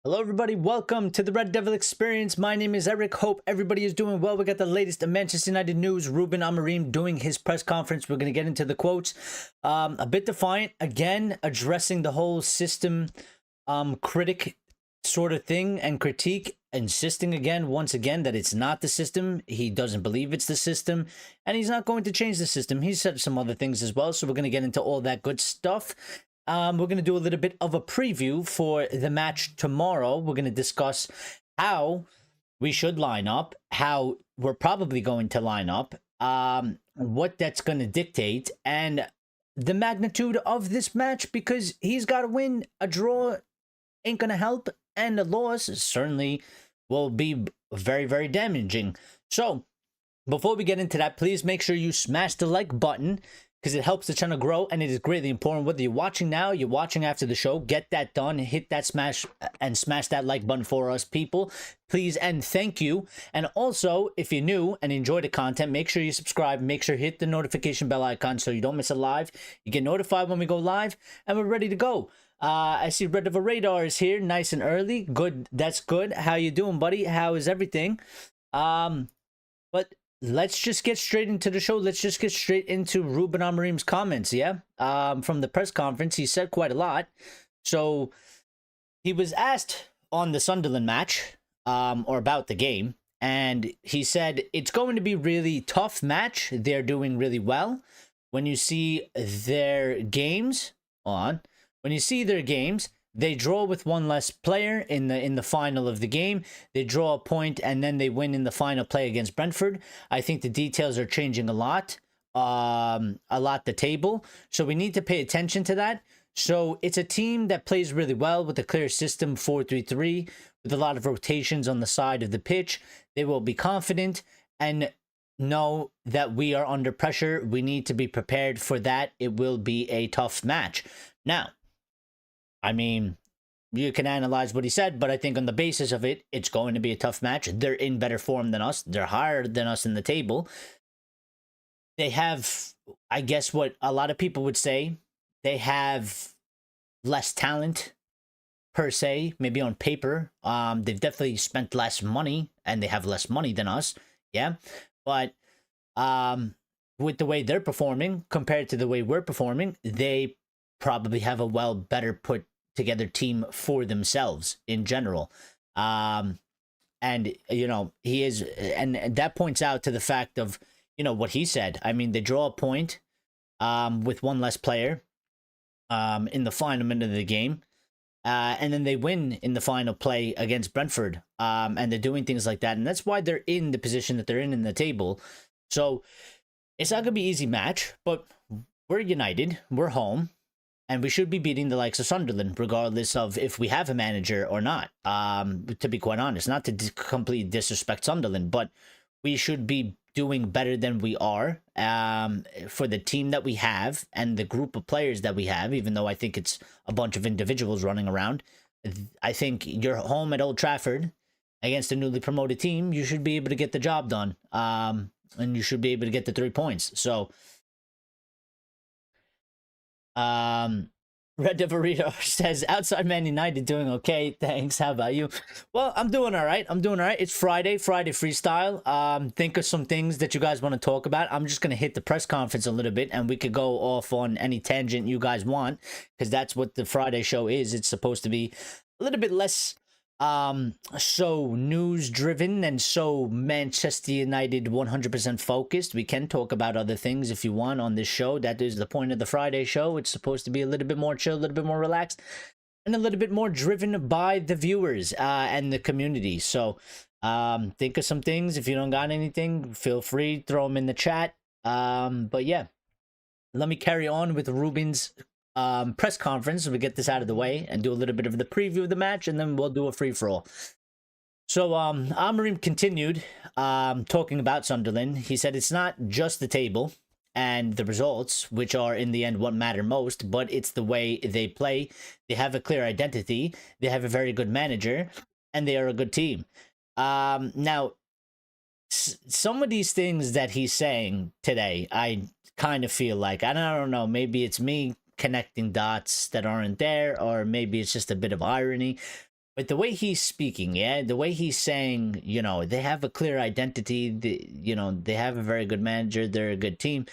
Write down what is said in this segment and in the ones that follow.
Hello, everybody. Welcome to the Red Devil Experience. My name is Eric. Hope everybody is doing well. We got the latest in Manchester United news. Ruben Amorim doing his press conference. We're going to get into the quotes. A bit defiant, again, addressing the whole system critic sort of thing and critique, insisting again, once again, that it's not the system. He doesn't believe it's the system, and he's not going to change the system. He said some other things as well, so we're going to get into all that good stuff. We're going to do a little bit of a preview for the match tomorrow. We're going to discuss how we should line up, how we're probably going to line up, what that's going to dictate, and the magnitude of this match, because he's got to win. A draw ain't going to help, and a loss certainly will be very, very damaging. So, before we get into that, please make sure you smash the like button, because it helps the channel grow, and it is greatly important. Whether you're watching now, you're watching after the show, get that done. Hit that smash that like button for us, people. Please and thank you. And also, if you're new and enjoy the content, make sure you subscribe. Make sure you hit the notification bell icon so you don't miss a live. You get notified when we go live, and we're ready to go. I see Red Devil Radar is here, nice and early. Good, that's good. How you doing, buddy? How is everything? But let's just get straight into the show. Let's just get straight into Ruben Amorim's comments, yeah? From the press conference, he said quite a lot. So, he was asked on the Sunderland match, or about the game, and he said, it's going to be a really tough match. They're doing really well. When you see their games, when you see their games, they draw with one less player in the final of the game. They draw a point, and then they win in the final play against Brentford. I think the details are changing a lot the table. So we need to pay attention to that. So it's a team that plays really well with a clear system, 4-3-3, with a lot of rotations on the side of the pitch. They will be confident and know that we are under pressure. We need to be prepared for that. It will be a tough match. Now, I mean, you can analyze what he said, but I think on the basis of it, it's going to be a tough match. They're in better form than us. They're higher than us in the table. They have, I guess, what a lot of people would say, they have less talent, per se, maybe on paper. They've definitely spent less money, and they have less money than us, yeah? But with the way they're performing, compared to the way we're performing, they probably have a better put together team for themselves in general. And you know, he is, and that points out to the fact of, you know, what he said. I mean, they draw a point with one less player in the final minute of the game, and then they win in the final play against Brentford, and they're doing things like that, and that's why they're in the position that they're in the table. So it's not gonna be an easy match, but we're United, we're home, and we should be beating the likes of Sunderland, regardless of if we have a manager or not. To be quite honest, not to completely disrespect Sunderland, but we should be doing better than we are for the team that we have and the group of players that we have, even though I think it's a bunch of individuals running around. I think you're home at Old Trafford against a newly promoted team. You should be able to get the job done, and you should be able to get the 3 points. So, Red Devil Reader says, outside Man United doing okay, thanks. How about you? Well, I'm doing all right. It's Friday freestyle. Think of some things that you guys want to talk about. I'm just going to hit the press conference a little bit, and we could go off on any tangent you guys want, because that's what the Friday show is. It's supposed to be a little bit less so news driven and so Manchester United 100% focused. We can talk about other things if you want on this show. That is the point of the Friday show. It's supposed to be a little bit more chill, a little bit more relaxed, and a little bit more driven by the viewers and the community. So think of some things. If you don't got anything, feel free, throw them in the chat. But yeah, let me carry on with Ruben's press conference, so we get this out of the way and do a little bit of the preview of the match, and then we'll do a free-for-all. So Amorim continued talking about Sunderland. He said it's not just the table and the results, which are in the end what matter most, but it's the way they play. They have a clear identity, they have a very good manager, and they are a good team. Now, some of these things that he's saying today, I kind of feel like, I don't know, maybe it's me connecting dots that aren't there, or maybe it's just a bit of irony, But the way he's speaking, yeah, the way he's saying, you know, they have a clear identity, you know, they have a very good manager, they're a good team.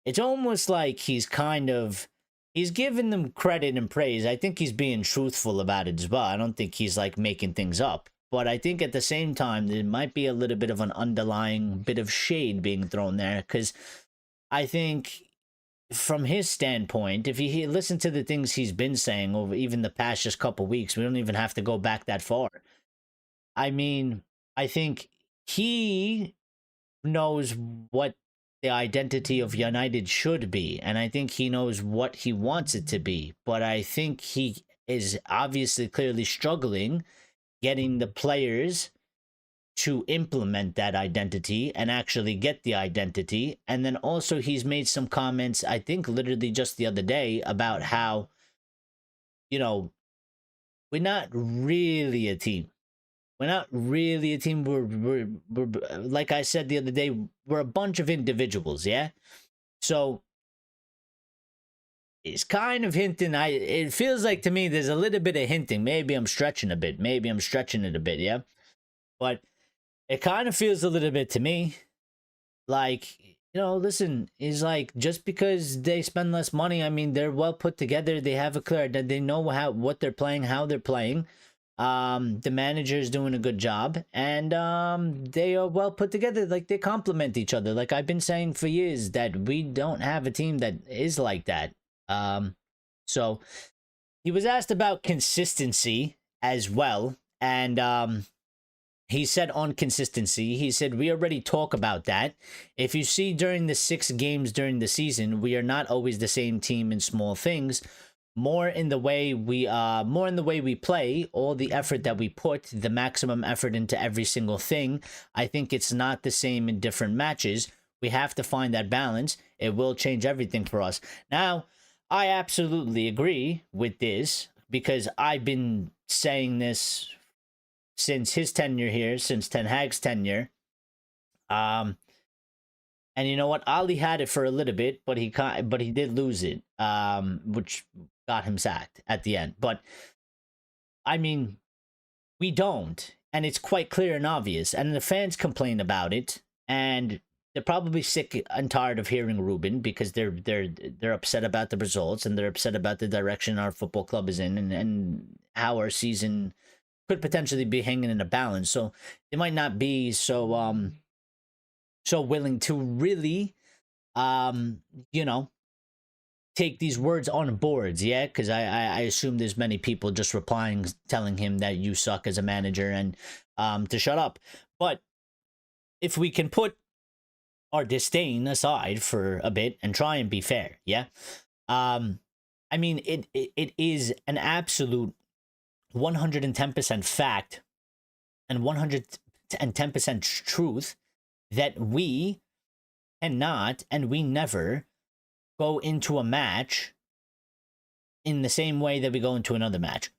It's almost like he's giving them credit and praise. I think he's being truthful about it as well. I don't think he's like making things up. But I think at the same time, there might be a little bit of an underlying bit of shade being thrown there. Because I think from his standpoint, if you listen to the things he's been saying over even the past just couple weeks, we don't even have to go back that far. I mean, I think he knows what the identity of United should be, and I think he knows what he wants it to be. But I think he is obviously clearly struggling getting the players to implement that identity and actually get the identity. And then also he's made some comments, I think literally just the other day, about how, you know, we're not really a team. We're not really a team. We're like I said the other day, we're a bunch of individuals, yeah? So it's kind of hinting. It feels like to me there's a little bit of hinting. Maybe I'm stretching a bit. Maybe I'm stretching it a bit, yeah? But it kind of feels a little bit to me like, you know, listen, is like, just because they spend less money, I mean, they're well put together. They have a clear, they know what they're playing, how they're playing. The manager is doing a good job, and they are well put together. Like, they complement each other. Like I've been saying for years, that we don't have a team that is like that. So he was asked about consistency as well, and he said on consistency, he said, we already talk about that. If you see during the 6 games during the season, we are not always the same team in small things. More in the way we play, all the effort that we put, the maximum effort into every single thing. I think it's not the same in different matches. We have to find that balance. It will change everything for us. Now, I absolutely agree with this, because I've been saying this since his tenure here, since Ten Hag's tenure. And you know what? Ali had it for a little bit, but he did lose it, which got him sacked at the end. But I mean, we don't, and it's quite clear and obvious. And the fans complain about it, and they're probably sick and tired of hearing Ruben, because they're upset about the results, and they're upset about the direction our football club is in, and how our season could potentially be hanging in a balance. So they might not be so willing to really you know, take these words on boards, yeah? Because I assume there's many people just replying, telling him that you suck as a manager, and to shut up. But if we can put our disdain aside for a bit and try and be fair, yeah? I mean, it is an absolute 110% fact and 110% truth that we cannot, and we never go into a match in the same way that we go into another match.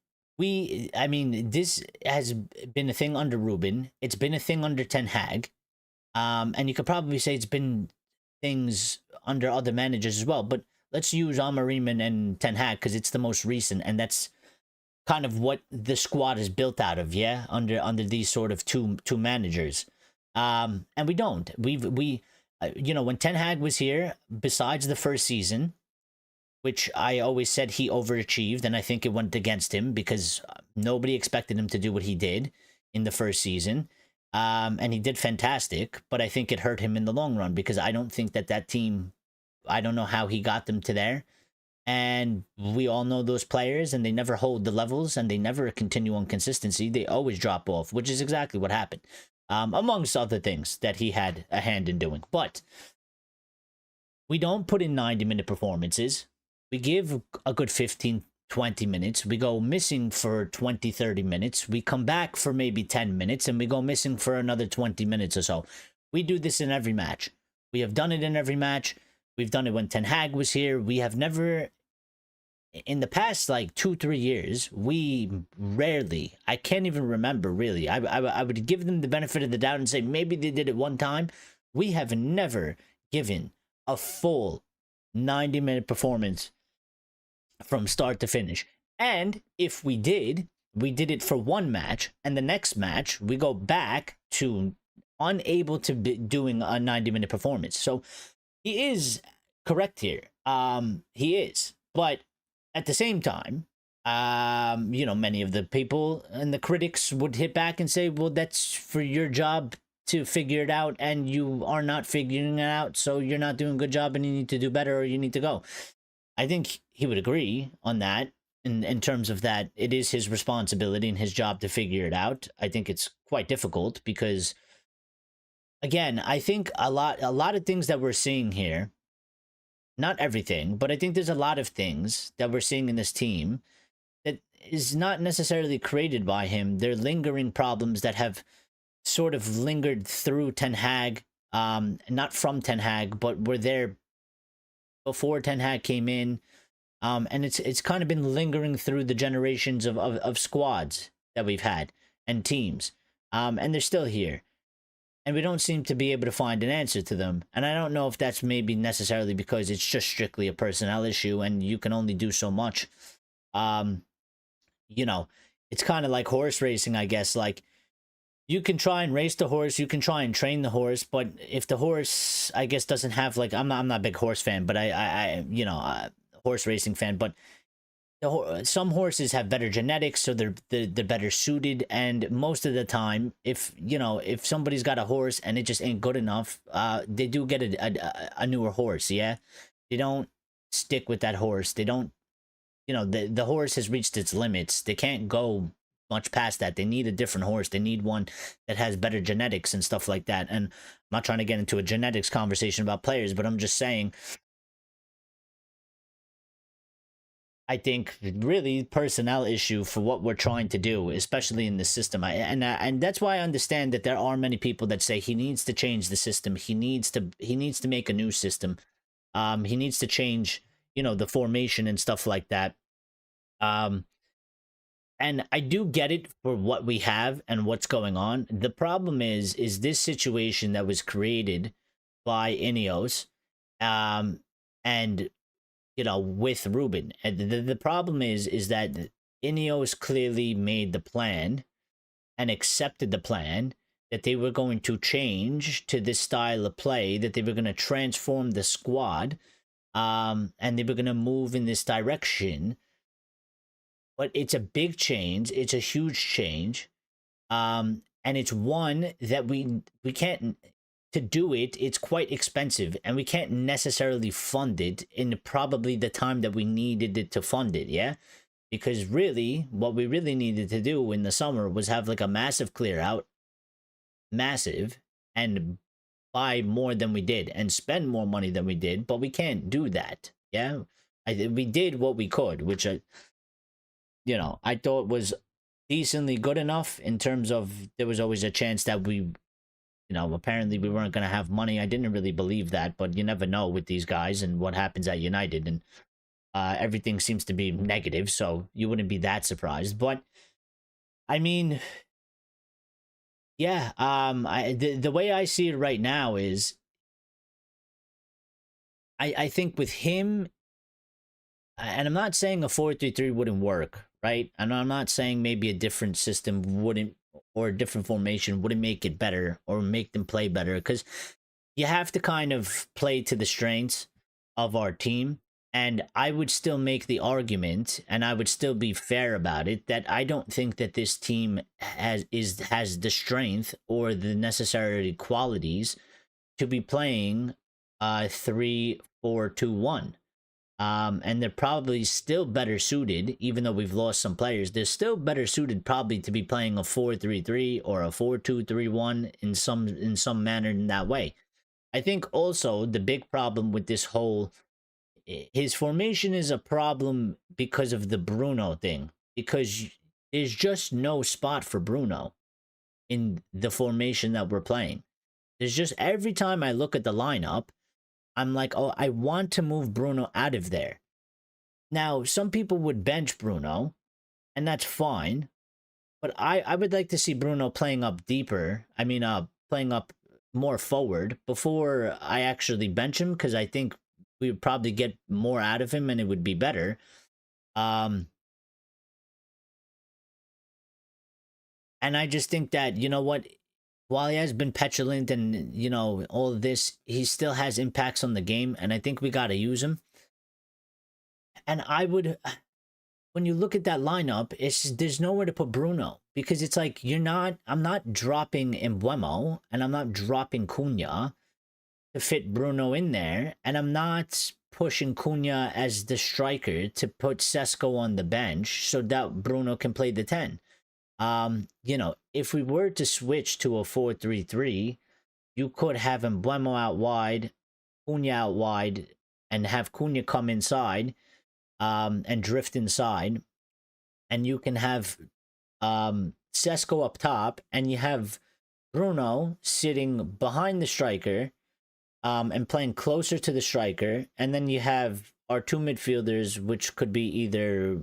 I mean, this has been a thing under Ruben. It's been a thing under Ten Hag. And you could probably say it's been things under other managers as well. But let's use Amorim and Ten Hag, because it's the most recent, and that's kind of what the squad is built out of, yeah, under these sort of two managers. And we don't. You know, when Ten Hag was here, besides the first season, which I always said he overachieved, and I think it went against him, because nobody expected him to do what he did in the first season. And he did fantastic, but I think it hurt him in the long run, because I don't think that team, I don't know how he got them to there. And we all know those players, and they never hold the levels, and they never continue on consistency. They always drop off, which is exactly what happened. Amongst other things that he had a hand in doing. But we don't put in 90-minute performances. We give a good 15, 20 minutes. We go missing for 20, 30 minutes. We come back for maybe 10 minutes, and we go missing for another 20 minutes or so. We do this in every match. We have done it in every match. We've done it when Ten Hag was here. We have never, in the past like 2-3 years, we rarely, I can't even remember really. I would give them the benefit of the doubt and say maybe they did it one time. We have never given a full 90-minute performance from start to finish. And if we did, we did it for one match, and the next match we go back to unable to be doing a 90-minute performance. So he is correct here. He is, but at the same time, many of the people and the critics would hit back and say, well, that's for your job to figure it out, and you are not figuring it out, so you're not doing a good job, and you need to do better, or you need to go. I think he would agree on that in terms of that it is his responsibility and his job to figure it out. I think it's quite difficult because, again, I think a lot of things that we're seeing here, not everything, but I think there's a lot of things that we're seeing in this team that is not necessarily created by him. They're lingering problems that have sort of lingered through Ten Hag, not from Ten Hag, but were there before Ten Hag came in. And it's kind of been lingering through the generations of squads that we've had and teams. And they're still here. And we don't seem to be able to find an answer to them. And I don't know if that's maybe necessarily because it's just strictly a personnel issue and you can only do so much. It's kind of like horse racing, I guess. Like, you can try and race the horse, you can try and train the horse, but if the horse, I guess, doesn't have, like, I'm not a big horse fan, but horse racing fan, but some horses have better genetics, so they're better suited, and most of the time, if somebody's got a horse and it just ain't good enough, they do get a newer horse. Yeah, they don't stick with that horse. They don't, the horse has reached its limits. They can't go much past that. They need a different horse. They need one that has better genetics and stuff like that. And I'm not trying to get into a genetics conversation about players, but I'm just saying, I think really personnel issue for what we're trying to do, especially in the system. And that's why I understand that there are many people that say he needs to change the system. He needs to make a new system. He needs to change, the formation and stuff like that. And I do get it for what we have and what's going on. The problem is this situation that was created by Ineos, and with Ruben. And the problem is that Ineos clearly made the plan and accepted the plan that they were going to change to this style of play, that they were going to transform the squad, and they were going to move in this direction. But it's a big change. It's a huge change. And it's one that we can't, to do it, it's quite expensive, and we can't necessarily fund it in probably the time that we needed it to fund it, yeah? Because really, what we really needed to do in the summer was have like a massive clear out, and buy more than we did, and spend more money than we did, but we can't do that, yeah? We did what we could, which I thought was decently good enough in terms of there was always a chance that we, apparently we weren't going to have money. I didn't really believe that, but you never know with these guys and what happens at United, and everything seems to be negative, so you wouldn't be that surprised. But I mean, yeah, the way I see it right now is I think with him, and I'm not saying a 4-3-3 wouldn't work, right? And I'm not saying maybe a different system wouldn't, or a different formation wouldn't make it better or make them play better, because you have to kind of play to the strengths of our team. And I would still make the argument, and I would still be fair about it, that I don't think that this team has the strength or the necessary qualities to be playing 3-4-2-1. And they're probably still better suited, even though we've lost some players, they're still better suited probably to be playing a 4-3-3 or a 4-2-3-1 in some manner in that way. I think also the big problem with this whole, his formation is a problem because of the Bruno thing, because there's just no spot for Bruno in the formation that we're playing. There's just, every time I look at the lineup, I'm like, oh, I want to move Bruno out of there. Now, some people would bench Bruno, and that's fine. But I would like to see Bruno playing up deeper. I mean, playing up more forward before I actually bench him, because I think we would probably get more out of him and it would be better. And I just think that, you know what, while he has been petulant and, you know, all of this, he still has impacts on the game. And I think we got to use him. And I would, when you look at that lineup, there's nowhere to put Bruno because it's like I'm not dropping Embuemo and I'm not dropping Cunha to fit Bruno in there, and I'm not pushing Cunha as the striker to put Sesko on the bench so that Bruno can play the 10. You know, if we were to switch to a 4-3-3, you could have Embuemo out wide, Cunha out wide, and have Cunha come inside and drift inside, and you can have Sesko up top, and you have Bruno sitting behind the striker and playing closer to the striker, and then you have our two midfielders, which could be either,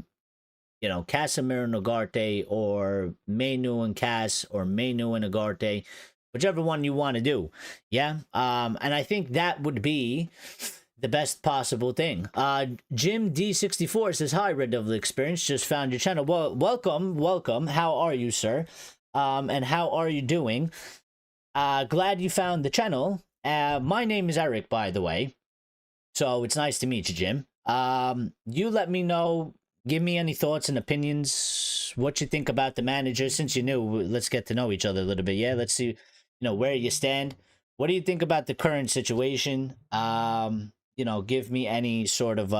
you know, Casemiro and Ugarte, or Mainu and Cass, or Mainu and Ugarte, whichever one you want to do. Yeah. And I think that would be the best possible thing. Jim D64 says, "Hi, Red Devil Experience. Just found your channel." Well, welcome. How are you, sir? And how are you doing? Glad you found the channel. My name is Eric, by the way. So it's nice to meet you, Jim. You let me know. Give me any thoughts and opinions. What you think about the manager? Since you knew, let's get to know each other a little bit. Yeah, let's see, you know, where you stand. What do you think about the current situation? You know, give me any sort of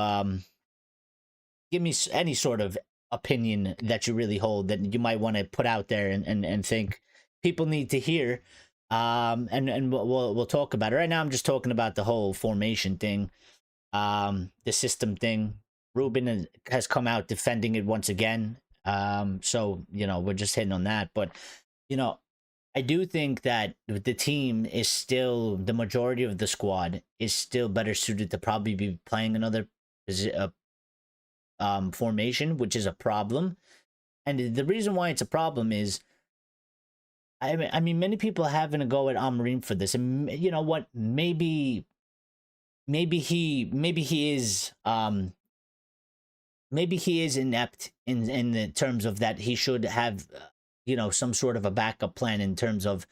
opinion that you really hold that you might want to put out there and think people need to hear. And we'll talk about it. Right now, I'm just talking about the whole formation thing, the system thing. Ruben has come out defending it once again. So, you know, we're just hitting on that. But, you know, I do think that the team is still, the majority of the squad is still better suited to probably be playing another formation, which is a problem. And the reason why it's a problem is, I mean, many people are having a go at Amorim for this, and you know what? Maybe he is inept in the terms of that he should have, you know, some sort of a backup plan in terms of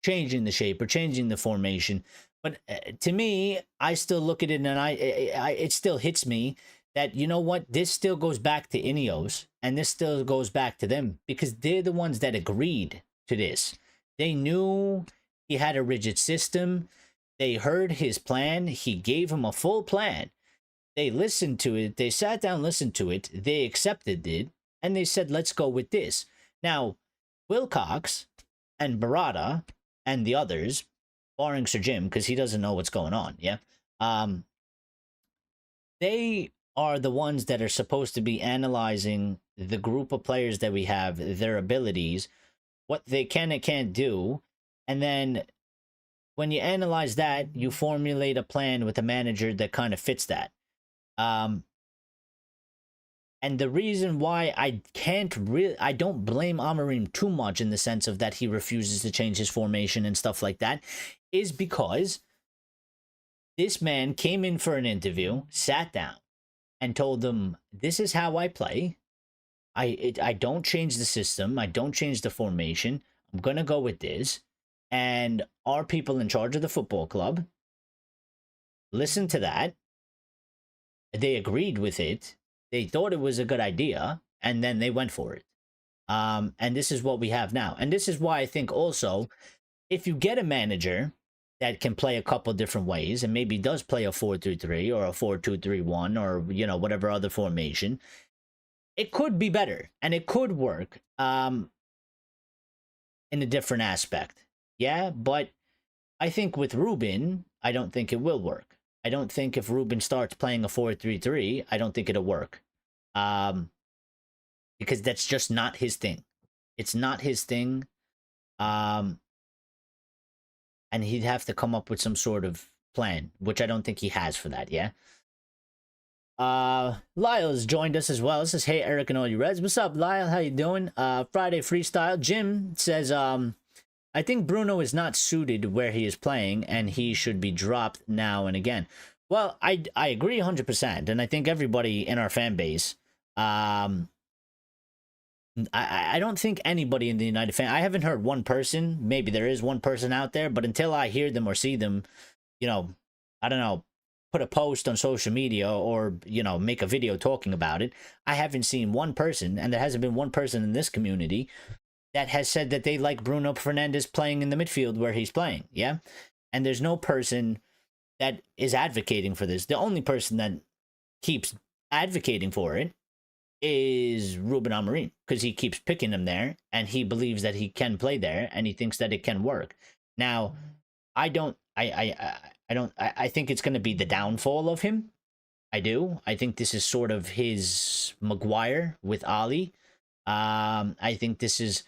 changing the shape or changing the formation. But to me, I still look at it and it still hits me that, you know what, this still goes back to Ineos, and this still goes back to them because they're the ones that agreed to this. They knew he had a rigid system. They heard his plan. He gave him a full plan. They listened to it. They sat down, listened to it. They accepted it. And they said, let's go with this. Now, Wilcox and Barada and the others, barring Sir Jim, because he doesn't know what's going on, yeah? They are the ones that are supposed to be analyzing the group of players that we have, their abilities, what they can and can't do. And then when you analyze that, you formulate a plan with a manager that kind of fits that. And the reason why I don't blame Amorim too much in the sense of that he refuses to change his formation and stuff like that, is because this man came in for an interview, sat down, and told them, this is how I play. I don't change the system. I don't change the formation. I'm going to go with this. And our people in charge of the football club listened to that. They agreed with it. They thought it was a good idea. And then they went for it. And this is what we have now. And this is why I think also, if you get a manager that can play a couple different ways and maybe does play a 4-3-3 or a 4-2-3-1 or, you know, whatever other formation, it could be better and it could work in a different aspect. Yeah, but I think with Ruben, I don't think it will work. I don't think if Ruben starts playing a 4-3-3, I don't think it'll work. Because that's just not his thing. It's not his thing. And he'd have to come up with some sort of plan, which I don't think he has for that, yeah? Lyle has joined us as well. It says, hey, Eric and all you Reds. What's up, Lyle? How you doing? Friday Freestyle. Jim says, I think Bruno is not suited where he is playing, and he should be dropped now and again. Well, I agree 100%, and I think everybody in our fan base I don't think anybody in the United fan. I haven't heard one person. Maybe there is one person out there, but until I hear them or see them, you know, I don't know, put a post on social media or, make a video talking about it, I haven't seen one person, and there hasn't been one person in this community that has said that they like Bruno Fernandes playing in the midfield where he's playing. Yeah. And there's no person that is advocating for this. The only person that keeps advocating for it is Ruben Amorim, because he keeps picking him there and he believes that he can play there and he thinks that it can work. Now, I think it's going to be the downfall of him. I do. I think this is sort of his Maguire with Ali. I think this is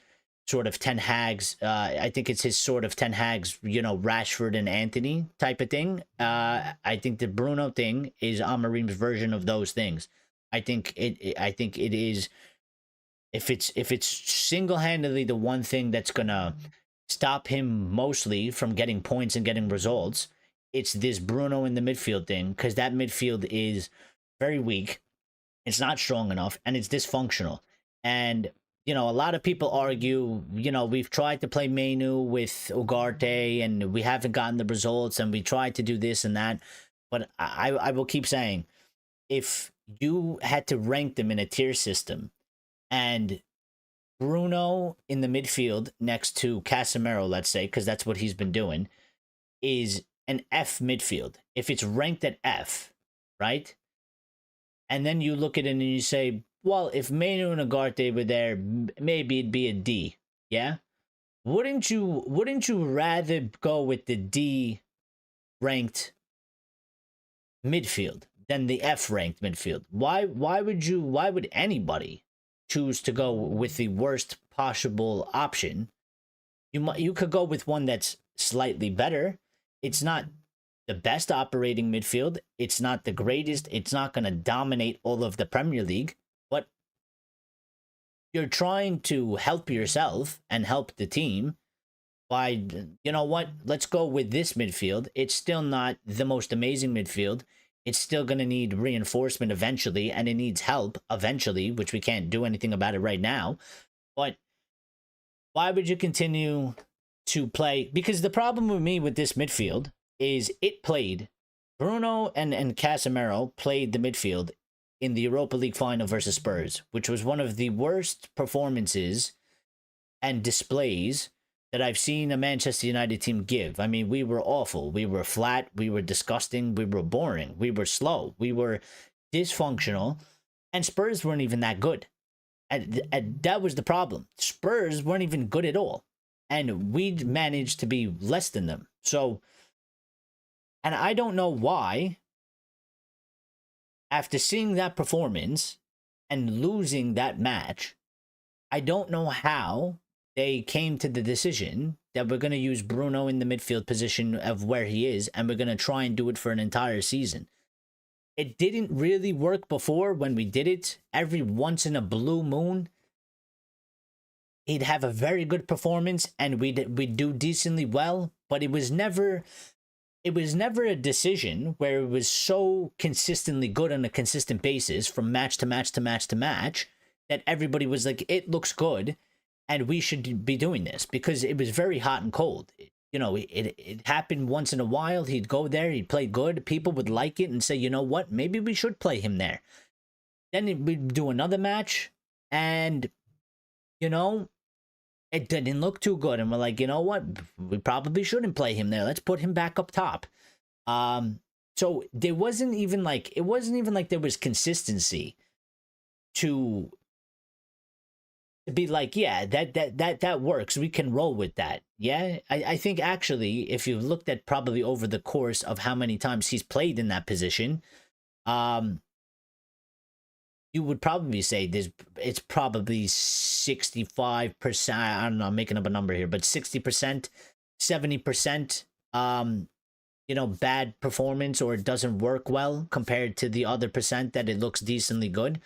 sort of Ten Hag's. I think it's his sort of Ten Hag's, Rashford and Anthony type of thing. I think the Bruno thing is Amorim's version of those things. I think it is. If it's single-handedly the one thing that's gonna stop him mostly from getting points and getting results, it's this Bruno in the midfield thing, because that midfield is very weak. It's not strong enough, and it's dysfunctional. And a lot of people argue, we've tried to play Menu with Ugarte and we haven't gotten the results, and we tried to do this and that. But I will keep saying, if you had to rank them in a tier system, and Bruno in the midfield next to Casemiro, let's say, because that's what he's been doing, is an F midfield. If it's ranked at F, right? And then you look at it and you say, well, if Menu and Ugarte were there, maybe it'd be a D. Yeah? Wouldn't you rather go with the D ranked midfield than the F ranked midfield? Why would anybody choose to go with the worst possible option? You could go with one that's slightly better. It's not the best operating midfield. It's not the greatest. It's not going to dominate all of the Premier League. But you're trying to help yourself and help the team by, let's go with this midfield. It's still not the most amazing midfield. It's still going to need reinforcement eventually, and it needs help eventually, which we can't do anything about it right now. But why would you continue to play? Because the problem with me with this midfield is it played, Bruno and Casemiro played the midfield in the Europa League final versus Spurs, which was one of the worst performances and displays that I've seen a Manchester United team give. I mean, we were awful. We were flat. We were disgusting. We were boring. We were slow. We were dysfunctional. And Spurs weren't even that good. And that was the problem. Spurs weren't even good at all. And we managed to be less than them. So, and I don't know why, after seeing that performance and losing that match, I don't know how they came to the decision that we're going to use Bruno in the midfield position of where he is, and we're going to try and do it for an entire season. It didn't really work before when we did it. Every once in a blue moon, he'd have a very good performance and we'd do decently well, but it was never a decision where it was so consistently good on a consistent basis from match to match to match to match that everybody was like, it looks good and we should be doing this, because it was very hot and cold. It happened once in a while. He'd go there, he'd play good. People would like it and say, you know what, maybe we should play him there. Then we'd do another match and, it didn't look too good. And we're like, you know what, we probably shouldn't play him there. Let's put him back up top. So it wasn't even like there was consistency to be like, yeah, that works. We can roll with that. Yeah, I think actually, if you've looked at probably over the course of how many times he's played in that position, you would probably say it's probably 65%. I don't know, I'm making up a number here, but 60%, 70%, bad performance, or it doesn't work well compared to the other percent that it looks decently good.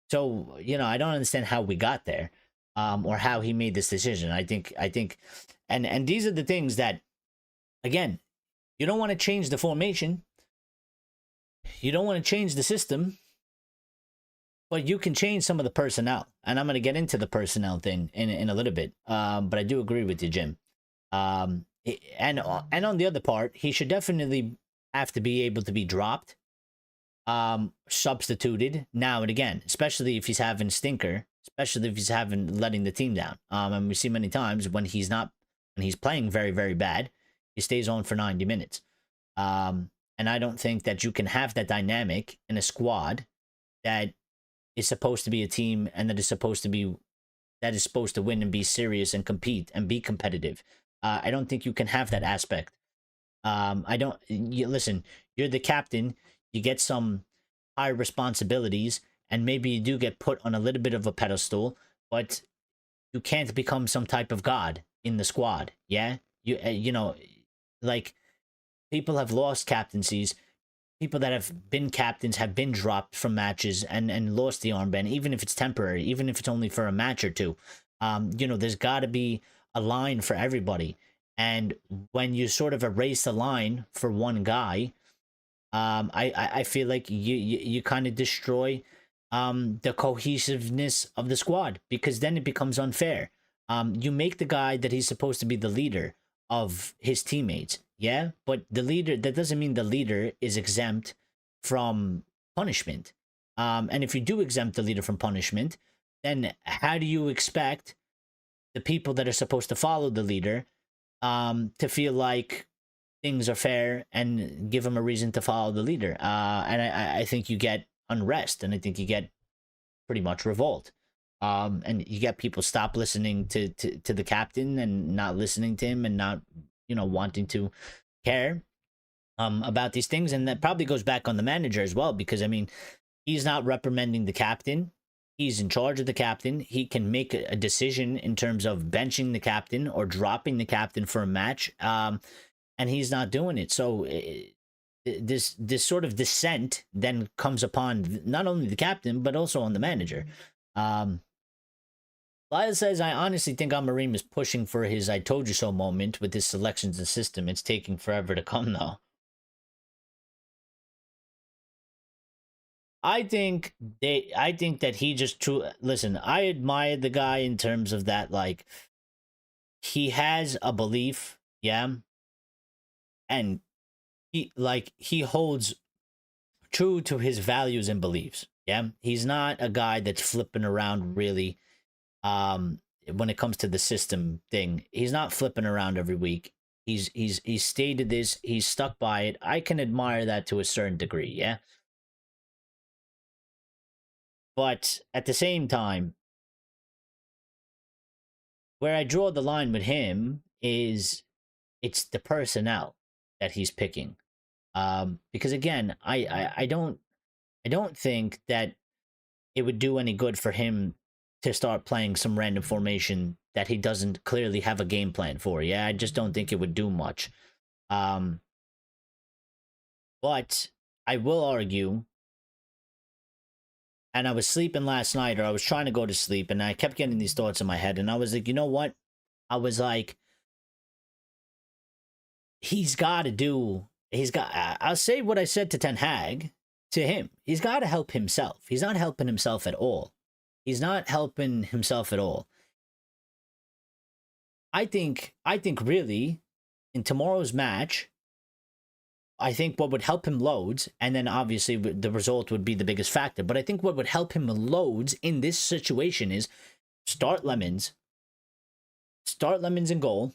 So, I don't understand how we got there. Or how he made this decision. I think, and these are the things that, again, you don't want to change the formation. You don't want to change the system. But you can change some of the personnel, and I'm going to get into the personnel thing in a little bit. But I do agree with you, Jim. And on the other part, he should definitely have to be able to be dropped, substituted now and again, especially if he's having stinker, especially if he's having letting the team down. And we see many times when he's not, when he's playing very, very bad, he stays on for 90 minutes. And I don't think that you can have that dynamic in a squad that is supposed to be a team and that is supposed to win and be serious and compete and be competitive. I don't think you can have that aspect. Listen, you're the captain, you get some high responsibilities, and maybe you do get put on a little bit of a pedestal, but you can't become some type of god in the squad. Yeah, you know, like, people have lost captaincies. People that have been captains have been dropped from matches and lost the armband, even if it's temporary, even if it's only for a match or two. There's got to be a line for everybody. And when you sort of erase the line for one guy, I feel like you kind of destroy the cohesiveness of the squad, because then it becomes unfair. You make the guy that he's supposed to be the leader of his teammates, yeah, but the leader, that doesn't mean the leader is exempt from punishment. And if you do exempt the leader from punishment, then how do you expect the people that are supposed to follow the leader to feel like things are fair and give them a reason to follow the leader? And I think you get unrest, and I think you get pretty much revolt. And you get people stop listening to the captain and not listening to him and not, wanting to care about these things. And that probably goes back on the manager as well, because, I mean, he's not reprimanding the captain. He's in charge of the captain. He can make a decision in terms of benching the captain or dropping the captain for a match. And he's not doing it. So this sort of dissent then comes upon not only the captain, but also on the manager. Lyle says, I honestly think Amorim is pushing for his I told you so moment with his selections and system. It's taking forever to come, though. I think that he just listen, I admire the guy in terms of that, like, he has a belief, yeah, and he holds true to his values and beliefs. Yeah, he's not a guy that's flipping around really. When it comes to the system thing, he's not flipping around every week. He's stated this. He's stuck by it. I can admire that to a certain degree. Yeah, but at the same time, where I draw the line with him is it's the personnel that he's picking. Because again, I don't think that it would do any good for him to start playing some random formation that he doesn't clearly have a game plan for. Yeah, I just don't think it would do much. But I will argue, and I was sleeping last night, or I was trying to go to sleep, and I kept getting these thoughts in my head, and I was like, you know what? I was like, I'll say what I said to Ten Hag to him. He's got to help himself. He's not helping himself at all. He's not helping himself at all. I think really, in tomorrow's match, I think what would help him loads, and then obviously the result would be the biggest factor, but I think what would help him loads in this situation is start Lemons in goal,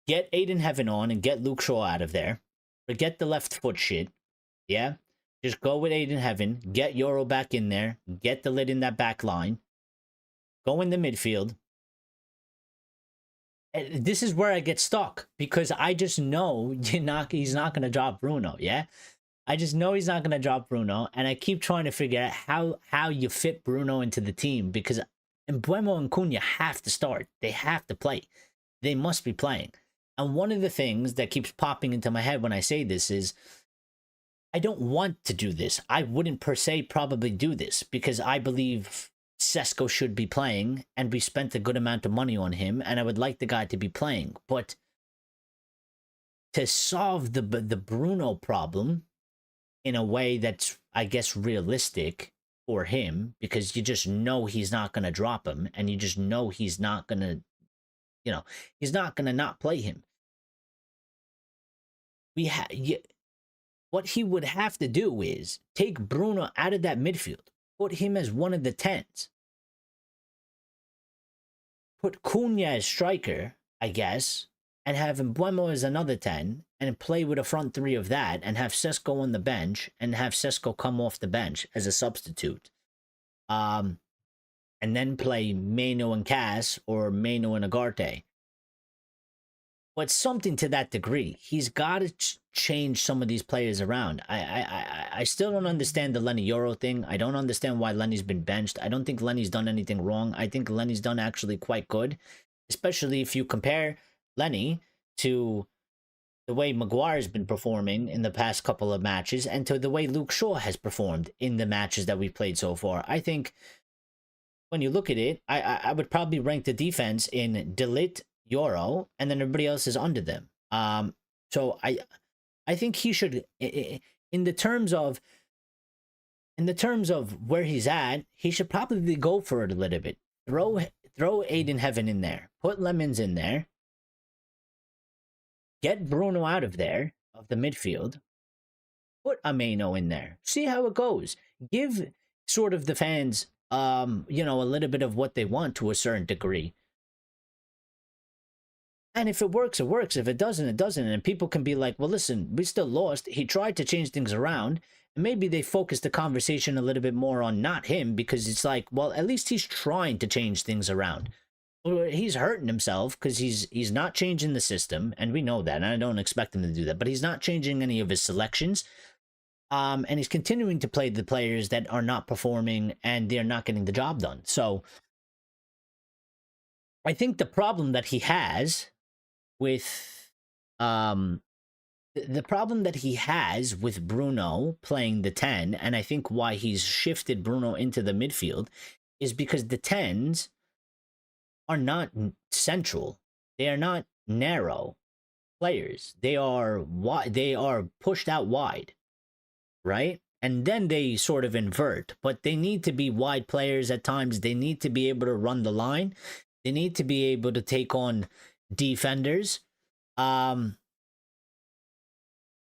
get Aiden Heaven on and get Luke Shaw out of there, forget the left foot shit, yeah? Just go with Aiden Heaven, get Euro back in there, get the lid in that back line, go in the midfield. And this is where I get stuck, because I just know he's not going to drop Bruno, yeah? I just know he's not going to drop Bruno, and I keep trying to figure out how you fit Bruno into the team, because Mbeumo and Cunha have to start. They have to play. They must be playing. And one of the things that keeps popping into my head when I say this is, I don't want to do this. I wouldn't per se probably do this, because I believe Sesko should be playing, and we spent a good amount of money on him, and I would like the guy to be playing. But to solve the Bruno problem in a way that's, I guess, realistic, for him because you just know he's not going to drop him, and you just know he's not going to, he's not going to not play him. What he would have to do is take Bruno out of that midfield, put him as one of the 10s, put Cunha as striker, I guess, and have Mbeumo as another 10, and play with a front three of that, and have Sesko on the bench, and have Sesko come off the bench as a substitute. And then play Meno and Cass, or Meno and Agarte. But something to that degree. He's got to change some of these players around. I still don't understand the Lenny Euro thing. I don't understand why Lenny's been benched. I don't think Lenny's done anything wrong. I think Lenny's done actually quite good, especially if you compare Lenny to the way Maguire's been performing in the past couple of matches and to the way Luke Shaw has performed in the matches that we've played so far. I think when you look at it, I would probably rank the defense in De Ligt, Euro, and then everybody else is under them. So I think he should, in the terms of where he's at, he should probably go for it a little bit. Throw Aiden Heaven in there, put Lemons in there, get Bruno out of there of the midfield, put Ameno in there, see how it goes. Give sort of the fans, a little bit of what they want to a certain degree. And if it works, it works. If it doesn't, it doesn't. And people can be like, well, listen, we still lost. He tried to change things around. And maybe they focus the conversation a little bit more on not him, because it's like, well, at least he's trying to change things around. He's hurting himself because he's not changing the system. And we know that. And I don't expect him to do that. But he's not changing any of his selections. And he's continuing to play the players that are not performing and they're not getting the job done. So I think the problem that he has with the problem that he has with Bruno playing the 10, and I think why he's shifted Bruno into the midfield, is because the 10s are not central. They are not narrow players. They are pushed out wide, right? And then they sort of invert, but they need to be wide players at times. They need to be able to run the line. They need to be able to take on defenders. And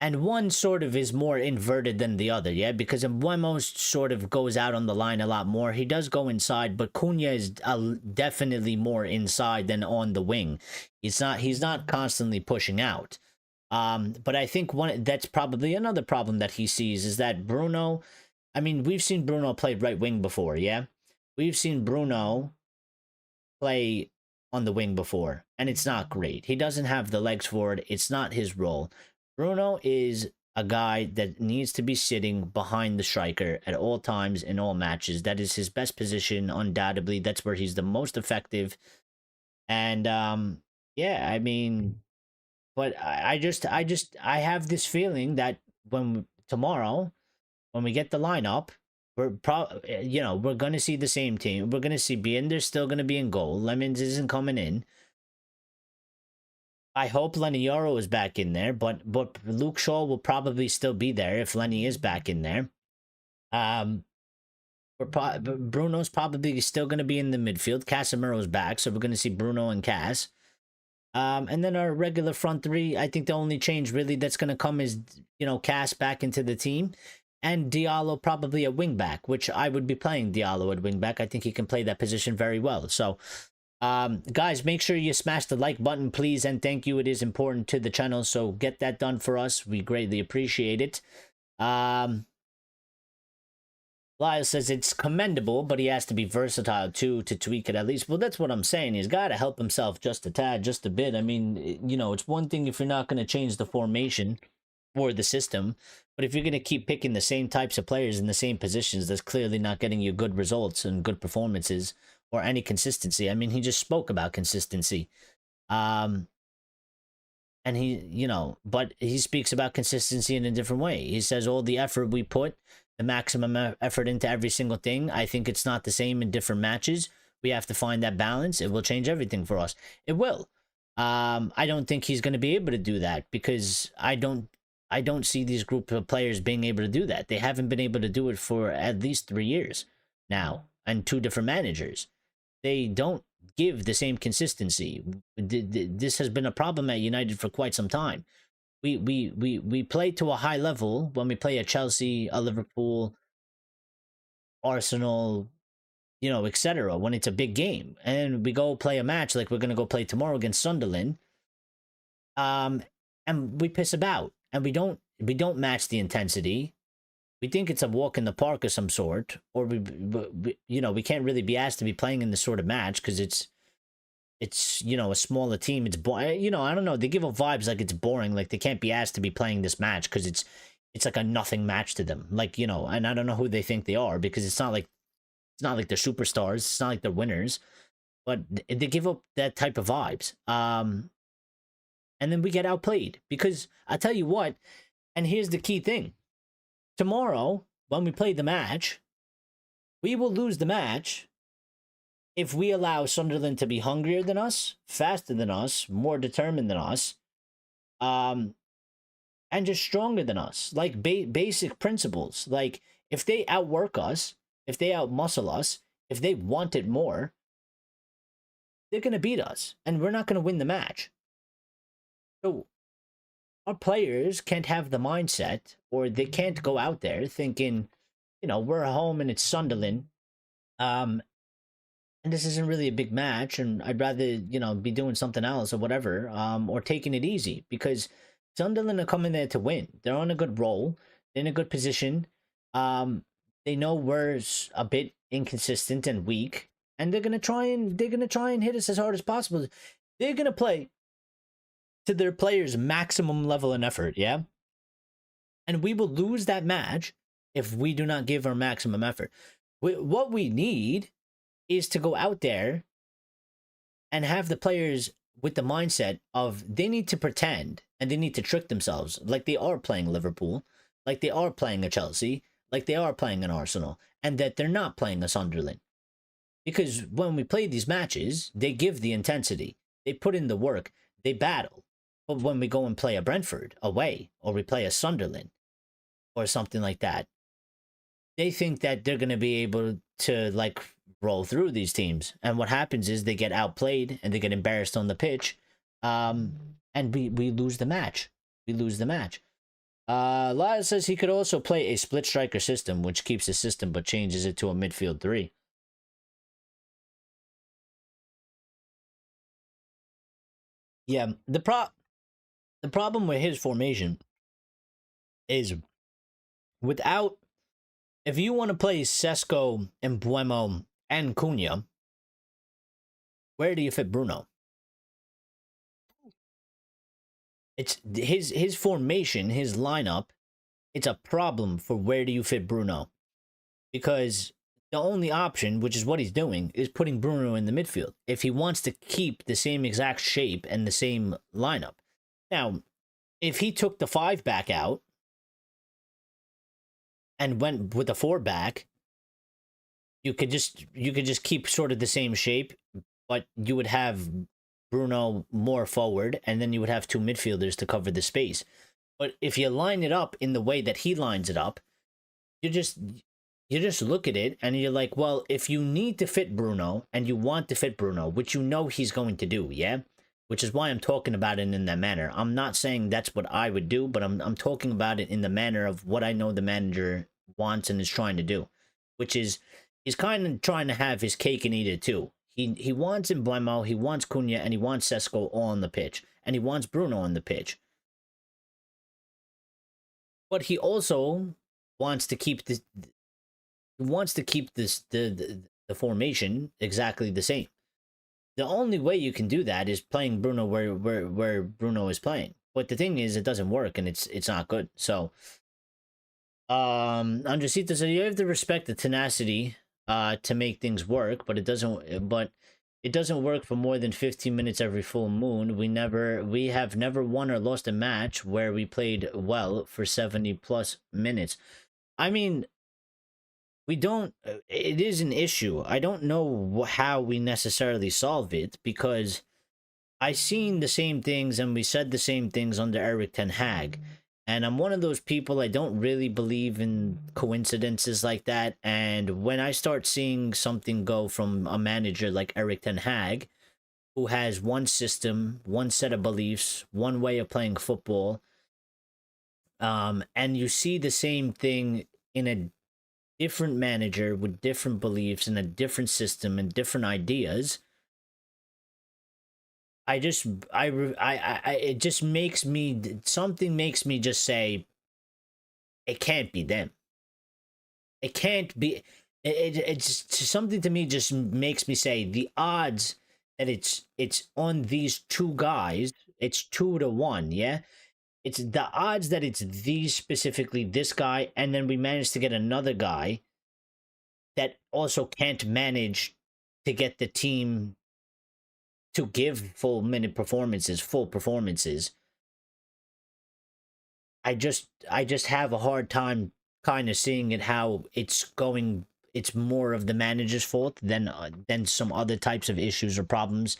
one sort of is more inverted than the other, yeah? Because Mbeumo sort of goes out on the line a lot more. He does go inside, but Cunha is definitely more inside than on the wing. He's not constantly pushing out. But I think that's probably another problem that he sees is that Bruno, I mean, we've seen Bruno play right wing before, yeah? We've seen Bruno play on the wing before, and it's not great. He doesn't have the legs for it. It's not his role. Bruno is a guy that needs to be sitting behind the striker at all times in all matches. That is his best position, undoubtedly. That's where he's the most effective. And yeah, I mean, but I have this feeling that tomorrow, when we get the lineup, we're going to see the same team. We're going to see Biender's still going to be in goal. Lemons isn't coming in. I hope Lenny Euro is back in there, but Luke Shaw will probably still be there if Lenny is back in there. Bruno's probably still going to be in the midfield. Casemiro's back, so we're going to see Bruno and Cass. And then our regular front three, I think the only change really that's going to come is, Cass back into the team. And Diallo probably at wing back, which I would be playing Diallo at wing back. I think he can play that position very well. So, guys, make sure you smash the like button, please, and thank you. It is important to the channel, so get that done for us. We greatly appreciate it. Lyle says it's commendable, but he has to be versatile too to tweak it at least. Well, that's what I'm saying. He's got to help himself just a tad, just a bit. I mean, it's one thing if you're not going to change the formation or the system, but if you're going to keep picking the same types of players in the same positions, that's clearly not getting you good results and good performances or any consistency. I mean, he just spoke about consistency. And he, but he speaks about consistency in a different way. He says all the effort we put, the maximum effort into every single thing. I think it's not the same in different matches. We have to find that balance. It will change everything for us. It will. I don't think he's going to be able to do that because I I don't see these group of players being able to do that. They haven't been able to do it for at least 3 years now, and 2 different managers. They don't give the same consistency. This has been a problem at United for quite some time. We play to a high level when we play a Chelsea, a Liverpool, Arsenal, etc. When it's a big game, and we go play a match like we're gonna go play tomorrow against Sunderland, and we piss about, and we don't match the intensity. We think it's a walk in the park of some sort, or we can't really be asked to be playing in this sort of match because it's a smaller team. It's boring. I don't know. They give off vibes like it's boring. Like they can't be asked to be playing this match because it's like a nothing match to them. Like and I don't know who they think they are, because it's not like they're superstars. It's not like they're winners, but they give up that type of vibes. And then we get outplayed, because I tell you what, and here's the key thing. Tomorrow, when we play the match, we will lose the match if we allow Sunderland to be hungrier than us, faster than us, more determined than us, and just stronger than us. Like basic principles. Like if they outwork us, if they outmuscle us, if they want it more, they're going to beat us, and we're not going to win the match. So our players can't have the mindset, or they can't go out there thinking, we're home and it's Sunderland, and this isn't really a big match, and I'd rather, be doing something else or whatever, or taking it easy, because Sunderland are coming there to win. They're on a good roll. They're in a good position. They know we're a bit inconsistent and weak, and they're gonna try and hit us as hard as possible. They're gonna play to their players' maximum level and effort, yeah? And we will lose that match if we do not give our maximum effort. What we need is to go out there and have the players with the mindset of they need to pretend and they need to trick themselves like they are playing Liverpool, like they are playing a Chelsea, like they are playing an Arsenal, and that they're not playing a Sunderland. Because when we play these matches, they give the intensity, they put in the work, they battle. But when we go and play a Brentford away, or we play a Sunderland, or something like that, they think that they're going to be able to, roll through these teams. And what happens is they get outplayed, and they get embarrassed on the pitch, and we lose the match. We lose the match. Lyle says he could also play a split striker system, which keeps the system but changes it to a midfield 3. Yeah, the problem with his formation is if you want to play Sesko and Buemo and Cunha, where do you fit Bruno? It's his formation, his lineup. It's a problem for where do you fit Bruno, because the only option, which is what he's doing, is putting Bruno in the midfield if he wants to keep the same exact shape and the same lineup. Now, if he took the 5 back out and went with a 4 back, you could just keep sort of the same shape, but you would have Bruno more forward, and then you would have 2 midfielders to cover the space. But if you line it up in the way that he lines it up, you just look at it and you're like, well, if you need to fit Bruno and you want to fit Bruno, which he's going to do, yeah? Which is why I'm talking about it in that manner. I'm not saying that's what I would do, but I'm talking about it in the manner of what I know the manager wants and is trying to do, which is he's kind of trying to have his cake and eat it too. He wants Mbeumo, he wants Cunha, and he wants Sesko all on the pitch, and he wants Bruno on the pitch. But he also wants to keep the formation exactly the same. The only way you can do that is playing Bruno where Bruno is playing. But the thing is, it doesn't work, and it's not good. So, Andresita said you have to respect the tenacity to make things work, but it doesn't work for more than 15 minutes every full moon. We have never won or lost a match where we played well for 70 plus minutes. I mean, we don't, it is an issue. I don't know how we necessarily solve it, because I seen the same things and we said the same things under Eric Ten Hag. And I'm one of those people, I don't really believe in coincidences like that. And when I start seeing something go from a manager like Eric Ten Hag, who has one system, one set of beliefs, one way of playing football, and you see the same thing in a different manager with different beliefs and a different system and different ideas, I just it just makes me, something makes me just say it can't be them. It can't be. It's something to me just makes me say the odds that it's on these two guys. It's 2 to 1. Yeah, it's the odds that it's these specifically this guy, and then we managed to get another guy that also can't manage to get the team to give full performances. I just have a hard time kind of seeing it how it's going. It's more of the manager's fault than some other types of issues or problems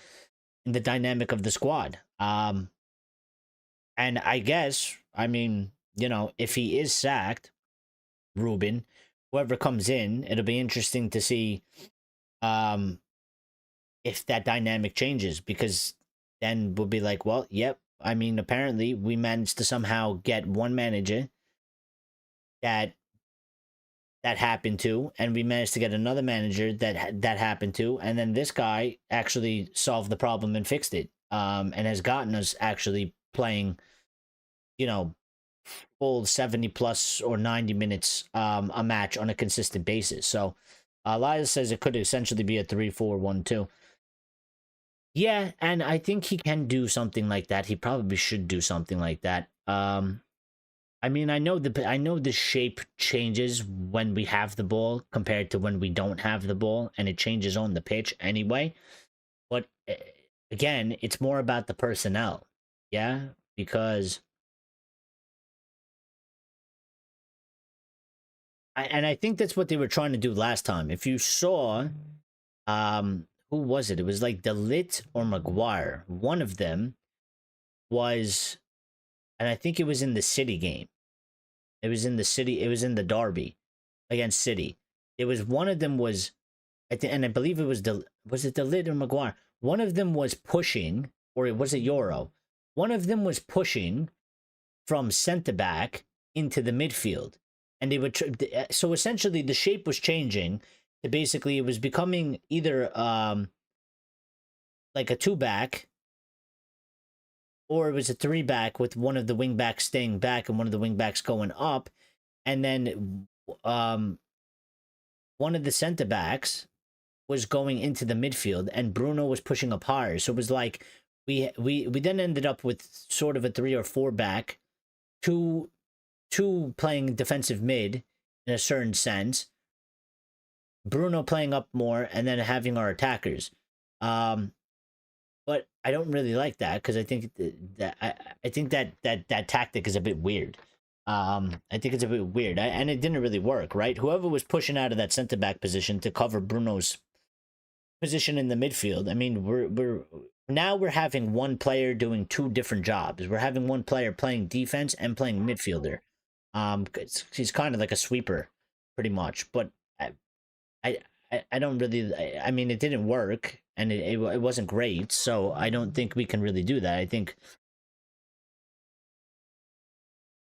in the dynamic of the squad. And I guess, I mean, if he is sacked, Ruben, whoever comes in, it'll be interesting to see um if that dynamic changes, because then we'll be like, well, yep. I mean, apparently we managed to somehow get one manager that happened to, and we managed to get another manager that happened to, and then this guy actually solved the problem and fixed it, and has gotten us actually playing, you know, full 70 plus or 90 minutes a match on a consistent basis. So Elias says it could essentially be a 3-4-1-2. Yeah, and I think he can do something like that. He probably should do something like that. I mean, I know the shape changes when we have the ball compared to when we don't have the ball, and it changes on the pitch anyway. But again, it's more about the personnel, yeah, because I think that's what they were trying to do last time. If you saw, who was it? It was like Delit or Maguire. One of them was, and I think it was in the City game. It was in the City. It was in the derby against City. It was one of them was, and I believe it was was it Delit or Maguire? One of them was pushing, or it was a Euro. One of them was pushing from centre back into the midfield, and they would. So essentially, the shape was changing. Basically, it was becoming either like a 2 back, or it was a 3 back with one of the wing backs staying back and one of the wing backs going up, and then one of the center backs was going into the midfield, and Bruno was pushing up higher. So it was like we then ended up with sort of a 3 or 4 back, two playing defensive mid in a certain sense, Bruno playing up more, and then having our attackers. But I don't really like that, because I think I think that tactic is a bit weird. I think it's a bit weird, and it didn't really work, right? Whoever was pushing out of that center back position to cover Bruno's position in the midfield. I mean, we're having one player doing two different jobs. We're having one player playing defense and playing midfielder. He's kind of like a sweeper, pretty much. But I, I don't really. I mean, it didn't work, and it wasn't great. So I don't think we can really do that. I think.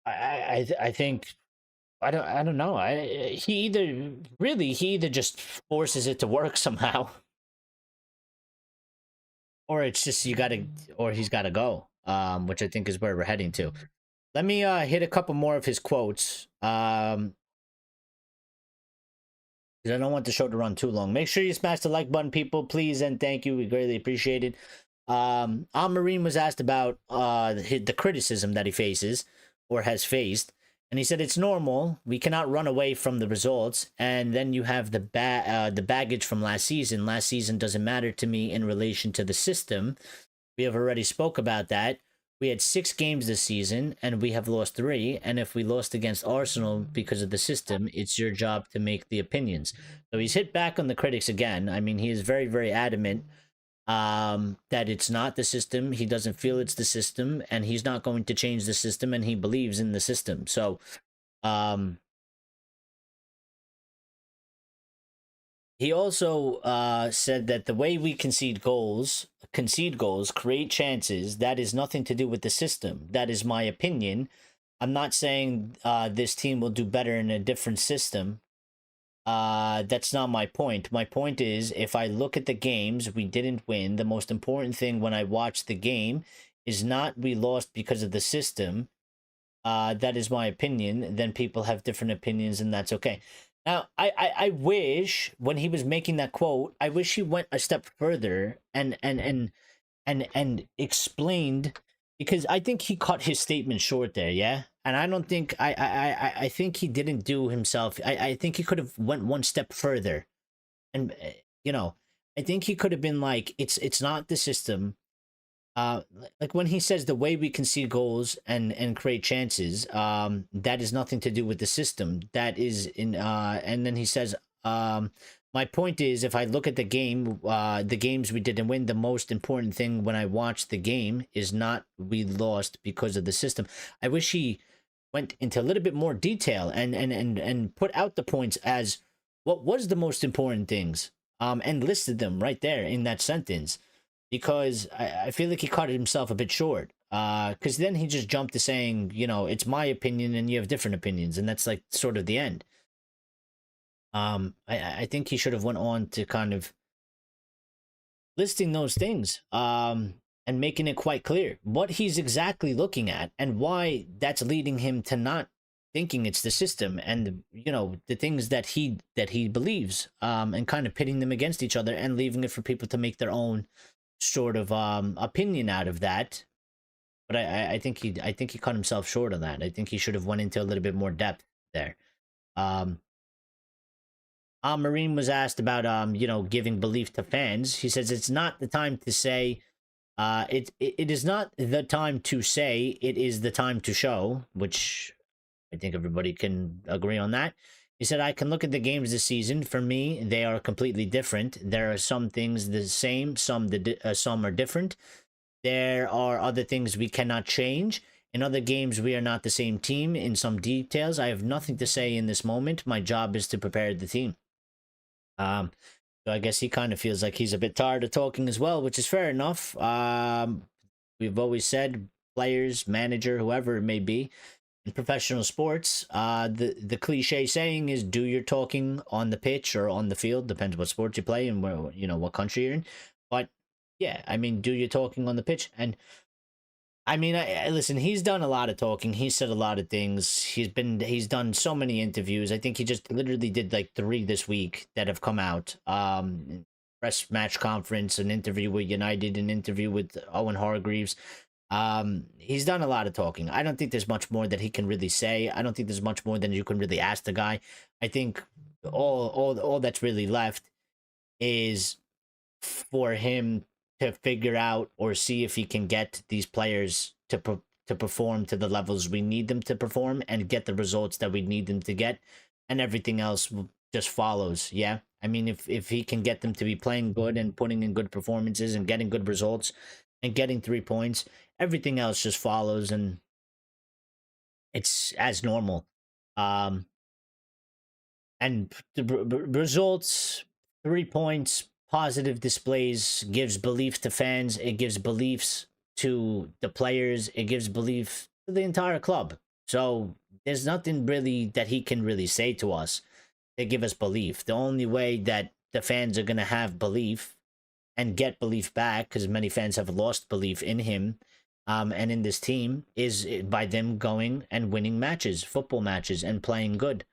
I think. I don't know. He either just forces it to work somehow, or it's just or he's gotta go. Which I think is where we're heading to. Let me hit a couple more of his quotes. Because I don't want the show to run too long. Make sure you smash the like button, people, please, and thank you. We greatly appreciate it. Amorim was asked about the criticism that he faces or has faced, and he said it's normal. We cannot run away from the results, and then you have the baggage from last season. Last season doesn't matter to me in relation to the system. We have already spoke about that. We had 6 games this season, and we have lost 3. And if we lost against Arsenal because of the system, it's your job to make the opinions. So he's hit back on the critics again. I mean, he is very, very adamant that it's not the system. He doesn't feel it's the system, and he's not going to change the system, and he believes in the system. So, um, he also said that the way we concede goals, create chances, that is nothing to do with the system. That is my opinion. I'm not saying this team will do better in a different system. That's not my point. My point is, if I look at the games we didn't win, the most important thing when I watch the game is not we lost because of the system. That is my opinion. Then people have different opinions, and that's okay. Now, I wish when he was making that quote, I wish he went a step further and explained, because I think he cut his statement short there, yeah. And I don't think I think he didn't do himself. I think he could have went one step further, and you know, I think he could have been like, it's not the system. Uh, like when he says the way we concede goals and create chances, that is nothing to do with the system. That is in and then he says, my point is, if I look at the game, the games we didn't win, the most important thing when I watch the game is not we lost because of the system. I wish he went into a little bit more detail and put out the points as what was the most important things, and listed them right there in that sentence, because I feel like he cut himself a bit short. Because then he just jumped to saying, it's my opinion and you have different opinions, and that's like sort of the end. I think he should have went on to kind of listing those things, and making it quite clear what he's exactly looking at and why that's leading him to not thinking it's the system and the things that he believes, and kind of pitting them against each other and leaving it for people to make their own sort of opinion out of that. But I think he cut himself short on that. I think he should have went into a little bit more depth there. Amorim was asked about giving belief to fans. He says it's not the time to say, it is not the time to say, it is the time to show, which I think everybody can agree on that. He said, I can look at the games this season. For me, they are completely different. There are some things the same, some are different. There are other things we cannot change. In other games, we are not the same team in some details. I have nothing to say in this moment. My job is to prepare the team. So I guess he kind of feels like he's a bit tired of talking as well, which is fair enough. We've always said players, manager, whoever it may be, in professional sports, the cliche saying is do your talking on the pitch or on the field, depends what sport you play and where, what country you're in. But yeah, I mean, do your talking on the pitch. And I mean, I listen, he's done a lot of talking. He's said a lot of things. He's done so many interviews. I think he just literally did like 3 this week that have come out. Press match conference, an interview with United, an interview with Owen Hargreaves. He's done a lot of talking. I don't think there's much more that he can really say. I don't think there's much more than you can really ask the guy. I think all that's really left is for him to figure out or see if he can get these players to perform to the levels we need them to perform and get the results that we need them to get, and everything else just follows. Yeah, I mean, if he can get them to be playing good and putting in good performances and getting good results and getting 3 points, everything else just follows and it's as normal. And the results, 3 points, positive displays, gives belief to fans. It gives beliefs to the players. It gives belief to the entire club. So there's nothing really that he can really say to us to give us belief. The only way that the fans are going to have belief and get belief back, because many fans have lost belief in him and in this team, is by them going and winning matches, football matches, and playing good.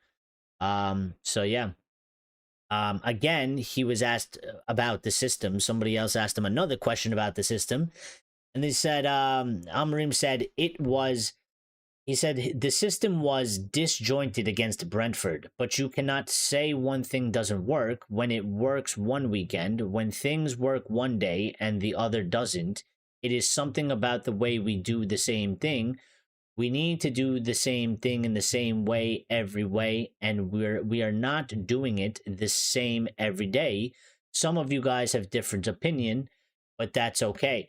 So yeah. Again, he was asked about the system. Somebody else asked him another question about the system. And they said, Amorim said he said the system was disjointed against Brentford, but you cannot say one thing doesn't work when it works one weekend, when things work one day and the other doesn't. It is something about the way we do the same thing. We need to do the same thing in the same way every way, and we are not doing it the same every day. Some of you guys have different opinion. but that's okay.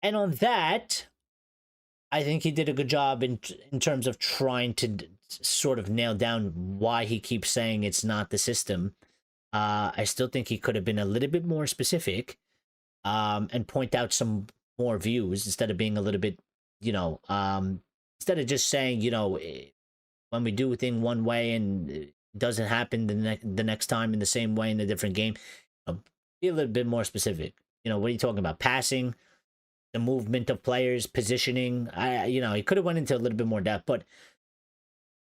And on that, I think he did a good job in terms of trying to sort of nail down why he keeps saying it's not the system. I still think he could have been a little bit more specific, and point out some more views instead of being a little bit, instead of just saying, when we do a thing one way and it doesn't happen the next time in the same way in a different game, be a little bit more specific. What are you talking about? Passing, the movement of players, positioning. He could have went into a little bit more depth, but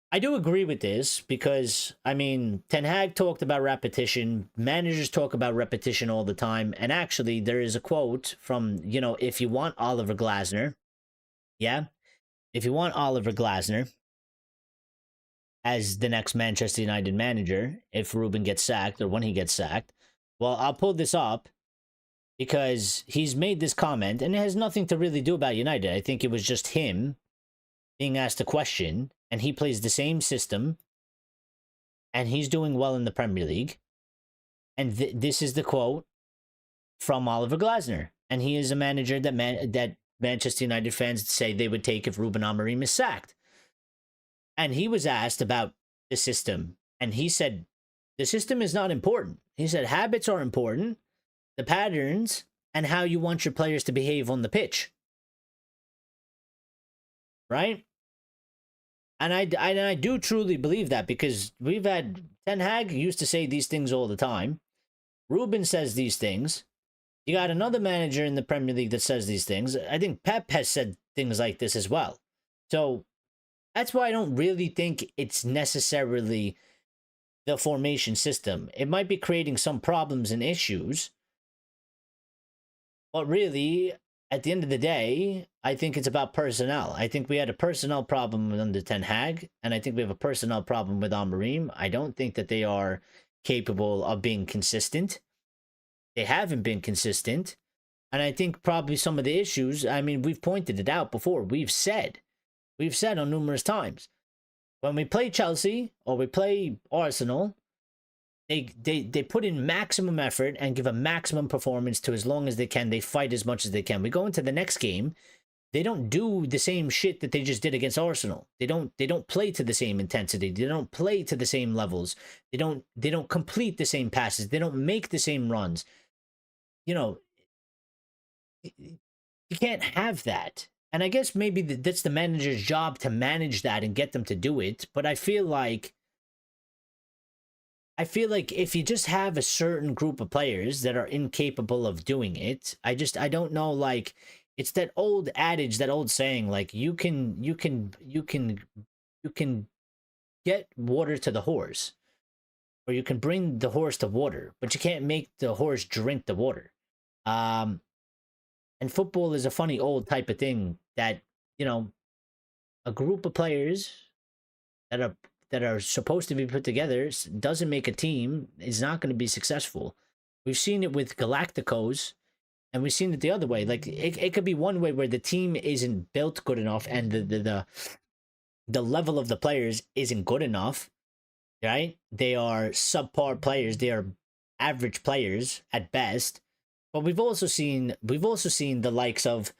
I do agree with this because, Ten Hag talked about repetition. Managers talk about repetition all the time. And actually, there is a quote from, if you want Oliver Glasner, yeah? If you want Oliver Glasner as the next Manchester United manager, if Ruben gets sacked or when he gets sacked, well, I'll pull this up because he's made this comment and it has nothing to really do about United. I think it was just him being asked a question, and he plays the same system and he's doing well in the Premier League. And this is the quote from Oliver Glasner. And he is a manager that Manchester United fans say they would take if Ruben Amorim is sacked. And he was asked about the system, and he said, the system is not important. He said, habits are important, the patterns, and how you want your players to behave on the pitch. Right? And I do truly believe that, because we've had Ten Hag used to say these things all the time. Ruben says these things. You got another manager in the Premier League that says these things. I think Pep has said things like this as well. So that's why I don't really think it's necessarily the formation system. It might be creating some problems and issues, but really, at the end of the day, I think it's about personnel. I think we had a personnel problem under Ten Hag, and I think we have a personnel problem with Amorim. I don't think that they are capable of being consistent. They haven't been consistent. And I think probably some of the issues, we've pointed it out before. We've said on numerous times, when we play Chelsea or we play Arsenal, they put in maximum effort and give a maximum performance to as long as they can. They fight as much as they can. We go into the next game, they don't do the same shit that they just did against Arsenal. They don't play to the same intensity. They don't play to the same levels. They don't complete the same passes. They don't make the same runs. You can't have that. And I guess maybe that's the manager's job to manage that and get them to do it. But I feel like if you just have a certain group of players that are incapable of doing it, I don't know, like, it's that old adage, that old saying, like, you can get water to the horse, or you can bring the horse to water, but you can't make the horse drink the water. And football is a funny old type of thing that, a group of players that are supposed to be put together doesn't make a team, is not going to be successful. We've seen it with Galacticos, and we've seen it the other way. Like, it could be one way where the team isn't built good enough and the level of the players isn't good enough, right? They are subpar players. They are average players at best. But we've also seen the likes of,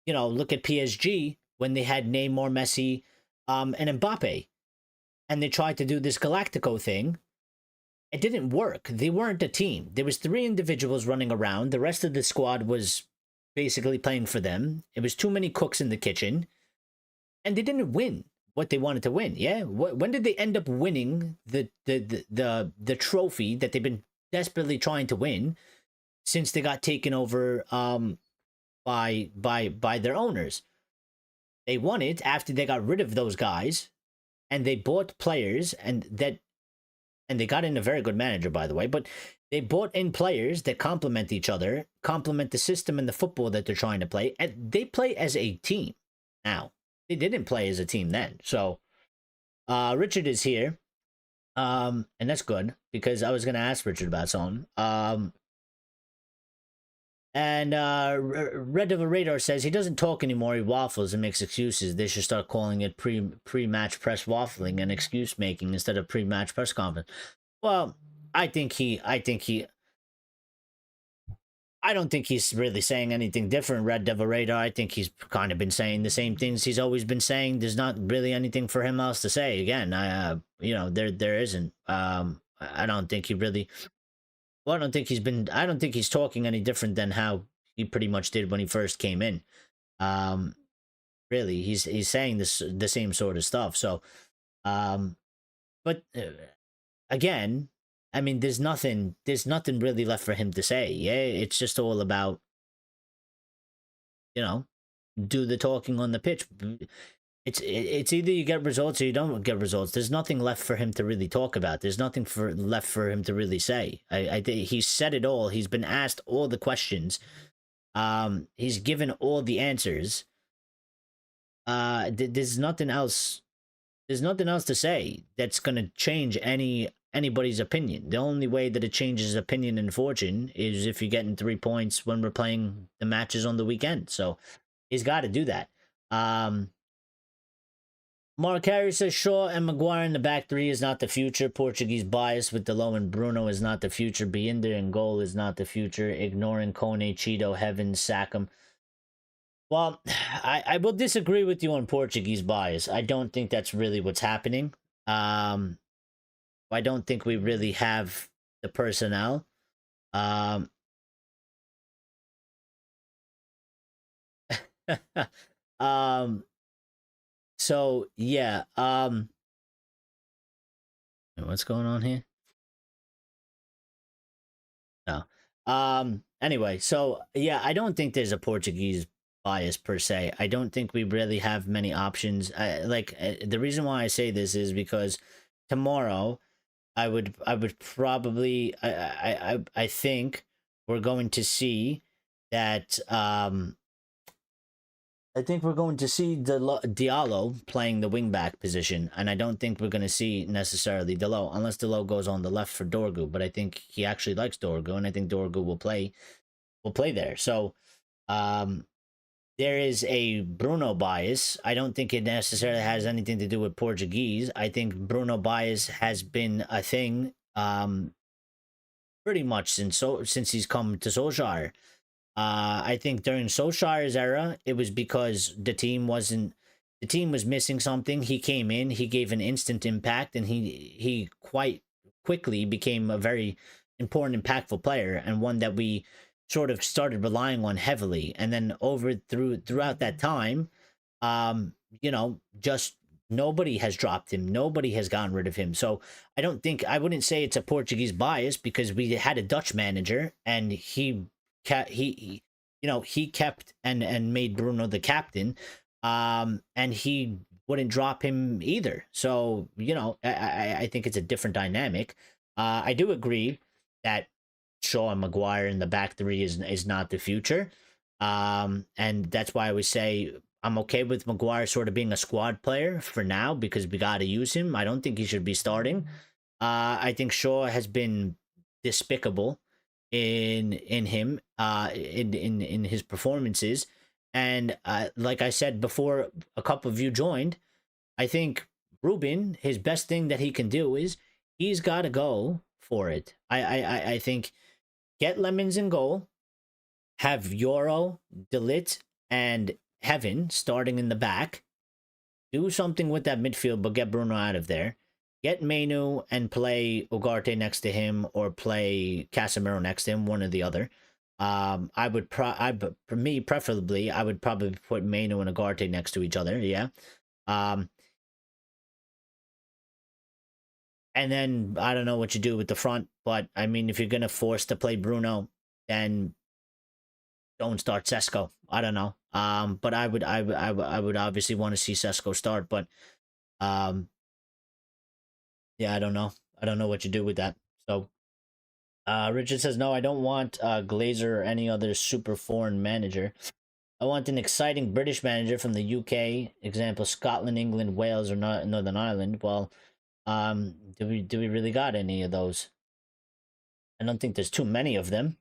look at PSG when they had Neymar, Messi, and Mbappe, and they tried to do this Galactico thing. It didn't work. They weren't a team. There was 3 individuals running around. The rest of the squad was basically playing for them. It was too many cooks in the kitchen, and they didn't win what they wanted to win. Yeah, when did they end up winning the trophy that they've been desperately trying to win since they got taken over by their owners? They won it after they got rid of those guys, and they bought players, and they got in a very good manager, by the way, but they bought in players that complement each other, complement the system and the football that they're trying to play, and they play as a team now. They didn't play as a team then. So Richard is here, and that's good, because I was going to ask Richard about something. And Red Devil Radar says he doesn't talk anymore. He waffles and makes excuses. They should start calling it pre-match press waffling and excuse making instead of pre-match press conference. Well, I think he I don't think he's really saying anything different, Red Devil Radar. I think he's kind of been saying the same things he's always been saying. There's not really anything for him else to say. Again, there isn't. I don't think he really. Well, I don't think he's been. I don't think he's talking any different than how he pretty much did when he first came in. Um, really, he's saying the same sort of stuff. So, um, but again, I mean, there's nothing really left for him to say. Yeah, it's just all about, you know, do the talking on the pitch. It's either you get results or you don't get results. There's nothing left for him to really talk about. There's nothing left for him to really say. I think he's said it all. He's been asked all the questions. He's given all the answers. There's nothing else. There's nothing else to say that's gonna change anybody's opinion. The only way that it changes opinion and fortune is if you're getting 3 points when we're playing the matches on the weekend. So he's got to do that. Mark Harry says Shaw and Maguire in the back three is not the future. Portuguese bias with Delo and Bruno is not the future. Binder in goal is not the future. Ignoring Kone, Cheeto, Heaven, Sackham. Well, I will disagree with you on Portuguese bias. I don't think that's really what's happening. I don't think we really have the personnel. So yeah. What's going on here? No. Anyway, so yeah, I don't think there's a Portuguese bias per se. I don't think we really have many options. The reason why I say this is because tomorrow I would probably I think we're going to see that I think we're going to see Diallo playing the wingback position, and I don't think we're going to see necessarily Delo, unless Delo goes on the left for Dorgu. But I think he actually likes Dorgu, and I think Dorgu will play there. So there is a Bruno bias. I don't think it necessarily has anything to do with Portuguese. I think Bruno bias has been a thing pretty much since he's come to Solskjaer. I think during Solskjaer's era, it was because the team was missing something. He came in, he gave an instant impact, and he quite quickly became a very important, impactful player, and one that we sort of started relying on heavily. And then throughout that time, just nobody has dropped him. Nobody has gotten rid of him. So I wouldn't say it's a Portuguese bias, because we had a Dutch manager and he kept and made Bruno the captain, and he wouldn't drop him either. So I think it's a different dynamic. I do agree that Shaw and Maguire in the back three is not the future, and that's why I would say I'm okay with Maguire sort of being a squad player for now, because we got to use him. I don't think he should be starting. I think Shaw has been despicable in him in his performances, and like I said before a couple of you joined, I think Ruben, his best thing that he can do is he's got to go for it. I think get Lemons in goal, have Yoro, Delit, and Heaven starting in the back, do something with that midfield, but get Bruno out of there. Get Menu and play Ugarte next to him, or play Casemiro next to him, one or the other. For me, preferably, I would probably put Menu and Ugarte next to each other. Yeah. And then I don't know what you do with the front, but I mean, if you're gonna force to play Bruno, then don't start Sesko. I don't know. But I would obviously want to see Sesko start, but yeah, I don't know. I don't know what you do with that. So, Richard says, no, I don't want Glazer or any other super foreign manager. I want an exciting British manager from the UK. Example, Scotland, England, Wales, or Northern Ireland. Well, do we really got any of those? I don't think there's too many of them.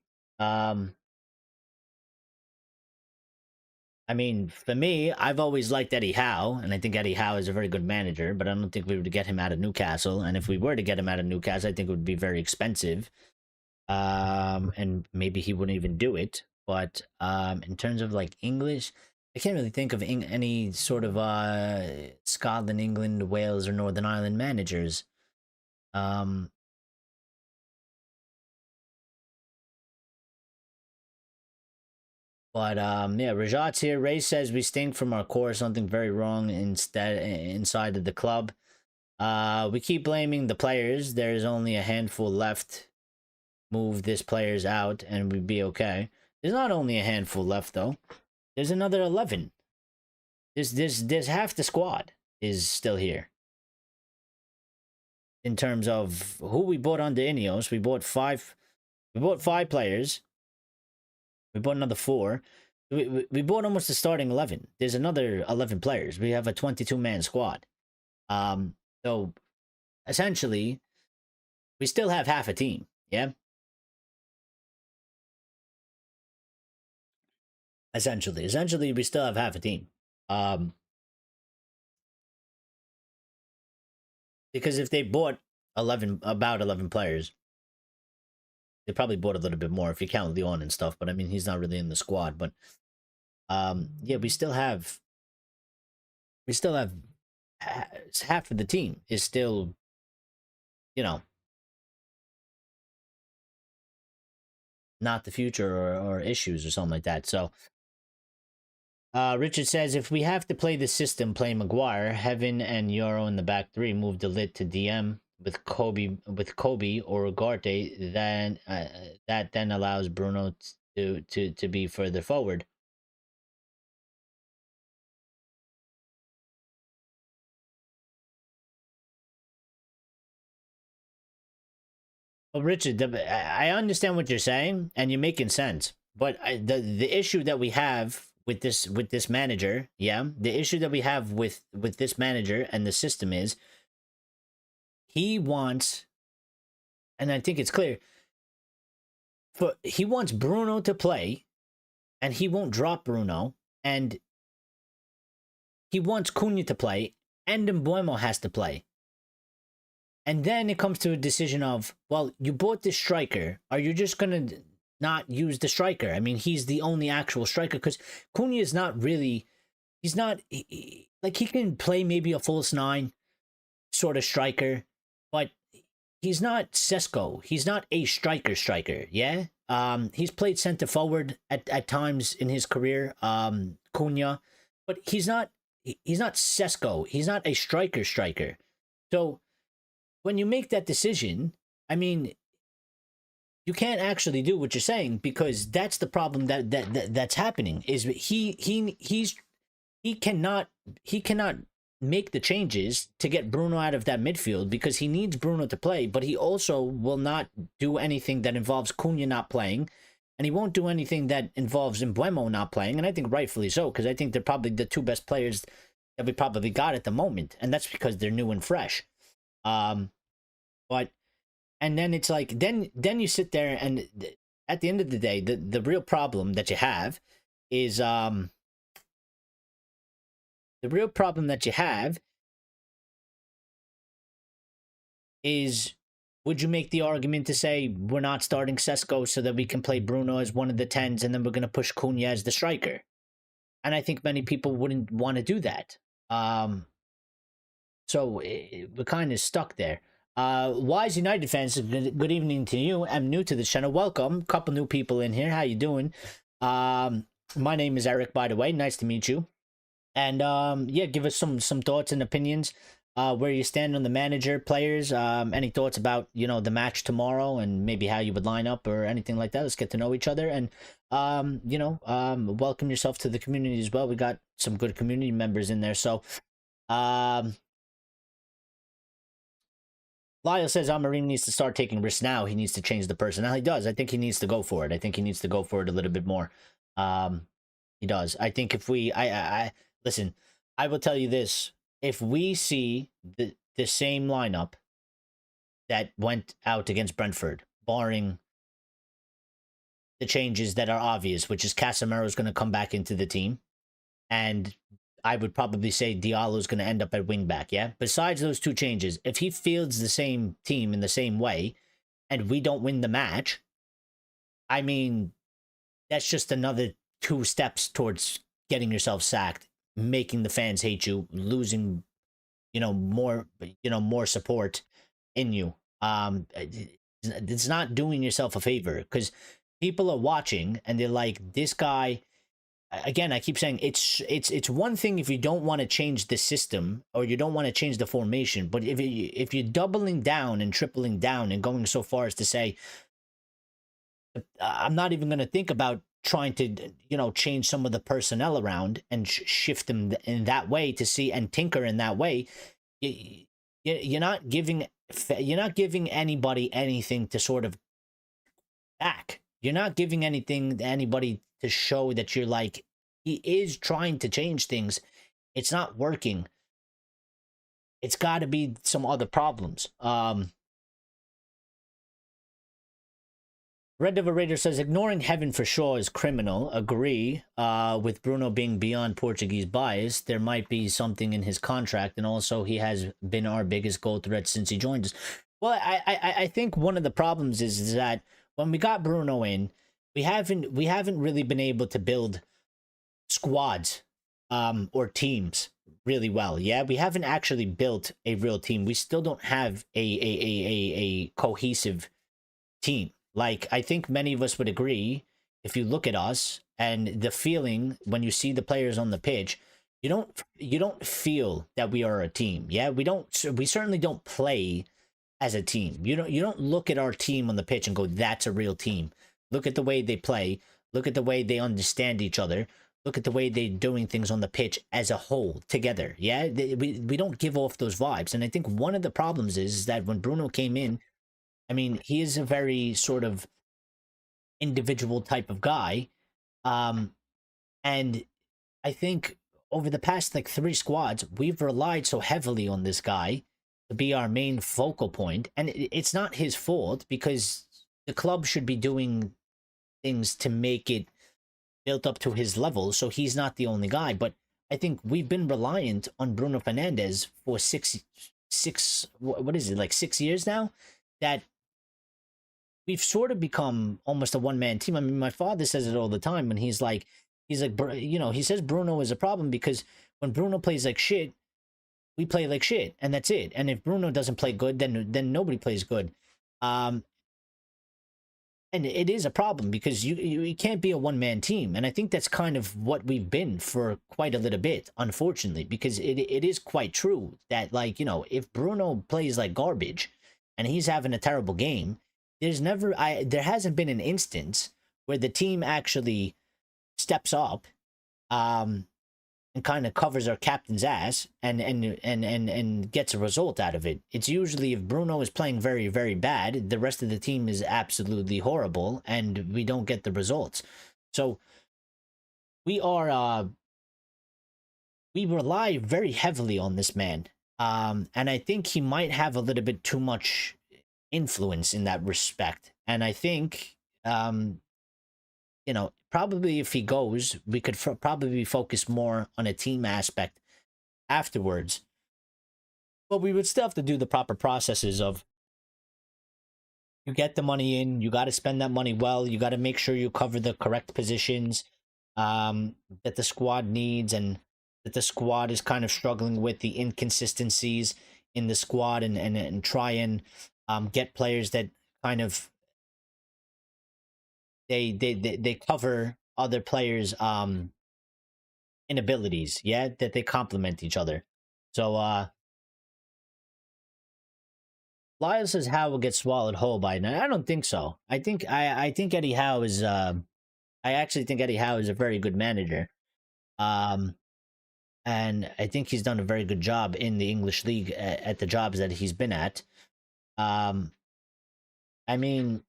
I mean, for me, I've always liked Eddie Howe, and I think Eddie Howe is a very good manager, but I don't think we would get him out of Newcastle. And if we were to get him out of Newcastle, I think it would be very expensive. And maybe he wouldn't even do it. But in terms of like English, I can't really think of any sort of Scotland, England, Wales, or Northern Ireland managers. Um, but yeah, Rajat's here. Ray says we stink from our core. Something very wrong inside of the club. We keep blaming the players. There's only a handful left. Move this players out, and we'd be okay. There's not only a handful left though. There's another 11. There's half the squad is still here. In terms of who we bought under Ineos, we bought five. We bought 5 players. We bought another 4. We bought almost the starting 11. There's another 11 players. We have a 22-man squad. So essentially, we still have half a team. Yeah. Essentially, we still have half a team. Because if they bought about 11 players, they probably bought a little bit more if you count Leon and stuff. But I mean, he's not really in the squad. But yeah, we still have half of the team is still, you know, not the future or issues or something like that. So Richard says, if we have to play the system, play Maguire, Heaven and Euro in the back 3, move the lit to DM with Kobe or Ugarte, then that then allows Bruno to be further forward. Well, Richard, I understand what you're saying, and you're making sense. But the issue that we have with this manager, yeah, the issue that we have with this manager and the system is he wants, and I think it's clear, he wants Bruno to play, and he won't drop Bruno, and he wants Cunha to play, and Mbuemo has to play. And then it comes to a decision of, well, you bought this striker. Are you just going to not use the striker? I mean, he's the only actual striker because Cunha is not really, he's not, like he can play maybe a false 9 sort of striker, but he's not Sesko. He's not a striker, yeah? He's played center forward at times in his career, Cunha, but he's not Sesko. He's not a striker. So when you make that decision, I mean, you can't actually do what you're saying because that's the problem that's happening. Is he cannot make the changes to get Bruno out of that midfield because he needs Bruno to play, but he also will not do anything that involves Cunha not playing, and he won't do anything that involves Mbuemo not playing, and I think rightfully so because I think they're probably the 2 best players that we probably got at the moment, and that's because they're new and fresh. But and then it's like then you sit there and at the end of the day, the real problem that you have is the real problem that you have is, would you make the argument to say we're not starting Sesko so that we can play Bruno as one of the 10s and then we're going to push Cunha as the striker? And I think many people wouldn't want to do that. So we're kind of stuck there. Wise United fans, good evening to you. I'm new to the channel. Welcome. Couple new people in here. How you doing? My name is Eric, by the way. Nice to meet you. And yeah, give us some thoughts and opinions. Where you stand on the manager, players. Any thoughts about the match tomorrow and maybe how you would line up or anything like that. Let's get to know each other and welcome yourself to the community as well. We got some good community members in there. So Lyle says Amorim needs to start taking risks now. He needs to change the personnel. He does. I think he needs to go for it. I think he needs to go for it a little bit more. He does. I think if we, listen, I will tell you this. If we see the same lineup that went out against Brentford, barring the changes that are obvious, which is Casemiro is going to come back into the team, and I would probably say Diallo is going to end up at wingback, yeah? Besides those 2 changes, if he fields the same team in the same way and we don't win the match, I mean, that's just another 2 steps towards getting yourself sacked, making the fans hate you, losing, more support in you. It's not doing yourself a favor because people are watching and they're like, this guy. Again, I keep saying it's one thing if you don't want to change the system or you don't want to change the formation, but if you're doubling down and tripling down and going so far as to say, I'm not even going to think about trying to change some of the personnel around and shift them in that way to see and tinker in that way, you're not giving anybody anything to sort of back. You're not giving anything to anybody to show that you're like, he is trying to change things, it's not working. It's got to be some other problems. Red Devil Raider says, ignoring Heaven for Shaw is criminal. Agree. With Bruno being beyond Portuguese bias, there might be something in his contract, and also he has been our biggest goal threat since he joined us. Well, I think one of the problems is that when we got Bruno in, we haven't really been able to build squads or teams really well. Yeah, we haven't actually built a real team. We still don't have a cohesive team. Like, I think many of us would agree, if you look at us and the feeling when you see the players on the pitch, you don't feel that we are a team. Yeah, we certainly don't play as a team. You don't look at our team on the pitch and go, that's a real team. Look at the way they play, look at the way they understand each other, look at the way they're doing things on the pitch as a whole together. Yeah, we don't give off those vibes. And I think one of the problems is that when Bruno came in, I mean, he is a very sort of individual type of guy. And I think over the past like 3 squads, we've relied so heavily on this guy to be our main focal point. And it's not his fault because the club should be doing things to make it built up to his level. So he's not the only guy. But I think we've been reliant on Bruno Fernandes for what is it, like 6 years now? That we've sort of become almost a one-man team. I mean, my father says it all the time when he's like, he says Bruno is a problem because when Bruno plays like shit, we play like shit, and that's it. And if Bruno doesn't play good, then nobody plays good. And it is a problem because you can't be a one-man team. And I think that's kind of what we've been for quite a little bit, unfortunately, because it is quite true that, like, if Bruno plays like garbage and he's having a terrible game, there hasn't been an instance where the team actually steps up and kind of covers our captain's ass and gets a result out of it. It's usually if Bruno is playing very, very bad, the rest of the team is absolutely horrible and we don't get the results. So we rely very heavily on this man. And I think he might have a little bit too much influence in that respect. And I think, probably if he goes, we could probably focus more on a team aspect afterwards. But we would still have to do the proper processes of, you get the money in, you got to spend that money well, you got to make sure you cover the correct positions that the squad needs, and that the squad is kind of struggling with the inconsistencies in the squad, and try and get players that kind of they cover other players' inabilities, yeah, that they complement each other. So Lyle says Howe will get swallowed whole by now. I don't think so. I think Eddie Howe is I actually think Eddie Howe is a very good manager. And I think he's done a very good job in the English league at the jobs that he's been at. I mean,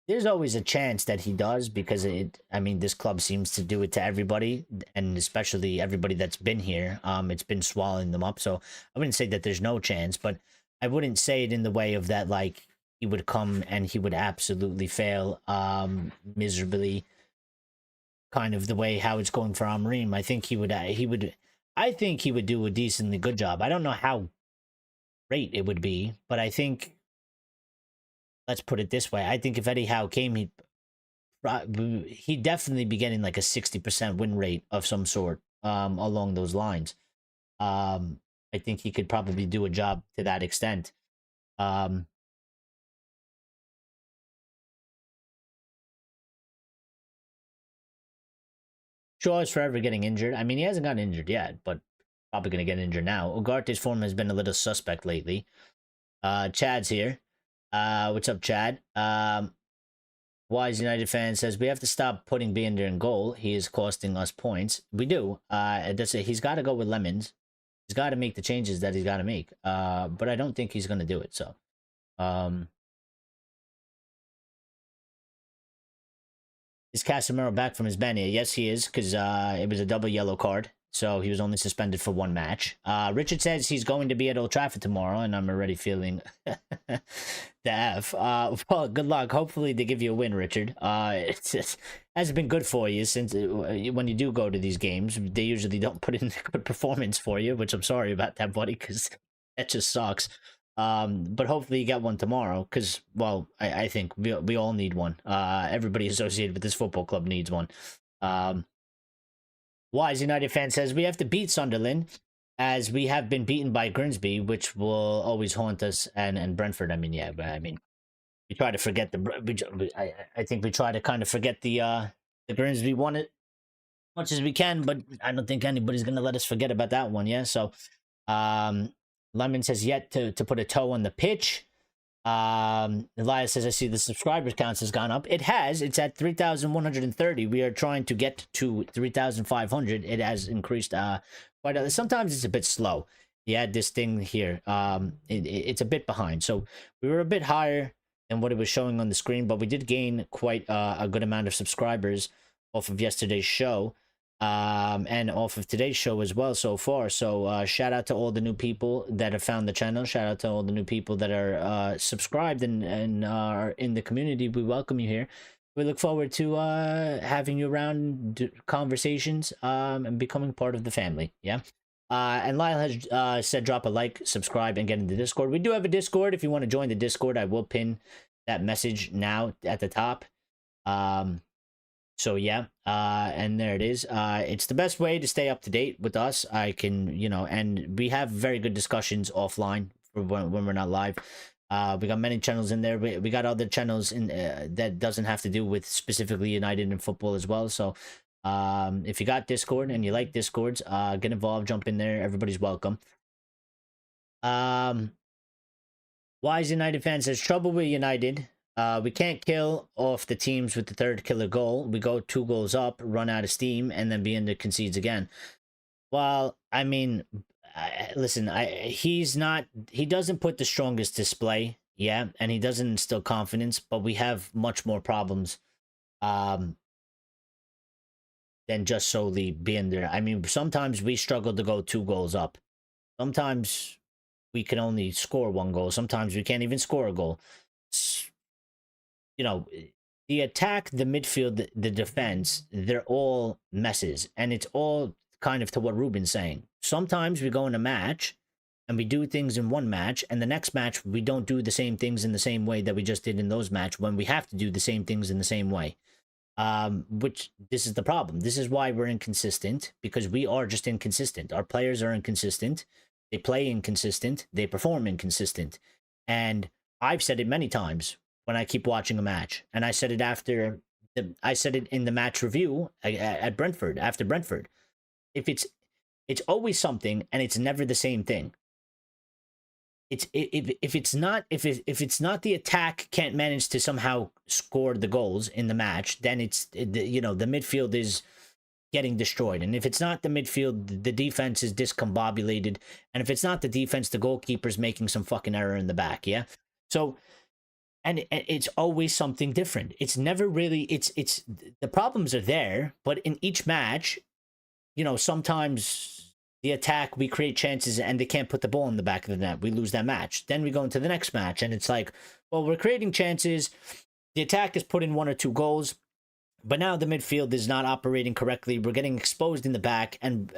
there's always a chance that he does, because this club seems to do it to everybody, and especially everybody that's been here. It's been swallowing them up. So I wouldn't say that there's no chance, but I wouldn't say it in the way of that, like, he would come and he would absolutely fail miserably, kind of the way how it's going for Amorim. I think he would do a decently good job. I don't know how great it would be, but I think, let's put it this way, I think if Eddie Howe came, he'd definitely be getting like a 60% win rate of some sort along those lines. I think he could probably do a job to that extent. Shaw is forever getting injured. I mean, he hasn't gotten injured yet, but probably going to get injured now. Ugarte's form has been a little suspect lately. Chad's here. What's up, Chad? Wise United fan says we have to stop putting Bender in goal. He is costing us points. We do. He's got to go with Lemons. He's got to make the changes that he's got to make. But I don't think he's going to do it. So, is Casemiro back from his ban here? Yes, he is, because it was a double yellow card. So he was only suspended for one match. Richard says he's going to be at Old Trafford tomorrow, and I'm already feeling the F. Well, good luck. Hopefully they give you a win, Richard. It hasn't been good for you since when you do go to these games. They usually don't put in a good performance for you, which I'm sorry about that, buddy, because that just sucks. But hopefully you get one tomorrow, because, well, I think we all need one. Everybody associated with this football club needs one. Wise United fan says we have to beat Sunderland, as we have been beaten by Grimsby, which will always haunt us, and Brentford. I mean, yeah, but I mean, we try to forget I think we try to kind of forget the Grimsby won it much as we can, but I don't think anybody's gonna let us forget about that one. Yeah, so Lemons has yet to put a toe on the pitch. Elias says, I see the subscribers counts has gone up. It has. It's at 3,130. We are trying to get to 3,500. It has increased. But sometimes it's a bit slow. You had this thing here. It's a bit behind. So we were a bit higher than what it was showing on the screen, but we did gain quite a good amount of subscribers off of yesterday's show. And off of today's show as well so far. So shout out to all the new people that have found the channel. Shout out to all the new people that are subscribed and are in the community. We welcome you here. We look forward to having you around conversations and becoming part of the family. Yeah. And Lyle has said drop a like, subscribe, and get into Discord. We do have a Discord. If you want to join the Discord, I will pin that message now at the top. So yeah, and there it is. It's the best way to stay up to date with us. I can, and we have very good discussions offline for when we're not live. We got many channels in there. We got other channels in that doesn't have to do with specifically United and football as well. So if you got Discord and you like Discords, get involved, jump in there. Everybody's welcome. Wise United fan says trouble with United. We can't kill off the teams with the third killer goal. We go 2 goals up, run out of steam, and then Bender concedes again. Well, I mean, listen, he doesn't put the strongest display, yeah, and he doesn't instill confidence, but we have much more problems than just solely Bender. I mean, sometimes we struggle to go 2 goals up. Sometimes we can only score 1 goal. Sometimes we can't even score a goal. The attack, the midfield, the defense, they're all messes. And it's all kind of to what Ruben's saying. Sometimes we go in a match and we do things in one match, and the next match we don't do the same things in the same way that we just did in those matches when we have to do the same things in the same way. Which, this is the problem. This is why we're inconsistent, because we are just inconsistent. Our players are inconsistent. They play inconsistent. They perform inconsistent. And I've said it many times when I keep watching a match, and I said it I said it in the match review at Brentford, after Brentford. If it's always something, and it's never the same thing. If it's not the attack can't manage to somehow score the goals in the match, then the midfield is getting destroyed. And if it's not the midfield, the defense is discombobulated. And if it's not the defense, the goalkeeper's making some fucking error in the back. Yeah. So, and it's always something different. It's never really, it's the problems are there, but in each match, sometimes the attack, we create chances and they can't put the ball in the back of the net. We lose that match. Then we go into the next match and it's like, well, we're creating chances. The attack is putting 1 or 2 goals, but now the midfield is not operating correctly. We're getting exposed in the back, and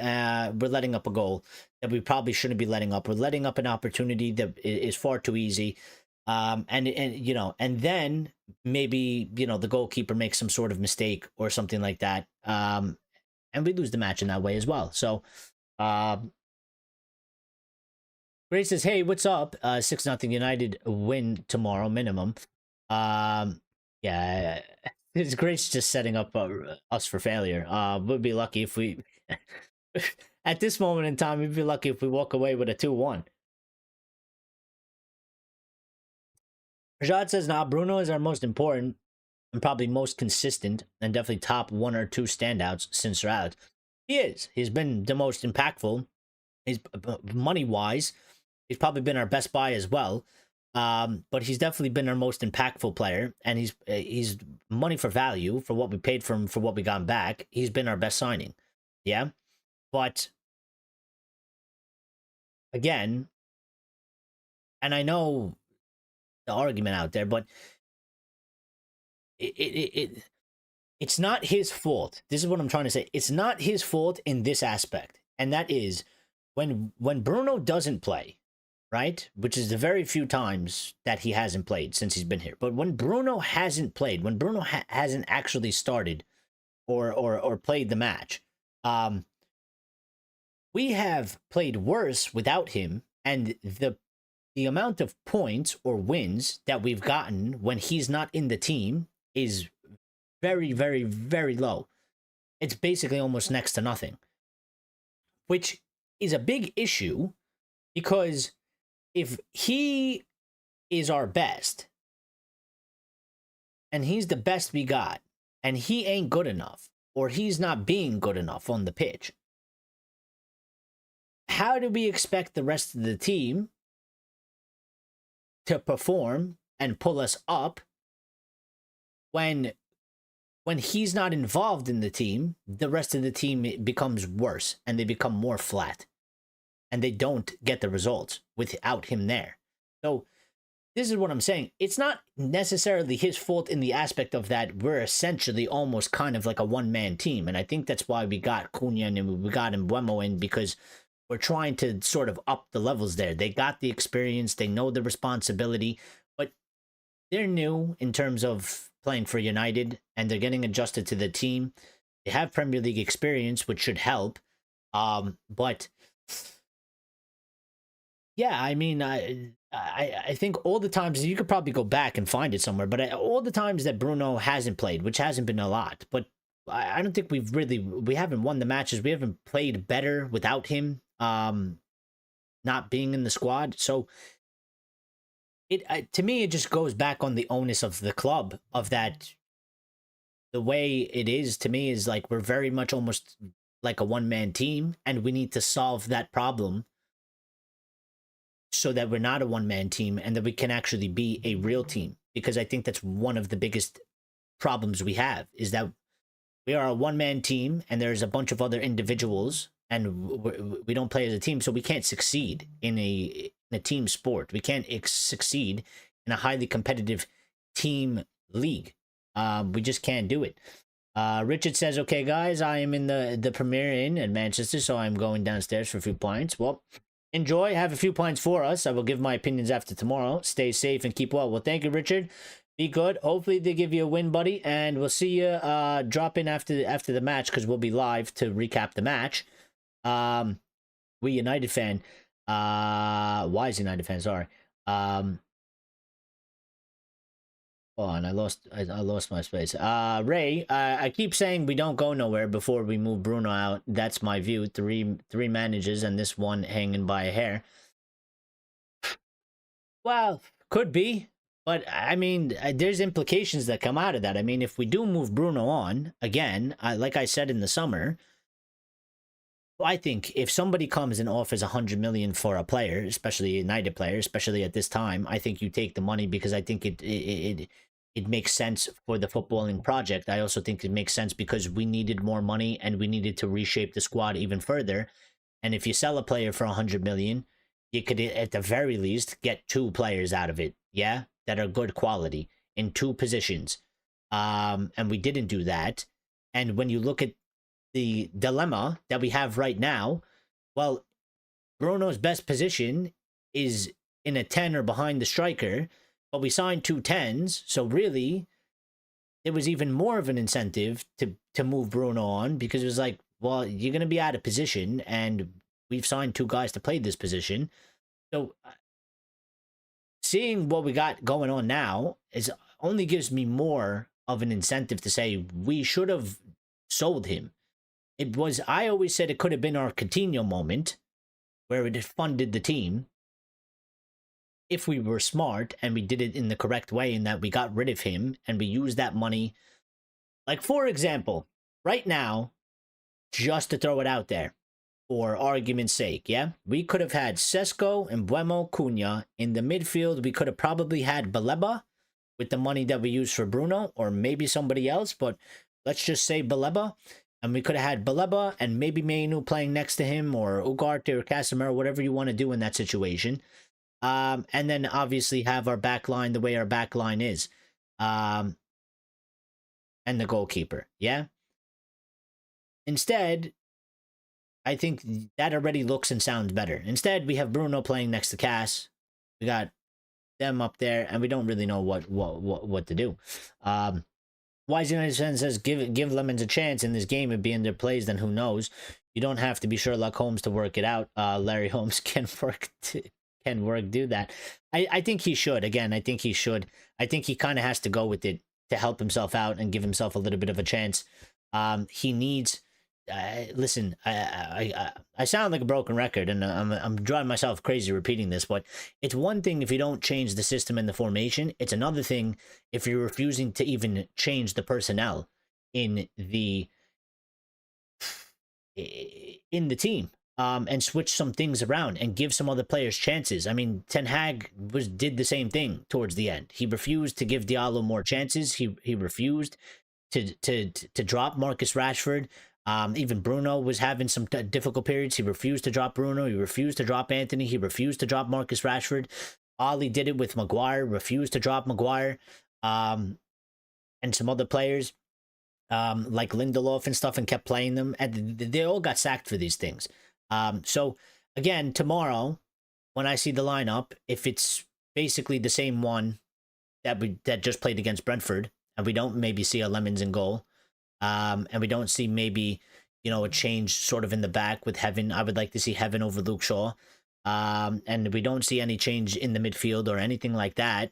we're letting up a goal that we probably shouldn't be letting up. We're letting up an opportunity that is far too easy. And then maybe, you know, the goalkeeper makes some sort of mistake or something like that. And we lose the match in that way as well. So, Gray says, "Hey, what's up? 6-0 United win tomorrow minimum." Yeah, it's Grace just setting up us for failure. We'd be lucky if we, at this moment in time, we'd be lucky if we walk away with a 2-1. Rajad says, "Nah, Bruno is our most important and probably most consistent and definitely top 1 or 2 standouts since Sir Alex. He is. He's been the most impactful. He's money wise. He's probably been our best buy as well. But he's definitely been our most impactful player, and he's money for value for what we paid for him, for what we got back. He's been our best signing. Yeah. But again, and I know the argument out there, but it's not his fault. This is what I'm trying to say. It's not his fault in this aspect. And that is when Bruno doesn't play, right? Which is the very few times that he hasn't played since he's been here. But when Bruno hasn't played, when Bruno hasn't actually started or played the match, we have played worse without him, and the amount of points or wins that we've gotten when he's not in the team is very, very, very low. It's basically almost next to nothing, which is a big issue because if he is our best and he's the best we got and he ain't good enough or he's not being good enough on the pitch, how do we expect the rest of the team to perform and pull us up when he's not involved in the team? The rest of the team becomes worse and they become more flat and they don't get the results without him there. So this is what I'm saying. It's not necessarily his fault in the aspect of that we're essentially almost kind of like a one-man team. And I think that's why we got Cunha and we got Mbeumo in, because we're trying to sort of up the levels there. They got the experience. They know the responsibility, but they're new in terms of playing for United, and they're getting adjusted to the team. They have Premier League experience, which should help. But yeah, I mean, I think all the times, you could probably go back and find it somewhere, but all the times that Bruno hasn't played, which hasn't been a lot, but I don't think we haven't won the matches. We haven't played better without him not being in the squad. So to me, it just goes back on the onus of the club, of that. The way it is, to me, is like we're very much almost like a one-man team, and we need to solve that problem so that we're not a one-man team and that we can actually be a real team. Because I think that's one of the biggest problems we have, is that we are a one-man team and there's a bunch of other individuals and we don't play as a team, so we can't succeed in a team sport. We can't succeed in a highly competitive team league. We just can't do it. Richard says, "Okay, guys, I am in the Premier Inn in Manchester, so I'm going downstairs for a few pints." Well, enjoy. Have a few pints for us. I will give my opinions after tomorrow. Stay safe and keep well. Well, thank you, Richard. Be good. Hopefully they give you a win, buddy, and we'll see you drop in after the match, because we'll be live to recap the match. We United fan. Wise United fan, sorry. Hold on, I lost my space. Ray, I keep saying we don't go nowhere before we move Bruno out. That's my view. Three managers and this one hanging by a hair. Well, could be. But, I mean, there's implications that come out of that. I mean, if we do move Bruno on, again, like I said in the summer, I think if somebody comes and offers 100 million for a player, especially a United player, especially at this time, I think you take the money, because I think it makes sense for the footballing project. I also think it makes sense because we needed more money and we needed to reshape the squad even further. And if you sell a player for 100 million, you could, at the very least, get 2 players out of it, yeah, that are good quality in 2 positions. And we didn't do that. And when you look at the dilemma that we have right now, well, Bruno's best position is in a 10 or behind the striker, but we signed 2 10s, so really there was even more of an incentive to move Bruno on, because it was like, well, you're going to be out of position, and we've signed 2 guys to play this position. So seeing what we got going on now is only gives me more of an incentive to say we should have sold him. I always said it could have been our Coutinho moment where it funded the team if we were smart and we did it in the correct way, in that we got rid of him and we used that money. Like, for example, right now, just to throw it out there, for argument's sake, yeah? We could have had Sesko and Buemo Cunha. In the midfield, we could have probably had Baleba with the money that we used for Bruno, or maybe somebody else, but let's just say Baleba. And we could have had Baleba and maybe Mainu playing next to him, or Ugarte or Casemiro, whatever you want to do in that situation. And then obviously have our back line the way our back line is. And the goalkeeper, yeah? Instead, I think that already looks and sounds better. Instead, we have Bruno playing next to Cass. We got them up there, and we don't really know what to do. Wise United fan says give Lemons a chance in this game and be in their plays, then who knows? You don't have to be Sherlock Holmes to work it out. Larry Holmes can do that. I think he should. Again, I think he should. I think he kind of has to go with it to help himself out and give himself a little bit of a chance. He needs. Listen, I sound like a broken record, and I'm driving myself crazy repeating this, but it's one thing if you don't change the system and the formation. It's another thing if you're refusing to even change the personnel in the team, and switch some things around and give some other players chances. I mean, Ten Hag did the same thing towards the end. He refused to give Diallo more chances. He refused to drop Marcus Rashford. Even Bruno was having some difficult periods. He refused to drop Bruno. He refused to drop Anthony. He refused to drop Marcus Rashford. Ollie did it with Maguire, refused to drop Maguire. And some other players, like Lindelof and stuff, and kept playing them. And they all got sacked for these things. So, again, tomorrow, when I see the lineup, if it's basically the same one that just played against Brentford, and we don't maybe see a Lemons in goal, and we don't see maybe, a change sort of in the back with Heaven. I would like to see Heaven over Luke Shaw. And we don't see any change in the midfield or anything like that,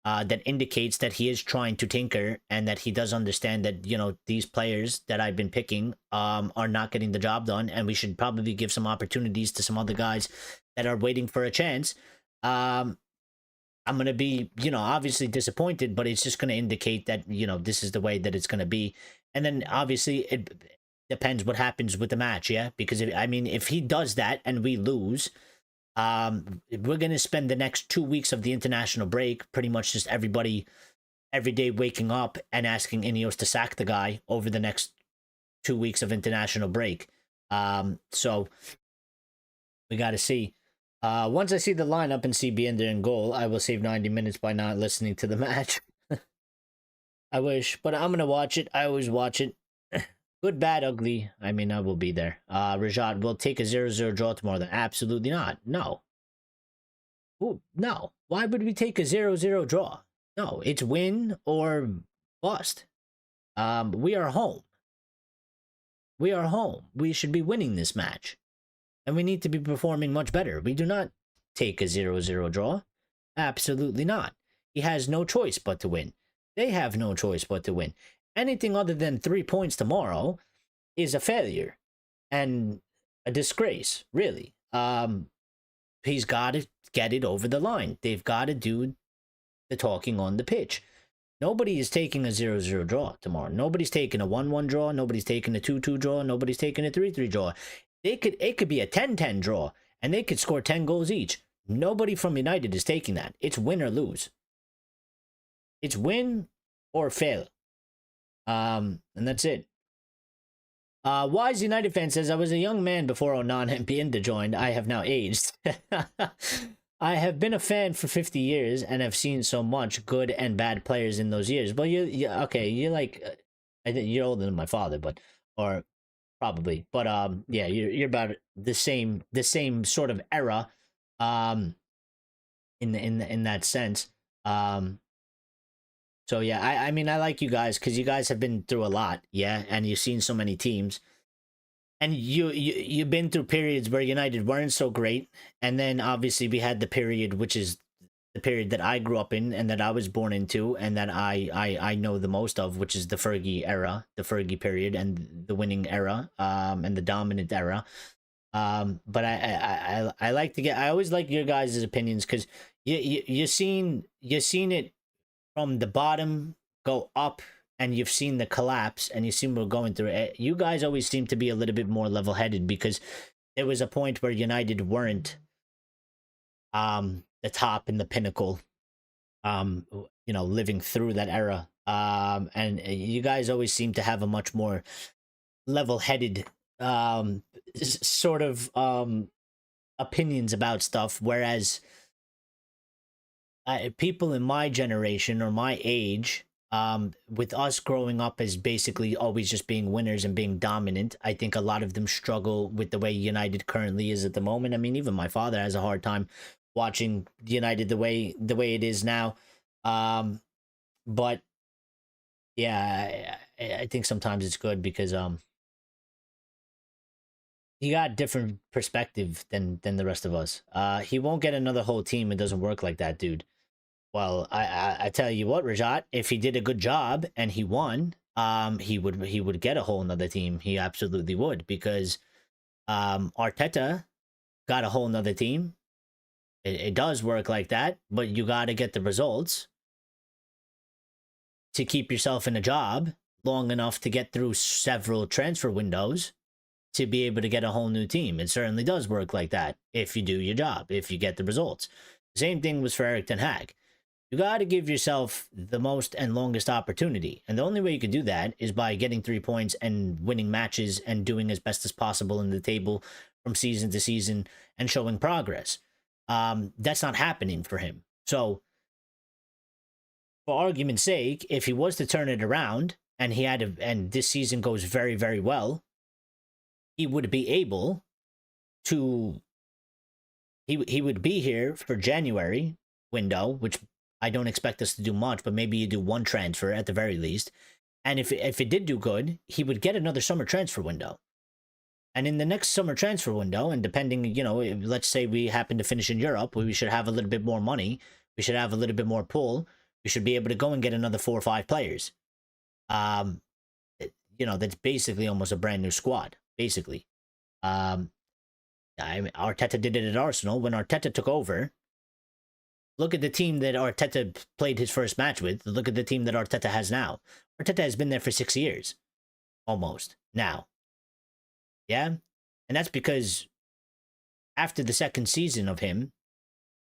that indicates that he is trying to tinker and that he does understand that, these players that I've been picking are not getting the job done, and we should probably give some opportunities to some other guys that are waiting for a chance. I'm going to be, obviously disappointed, but it's just going to indicate that, this is the way that it's going to be. And then obviously it depends what happens with the match, yeah? Because if he does that and we lose, we're going to spend the next 2 weeks of the international break pretty much just everybody every day waking up and asking Ineos to sack the guy over the next 2 weeks of international break. So we got to see. Once I see the lineup and see Biender in goal, I will save 90 minutes by not listening to the match. I wish, but I'm going to watch it. I always watch it. Good, bad, ugly. I will be there. Rajat, will take a 0-0 draw tomorrow. Then absolutely not. No. Ooh, no. Why would we take a 0-0 draw? No, it's win or bust. We are home. We are home. We should be winning this match. And we need to be performing much better. We do not take a 0-0 draw. Absolutely not. He has no choice but to win. They have no choice but to win. Anything other than 3 points tomorrow is a failure and a disgrace, really. He's got to get it over the line. They've got to do the talking on the pitch. Nobody is taking a 0-0 draw tomorrow. Nobody's taking a 1-1 draw. Nobody's taking a 2-2 draw. Nobody's taking a 3-3 draw. It could be a 10-10 draw, and they could score 10 goals each. Nobody from United is taking that. It's win or lose. It's win or fail. And that's it. Wise United fan says, I was a young man before Onan and Bienda joined. I have now aged. I have been a fan for 50 years and have seen so much good and bad players in those years. But you're like, I think you're older than my father, or probably. But yeah, you're about the same sort of era, in that sense. Um, so yeah, I mean I like you guys because you guys have been through a lot, yeah, and you've seen so many teams, and you've been through periods where United weren't so great, and then obviously we had the period which is the period that I grew up in and that I was born into and that I know the most of, which is the Fergie era, the Fergie period, and the winning era, and the dominant era. But I like to get, I always like your guys' opinions because you seen it from the bottom go up, and you've seen the collapse, and you seen we're going through it. You guys always seem to be a little bit more level headed because there was a point where United weren't the top and the pinnacle, living through that era. And you guys always seem to have a much more level-headed sort of opinions about stuff, whereas people in my generation or my age, with us growing up as basically always just being winners and being dominant, I think a lot of them struggle with the way United currently is at the moment. I mean, even my father has a hard time watching United the way it is now. But yeah, I think sometimes it's good because he got different perspective than the rest of us. He won't get another whole team. It doesn't work like that, dude. Well, I tell you what, Rajat, if he did a good job and he won, he would get a whole nother team. He absolutely would, because Arteta got a whole nother team. It does work like that, but you got to get the results to keep yourself in a job long enough to get through several transfer windows to be able to get a whole new team. It certainly does work like that if you do your job, if you get the results. Same thing was for Eric Ten Hag. You got to give yourself the most and longest opportunity. And the only way you can do that is by getting 3 points and winning matches and doing as best as possible in the table from season to season and showing progress. That's not happening for him. So, for argument's sake, if he was to turn it around and and this season goes very, very well, he would be able to, he would be here for January window, which I don't expect us to do much, but maybe you do one transfer at the very least. And if it did do good, he would get another summer transfer window. And in the next summer transfer window, and depending, let's say we happen to finish in Europe, we should have a little bit more money. We should have a little bit more pull. We should be able to go and get another 4 or 5 players. That's basically almost a brand new squad, basically. Arteta did it at Arsenal. When Arteta took over, look at the team that Arteta played his first match with. Look at the team that Arteta has now. Arteta has been there for 6 years, almost, now. Yeah? And that's because after the second season of him,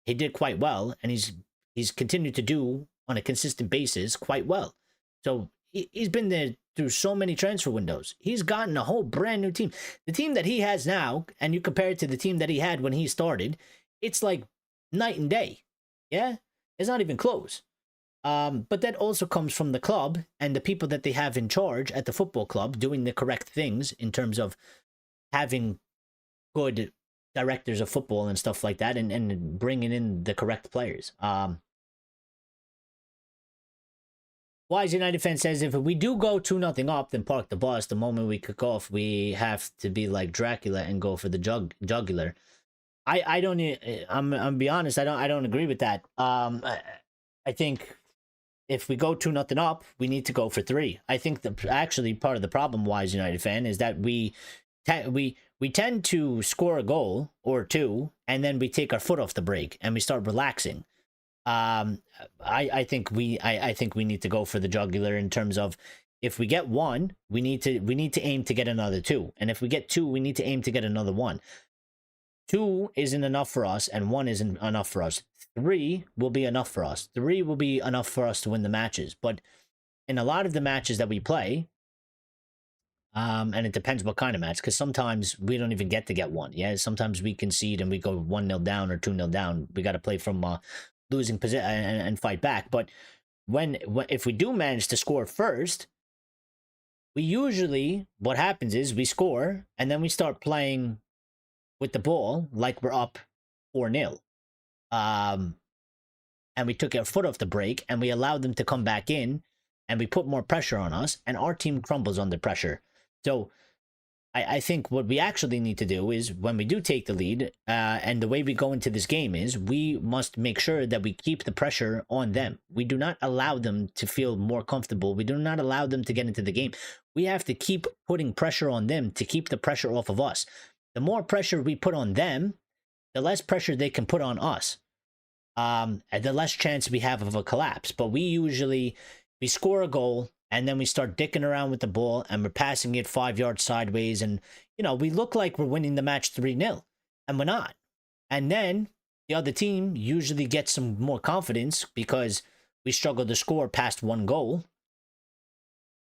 he did quite well, and he's continued to do, on a consistent basis, quite well. So he's been there through so many transfer windows. He's gotten a whole brand new team. The team that he has now, and you compare it to the team that he had when he started, it's like night and day. Yeah? It's not even close. But that also comes from the club and the people that they have in charge at the football club doing the correct things in terms of having good directors of football and stuff like that, and bringing in the correct players. Wise United fan says, if we do go 2-0 up, then park the bus. The moment we kick off, we have to be like Dracula and go for the jugular. I don't. I'm be honest. I don't agree with that. I think if we go 2-0 up, we need to go for 3. I think actually part of the problem, Wise United fan, is that we tend to score a goal or two, and then we take our foot off the brake and we start relaxing. I think we need to go for the jugular in terms of, if we get 1, we need to aim to get another 2, and if we get 2, we need to aim to get another 1. 2 isn't enough for us, and 1 isn't enough for us. 3 will be enough for us. 3 will be enough for us to win the matches. But in a lot of the matches that we play, and it depends what kind of match, because sometimes we don't even get to get 1. Yeah, sometimes we concede and we go 1-0 down or 2-0 down. We got to play from losing position and fight back. But if we do manage to score first, we usually, what happens is we score and then we start playing with the ball like we're up 4-0. and we took our foot off the brake and we allowed them to come back in and we put more pressure on us and our team crumbles under pressure. So I think what we actually need to do is when we do take the lead, and the way we go into this game is we must make sure that we keep the pressure on them. We do not allow them to feel more comfortable. We do not allow them to get into the game. We have to keep putting pressure on them to keep the pressure off of us. The more pressure we put on them, the less pressure they can put on us. And the less chance we have of a collapse. But we score a goal, and then we start dicking around with the ball and we're passing it 5 yards sideways. And, we look like we're winning the match 3-0 and we're not. And then the other team usually gets some more confidence because we struggle to score past one goal.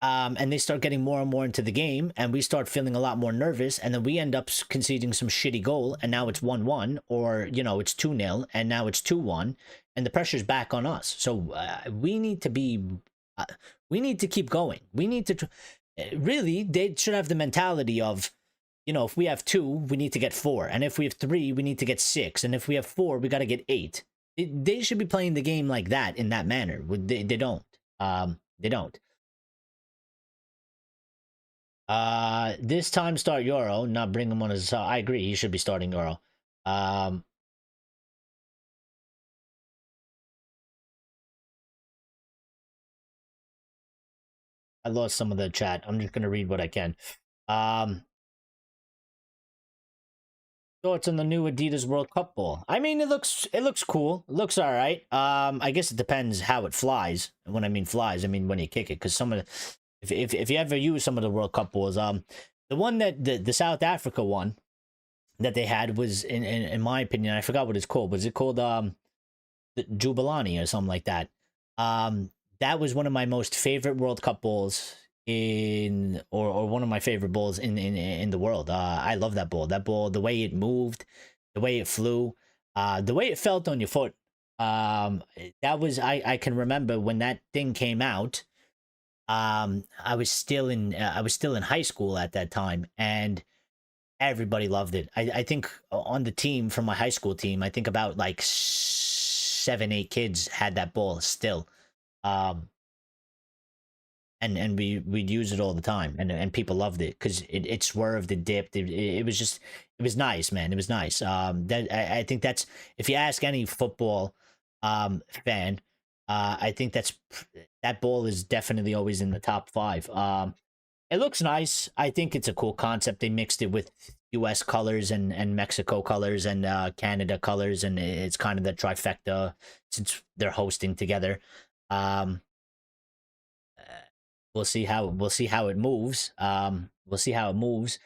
And they start getting more and more into the game and we start feeling a lot more nervous. And then we end up conceding some shitty goal. And now it's 1-1 or, it's 2-0 and now it's 2-1 and the pressure's back on us. So we need to keep going. We need to really, they should have the mentality of, if we have 2, we need to get 4. And if we have 3, we need to get 6. And if we have 4, we got to get 8. They should be playing the game like that, in that manner. They don't. They don't. This time start Euro, not bring him on as, I agree, he should be starting Euro. I lost some of the chat. I'm just gonna read what I can. Thoughts on the new Adidas World Cup ball? I mean, it looks cool. It looks all right. I guess it depends how it flies. And when I mean flies, I mean when you kick it. Because some of the, if you ever use some of the World Cup balls, the one that the South Africa one that they had was in my opinion, I forgot what it's called. Was it called the Jubilani or something like that? That was one of my most favorite World Cup balls or one of my favorite balls in the world. I love that ball. That ball, the way it moved, the way it flew, the way it felt on your foot. That was I can remember when that thing came out. I was still in high school at that time, and everybody loved it. I think on the team from my high school team, I think about like 7-8 kids had that ball still. And we'd use it all the time, and people loved it because it swerved, it dipped, it was nice, man. It was nice. That I think that's, if you ask any football fan, I think that ball is definitely always in the top 5. It looks nice. I think it's a cool concept. They mixed it with US colors and Mexico colors and Canada colors, and it's kind of the trifecta since they're hosting together. We'll see how it moves. We'll see how it moves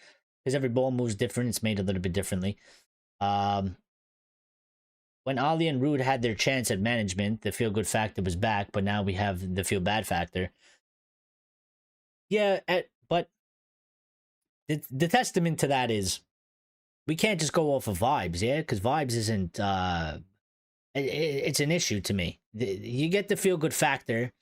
because every ball moves different. It's made a little bit differently. When Ali and Rude had their chance at management, the feel good factor was back, but now we have the feel bad factor. Yeah, but the testament to that is we can't just go off of vibes, yeah, because vibes isn't. It's an issue to me. You get the feel good factor.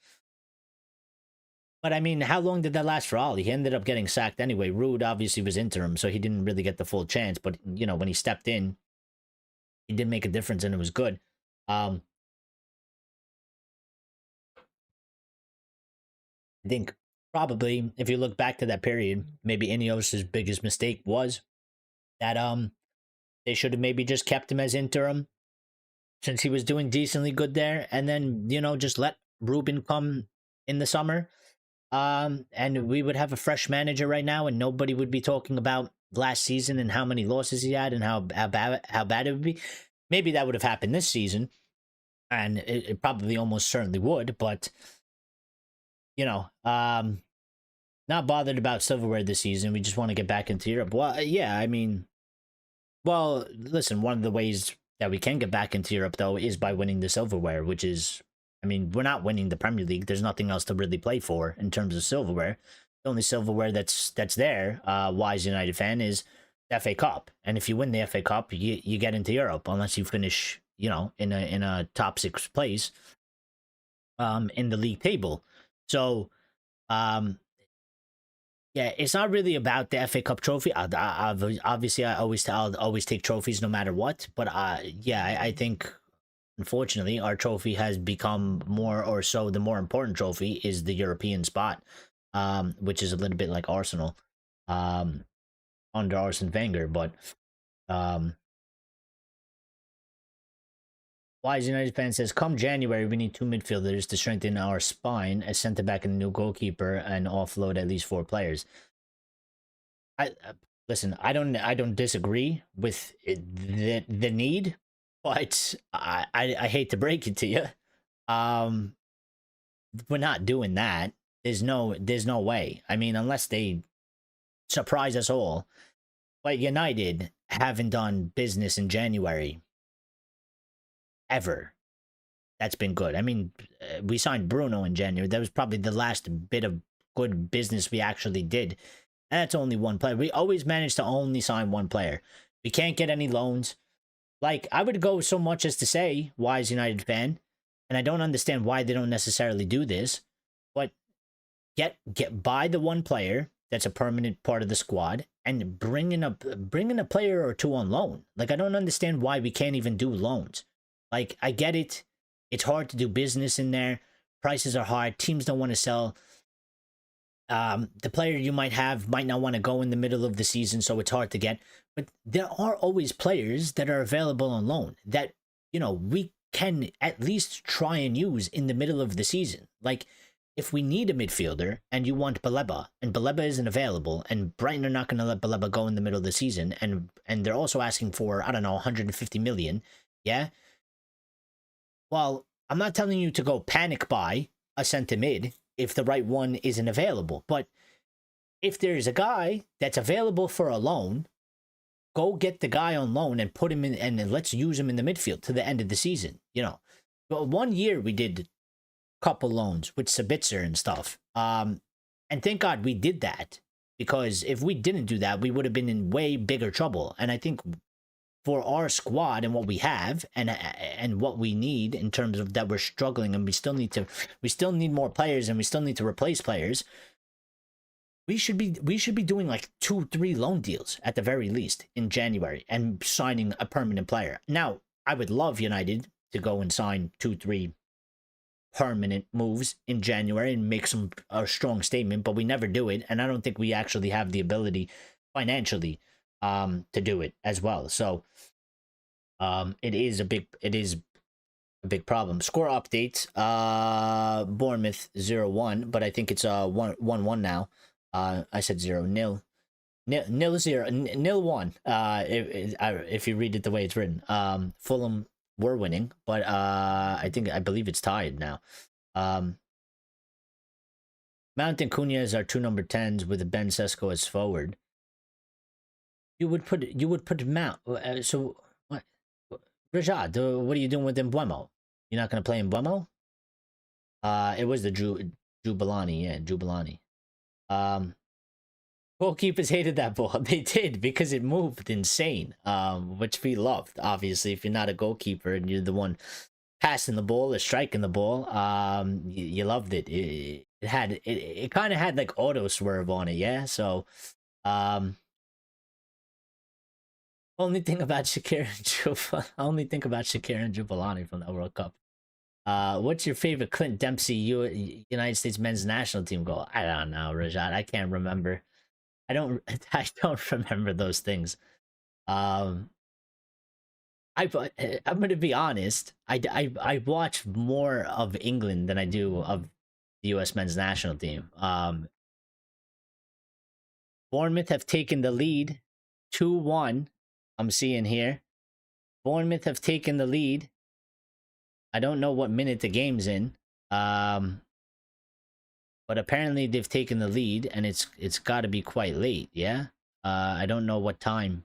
But I mean, how long did that last for Ali? He ended up getting sacked anyway. Rude obviously was interim, so he didn't really get the full chance. But, when he stepped in, he did make a difference and it was good. I think probably, if you look back to that period, maybe Ineos' biggest mistake was that they should have maybe just kept him as interim since he was doing decently good there. And then, just let Ruben come in the summer. And we would have a fresh manager right now, and nobody would be talking about last season and how many losses he had and how bad it would be. Maybe that would have happened this season, and it probably almost certainly would. But not bothered about silverware this season. We just want to get back into Europe. Well, yeah, I mean, well, listen. One of the ways that we can get back into Europe though is by winning the silverware, which is. I mean, we're not winning the Premier League. There's nothing else to really play for in terms of silverware. The only silverware that's there, Wise United fan, is the FA Cup. And if you win the FA Cup, you get into Europe, unless you finish, in a top 6 place in the league table. So, yeah, it's not really about the FA Cup trophy. Obviously, I'll always take trophies no matter what. But yeah, I think unfortunately, our trophy has become more or so the more important trophy is the European spot, which is a little bit like Arsenal um, under Arsene Wenger. But um, Wise United fan says, come January, we need two midfielders to strengthen our spine, a centre back and a new goalkeeper, and offload at least four players. Listen. I don't disagree with the need, but I hate to break it to you. Um, we're not doing that. There's no way. I mean, unless they surprise us all. But United haven't done business in January ever. That's been good. I mean, we signed Bruno in January. That was probably the last bit of good business we actually did. And that's only one player. We always manage to only sign one player. We can't get any loans. Like, I would go so much as to say, Wise United fan, and I don't understand why they don't necessarily do this, but get buy the one player that's a permanent part of the squad and bring in a player or two on loan. Like, I don't understand why we can't even do loans. Like, I get it. It's hard to do business in there. Prices are hard. Teams don't want to sell. The player you might have might not want to go in the middle of the season, so it's hard to get. But there are always players that are available on loan that, we can at least try and use in the middle of the season. Like, if we need a midfielder and you want Baleba, and Baleba isn't available, and Brighton are not going to let Baleba go in the middle of the season, and they're also asking for, I don't know, 150 million, yeah? Well, I'm not telling you to go panic buy a centre mid if the right one isn't available. But if there's a guy that's available for a loan, go get the guy on loan and put him in, and let's use him in the midfield to the end of the season. But 1 year we did a couple loans with Sabitzer and stuff. And thank God we did that, because if we didn't do that, we would have been in way bigger trouble. And I think for our squad and what we have and what we need in terms of that we're struggling and we still need more players and we still need to replace players. We should be doing like 2-3 loan deals at the very least in January and signing a permanent player. Now, I would love United to go and sign 2-3 permanent moves in January and make a strong statement, but we never do it, and I don't think we actually have the ability financially to do it as well. So it is a big problem. Score update, Bournemouth 0-1, but I think it's 1-1 now. I said 0-0. 0-1 if you read it the way it's written. Fulham were winning, but I believe it's tied now. Mount and Cunha is our two number 10s with Ben Sesko as forward. You would put Mount. So what? Rajad, what are you doing with Mbuemo? You're not gonna play Mbuemo? It was the Jubilani, yeah, Jubilani. Goalkeepers hated that ball. They did, because it moved insane. Which we loved. Obviously, if you're not a goalkeeper and you're the one passing the ball or striking the ball, you loved it. It kind of had like auto swerve on it, yeah. So, only thing about Shakira and Jubilani from the World Cup. What's your favorite Clint Dempsey United States men's national team goal? I don't know, Rajat. I can't remember. I don't remember those things. I'm going to be honest. I watch more of England than I do of the U.S. men's national team. Bournemouth have taken the lead 2-1. I'm seeing here. Bournemouth have taken the lead. I don't know what minute the game's in. But apparently they've taken the lead, and it's got to be quite late, yeah? I don't know what time.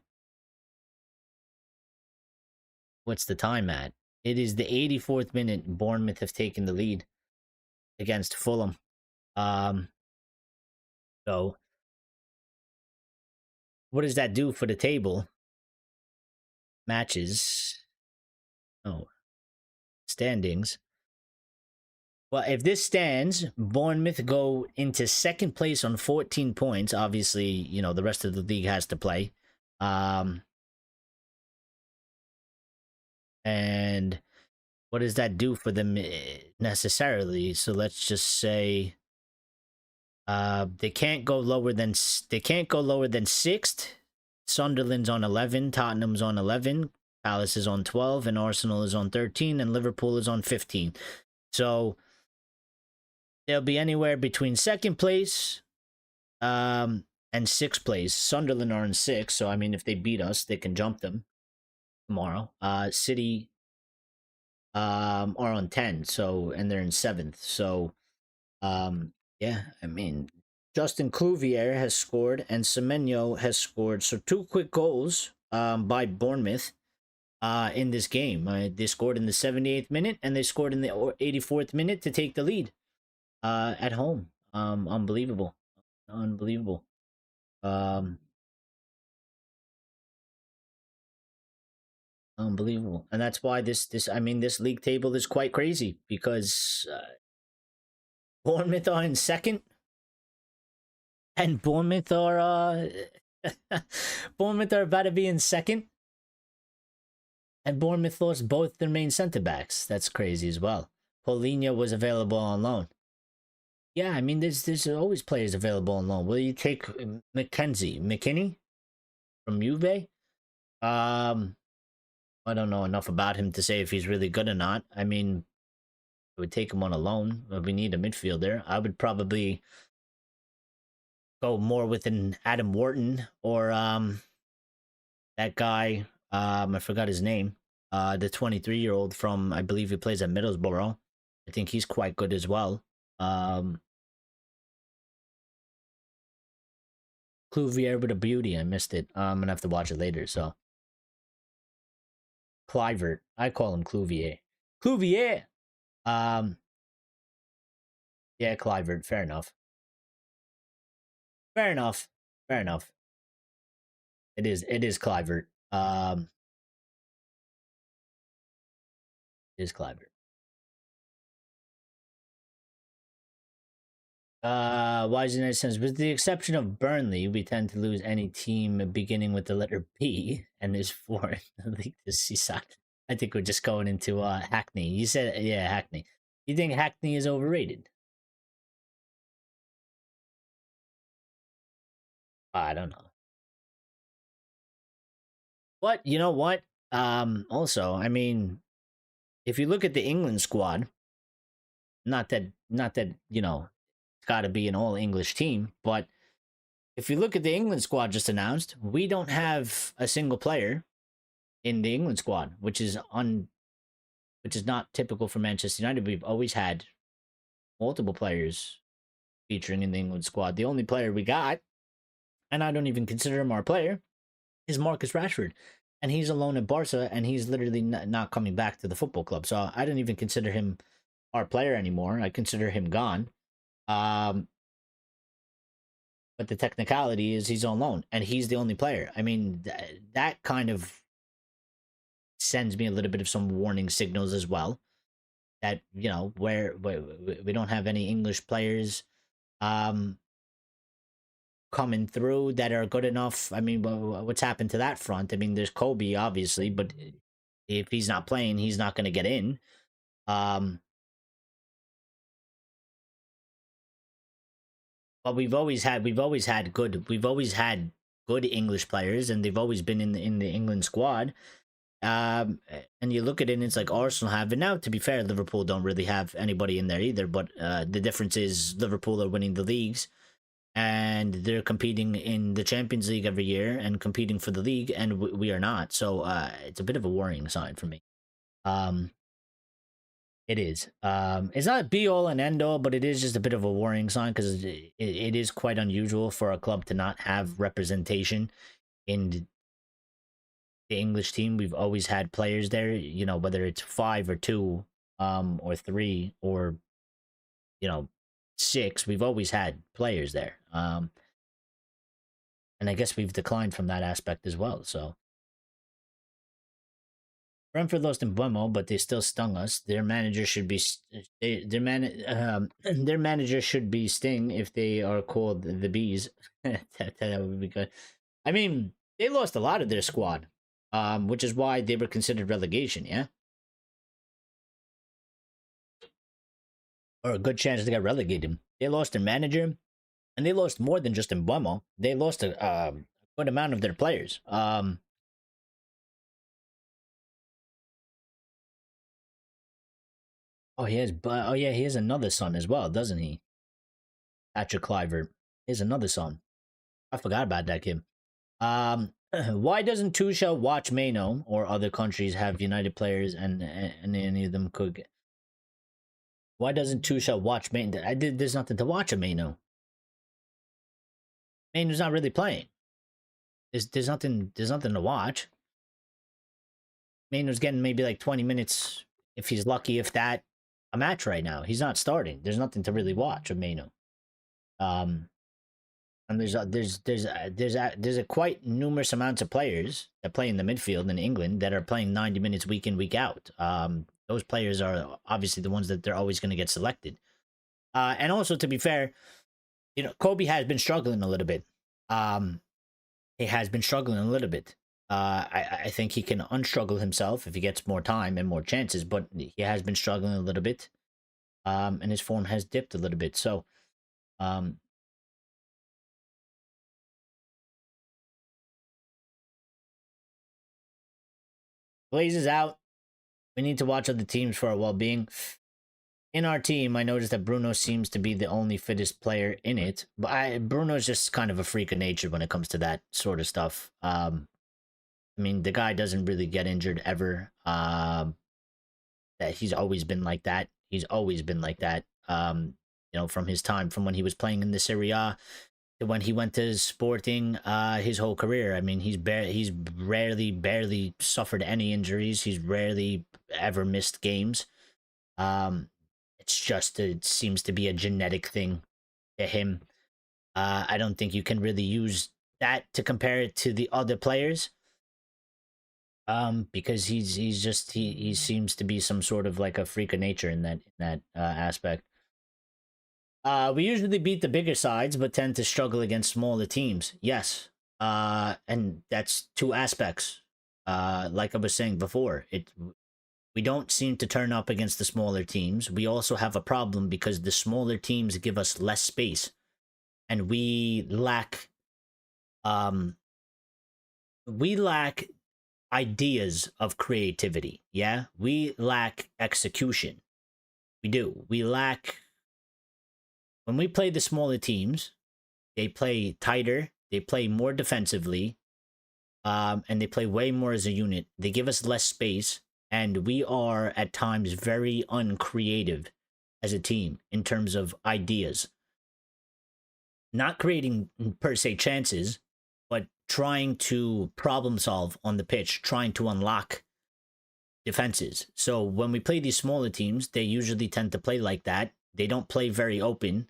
What's the time at? It is the 84th minute. Bournemouth have taken the lead against Fulham. So what does that do for the table? Matches. Oh. Standings. Well, if this stands, Bournemouth go into second place on 14 points. Obviously, the rest of the league has to play. And what does that do for them necessarily? So let's just say they can't go lower than sixth. Sunderland's on 11, Tottenham's on 11, Palace is on 12, and Arsenal is on 13, and Liverpool is on 15. So they'll be anywhere between second place and sixth place. Sunderland are in sixth, so I mean, if they beat us, they can jump them tomorrow. City are on 10, so, and they're in seventh. So yeah, I mean, Justin Clouvier has scored and Semenyo has scored. So 2 quick goals by Bournemouth in this game. They scored in the 78th minute and they scored in the 84th minute to take the lead at home. Unbelievable. Unbelievable. Unbelievable. And that's why this league table is quite crazy, because Bournemouth are in second, and Bournemouth are Bournemouth are about to be in second, and Bournemouth lost both their main center backs. That's crazy as well. Paulinho was available on loan. Yeah, I mean, there's always players available on loan. Will you take McKinney from Juve? I don't know enough about him to say if he's really good or not. I mean, I would take him on a loan, but we need a midfielder. I would probably go more with an Adam Wharton or that guy, I forgot his name, the 23-year-old from, I believe he plays at Middlesbrough. I think he's quite good as well. Clouvier with a beauty. I missed it. I'm gonna have to watch it later. So Clivert, I call him Clouvier. Clouvier. Yeah, Clivert. Fair enough. Fair enough. Fair enough. It is Clivert. It is Clivert. Why does it make sense? With the exception of Burnley, we tend to lose any team beginning with the letter B and is foreign. League this season. I think we're just going into Hackney. You said, yeah, Hackney. You think Hackney is overrated? I don't know. But you know what? Also, I mean, if you look at the England squad, not that you know, it's got to be an all English team, but if you look at the England squad just announced, we don't have a single player in the England squad, which is not typical for Manchester United. We've always had multiple players featuring in the England squad. The only player we got, and I don't even consider him our player, is Marcus Rashford. And he's alone at Barca, and he's literally not coming back to the football club. So I don't even consider him our player anymore. I consider him gone. But the technicality is he's on loan, and he's the only player. I mean, that kind of sends me a little bit of some warning signals as well. That, you know, where we don't have any English players coming through that are good enough. I mean, what's happened to that front? I mean, there's Kobe, obviously, but if he's not playing, he's not going to get in. But we've always had good English players, and they've always been in the England squad. And you look at it, and it's like Arsenal have, and now to be fair, Liverpool don't really have anybody in there either. But the difference is Liverpool are winning the leagues, and they're competing in the Champions League every year and competing for the league, and we are not. So it's a bit of a worrying sign for me. It is. It's not be all and end all, but it is just a bit of a worrying sign, because it is quite unusual for a club to not have representation in the English team. We've always had players there, you know, whether it's 5 or 2, or 3, or, you know, 6. We've always had players there. And I guess we've declined from that aspect as well. So Brentford lost in Buemo, but they still stung us. Their manager should be their manager should be Sting if they are called the Bees. that would be good. I mean, they lost a lot of their squad, which is why they were considered relegation. Yeah. or a good chance to get relegated. They lost their manager, and they lost more than just in Buemo. They lost a good amount of their players. Oh, he has. Oh, yeah, he has another son as well, doesn't he? Patrick Clivert. He has another son. I forgot about that kid. Why doesn't Tuchel watch Mano or other countries have United players and any of them could? Why doesn't Tuchel watch Mano? There's nothing to watch a Mano. Mano's not really playing. There's nothing. There's nothing to watch. Mano's getting maybe like 20 minutes if he's lucky, if that, a match right now. He's not starting. There's nothing to really watch of Mano. And there's a quite numerous amounts of players that play in the midfield in England that are playing 90 minutes week in, week out. Those players are obviously the ones that they're always going to get selected. And also, to be fair, Kobe has been struggling a little bit. He has been struggling a little bit. I think he can unstruggle himself if he gets more time and more chances, but he has been struggling a little bit. And his form has dipped a little bit. So, Blaze is out. We need to watch other teams for our well-being. In our team, I noticed that Bruno seems to be the only fittest player in it. But Bruno's just kind of a freak of nature when it comes to that sort of stuff. I mean, the guy doesn't really get injured ever. That he's always been like that. He's always been like that. From his time, from when he was playing in the Serie A to when he went to Sporting, his whole career. I mean, he's barely suffered any injuries. He's rarely ever missed games. It seems to be a genetic thing to him. I don't think you can really use that to compare it to the other players. Because he seems to be some sort of like a freak of nature in that aspect. We usually beat the bigger sides, but tend to struggle against smaller teams. Yes. And that's two aspects. Like I was saying before, we don't seem to turn up against the smaller teams. We also have a problem because the smaller teams give us less space, and we lack ideas of creativity. Yeah, we lack execution. We do. We lack. When we play the smaller teams, they play tighter, they play more defensively, and they play way more as a unit. They give us less space, and we are at times very uncreative as a team in terms of ideas. Not creating per se chances, but trying to problem solve on the pitch, trying to unlock defenses. So when we play these smaller teams, they usually tend to play like that. They don't play very open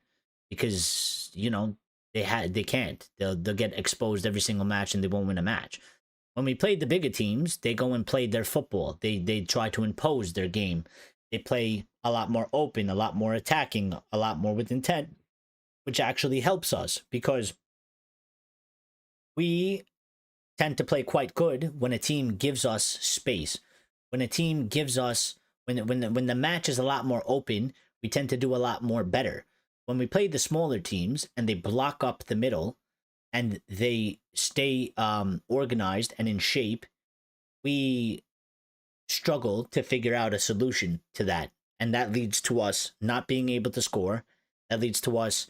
because they can't. They'll get exposed every single match and they won't win a match. When we played the bigger teams, they go and play their football. They try to impose their game. They play a lot more open, a lot more attacking, a lot more with intent, which actually helps us because we tend to play quite good when a team gives us space. When a team gives us when the match is a lot more open, we tend to do a lot more better. When we play the smaller teams and they block up the middle and they stay organized and in shape, we struggle to figure out a solution to that. And that leads to us not being able to score. That leads to us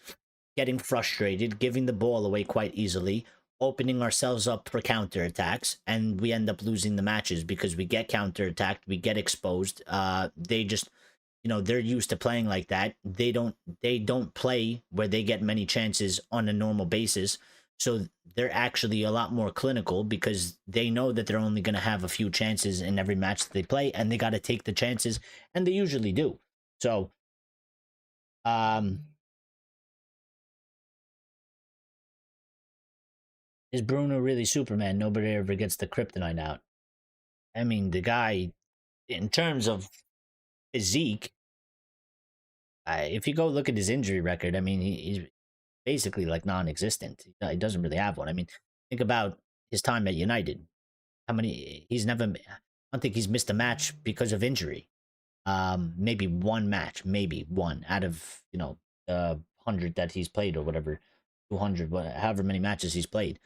getting frustrated, giving the ball away quite easily, opening ourselves up for counterattacks, and we end up losing the matches because we get counterattacked, we get exposed. They just, they're used to playing like that. They don't play where they get many chances on a normal basis. So they're actually a lot more clinical because they know that they're only going to have a few chances in every match that they play, and they got to take the chances, and they usually do. So, is Bruno really Superman? Nobody ever gets the kryptonite out. I mean, the guy, in terms of physique, if you go look at his injury record, I mean, he's basically like non-existent. He doesn't really have one. I mean, think about his time at United. I don't think he's missed a match because of injury. Maybe one match, maybe one out of, 100 that he's played or whatever, 200, however many matches he's played.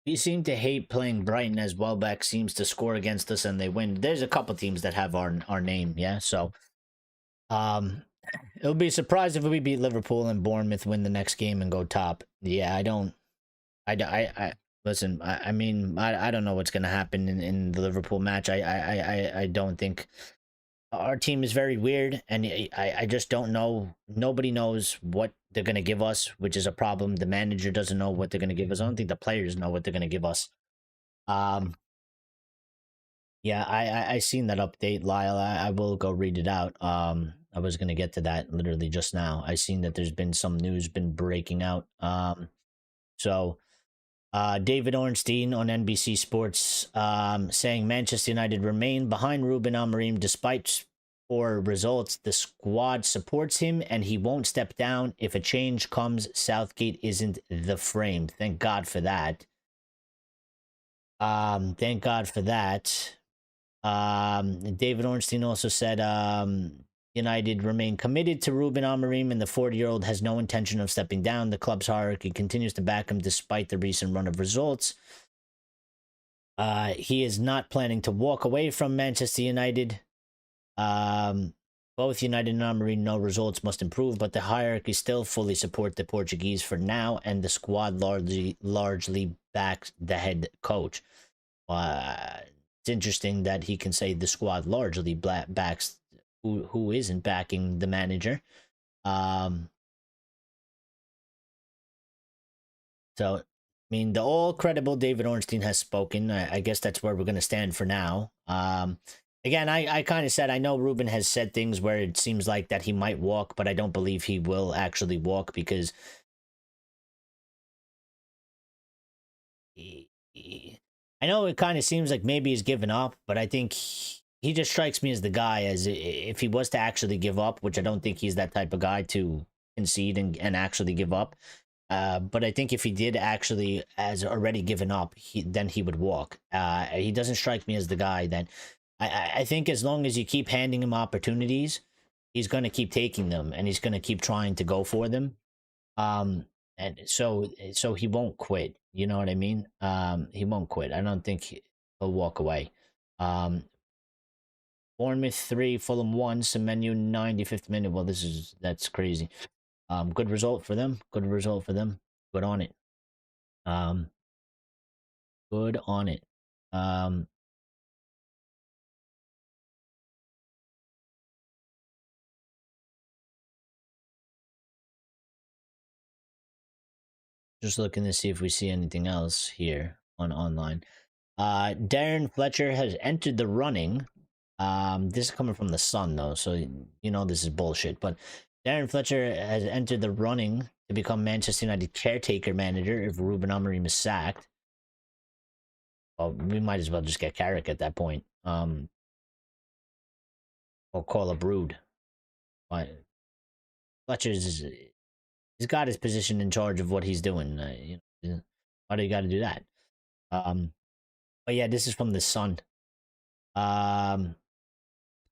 We seem to hate playing Brighton as Welbeck seems to score against us and they win. There's a couple teams that have our name, yeah. So um it'll be a surprise if we beat Liverpool and Bournemouth win the next game and go top. Yeah, I don't I listen, I mean I don't know what's gonna happen in the Liverpool match. I don't think our team is very weird and I just don't know. Nobody knows what they're going to give us, which is a problem. The manager doesn't know what they're going to give us. I don't think the players know what they're going to give us. um yeah, I seen that update, Lyle. I will go read it out. I was going to get to that literally just now. I seen that there's been some news been breaking out. So David Ornstein on NBC Sports saying Manchester United remain behind Ruben Amorim despite poor results. The squad supports him and he won't step down. If a change comes, Southgate isn't the frame. Thank God for that. Thank God for that. David Ornstein also said United remain committed to Ruben Amorim and the 40-year-old has no intention of stepping down. The club's hierarchy continues to back him despite the recent run of results. He is not planning to walk away from Manchester United. Both United and Amorim know results must improve, but the hierarchy still fully support the Portuguese for now, and the squad largely backs the head coach. It's interesting that he can say the squad largely backs who isn't backing the manager. So, I mean, the all credible David Ornstein has spoken. I guess that's where we're going to stand for now. Again, I kind of said, I know Ruben has said things where it seems like that he might walk, but I don't believe he will actually walk because I know it kind of seems like maybe he's given up, but I think he just strikes me as the guy as if he was to actually give up, which I don't think he's that type of guy to concede and actually give up. But I think if he did actually has already given up, then he would walk. He doesn't strike me as the guy that I think as long as you keep handing him opportunities, he's going to keep taking them and he's going to keep trying to go for them. And so he won't quit. You know what I mean? He won't quit. I don't think he'll walk away. Bournemouth 3, Fulham 1, Semenyo 95th minute. Well, that's crazy. Good result for them. Good result for them. Good on it. Good on it. Just looking to see if we see anything else here on online. Darren Fletcher has entered the running. This is coming from the Sun though, so you know this is bullshit. But Darren Fletcher has entered the running to become Manchester United caretaker manager if Ruben Amorim is sacked. Well, we might as well just get Carrick at that point. Or call a brood. But Fletcher's he's got his position in charge of what he's doing. Why do you got to do that? But yeah, this is from the Sun.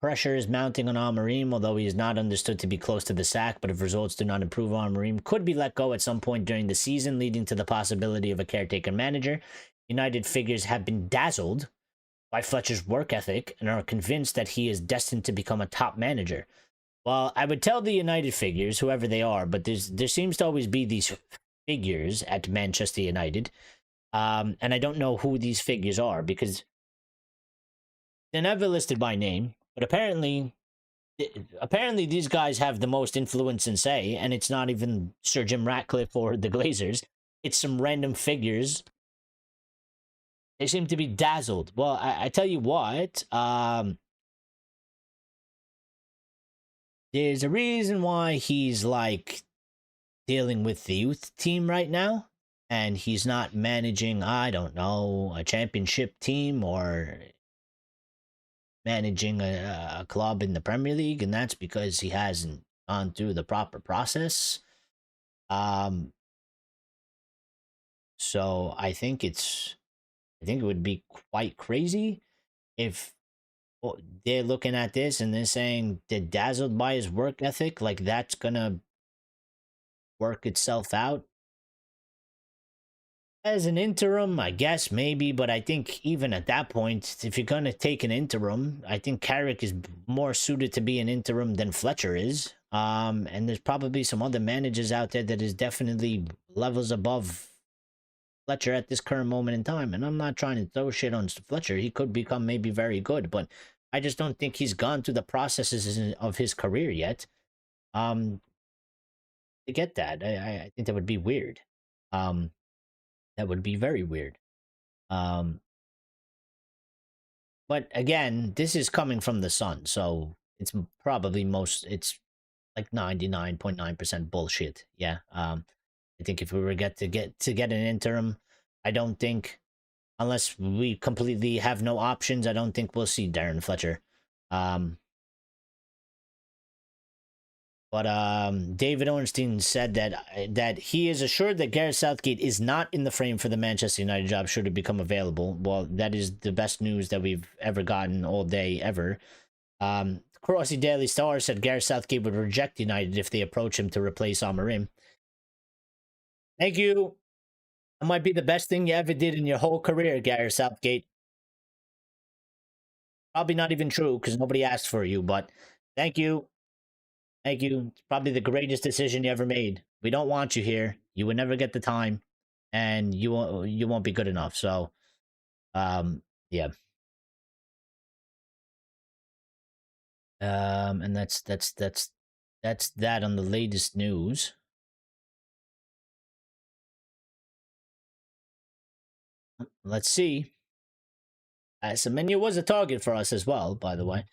Pressure is mounting on Amorim, although he is not understood to be close to the sack. But if results do not improve, Amorim could be let go at some point during the season, leading to the possibility of a caretaker manager. United figures have been dazzled by Fletcher's work ethic and are convinced that he is destined to become a top manager. Well, I would tell the United figures, whoever they are, but there seems to always be these figures at Manchester United. And I don't know who these figures are because they're never listed by name. But apparently these guys have the most influence and say, and it's not even Sir Jim Ratcliffe or the Glazers. It's some random figures. They seem to be dazzled. Well, I tell you what, there's a reason why he's like dealing with the youth team right now, and he's not managing, I don't know, a championship team or managing a club in the Premier League, and that's because he hasn't gone through the proper process. So I think it would be quite crazy if they're looking at this and they're saying they're dazzled by his work ethic, like that's gonna work itself out. As an interim, I guess maybe, but I think even at that point, if you're gonna take an interim, I think Carrick is more suited to be an interim than Fletcher is. And there's probably some other managers out there that is definitely levels above Fletcher at this current moment in time. And I'm not trying to throw shit on Fletcher. He could become maybe very good, but I just don't think he's gone through the processes of his career yet. To get that, I think that would be weird. That would be very weird. Um, but again, this is coming from the Sun, so it's probably it's like 99.9% bullshit. Yeah. I think if we were get an interim, I don't think, unless we completely have no options, I don't think we'll see Darren Fletcher. But David Ornstein said that he is assured that Gareth Southgate is not in the frame for the Manchester United job should it become available. Well, that is the best news that we've ever gotten all day ever. Crossy Daily Star said Gareth Southgate would reject United if they approach him to replace Amorim. Thank you. That might be the best thing you ever did in your whole career, Gareth Southgate. Probably not even true because nobody asked for you, but thank you. Thank you. It's probably the greatest decision you ever made. We don't want you here. You would never get the time, and you won't be good enough. So, yeah. And that's that on the latest news. Let's see. Semenya was a target for us as well, by the way,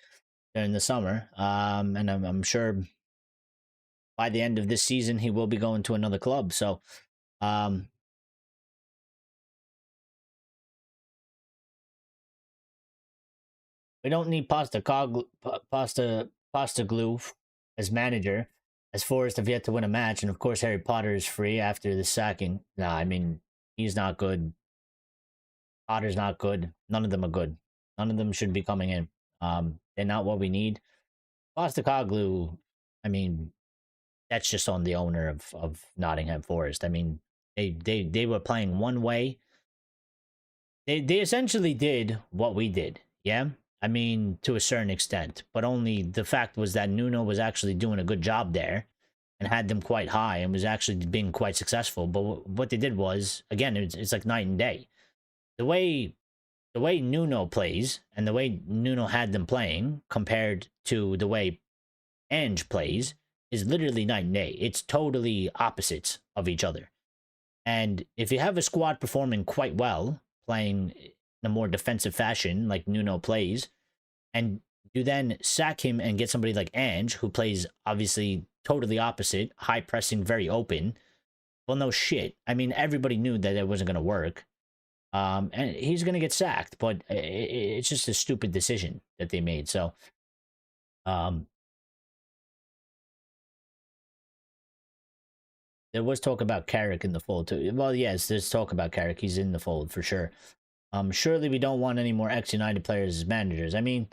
during the summer. And I'm sure by the end of this season he will be going to another club. So, we don't need pasta glue as manager, as Forrest have yet to win a match, and of course Harry Potter is free after the sacking. Nah, I mean he's not good. Potter's not good. None of them are good. None of them should be coming in. They're not what we need. Postecoglou, I mean, that's just on the owner of Nottingham Forest. I mean, they were playing one way. They essentially did what we did. Yeah. I mean, to a certain extent, but only the fact was that Nuno was actually doing a good job there and had them quite high and was actually being quite successful. But what they did was, again, it's like night and day. The way Nuno plays and the way Nuno had them playing compared to the way Ange plays is literally night and day. It's totally opposites of each other. And if you have a squad performing quite well, playing in a more defensive fashion like Nuno plays, and you then sack him and get somebody like Ange, who plays obviously totally opposite, high pressing, very open, well, no shit. I mean, everybody knew that it wasn't going to work. And he's going to get sacked, but it's just a stupid decision that they made. So, there was talk about Carrick in the fold too. Well, yes, there's talk about Carrick. He's in the fold for sure. Surely we don't want any more ex-United players as managers. I mean,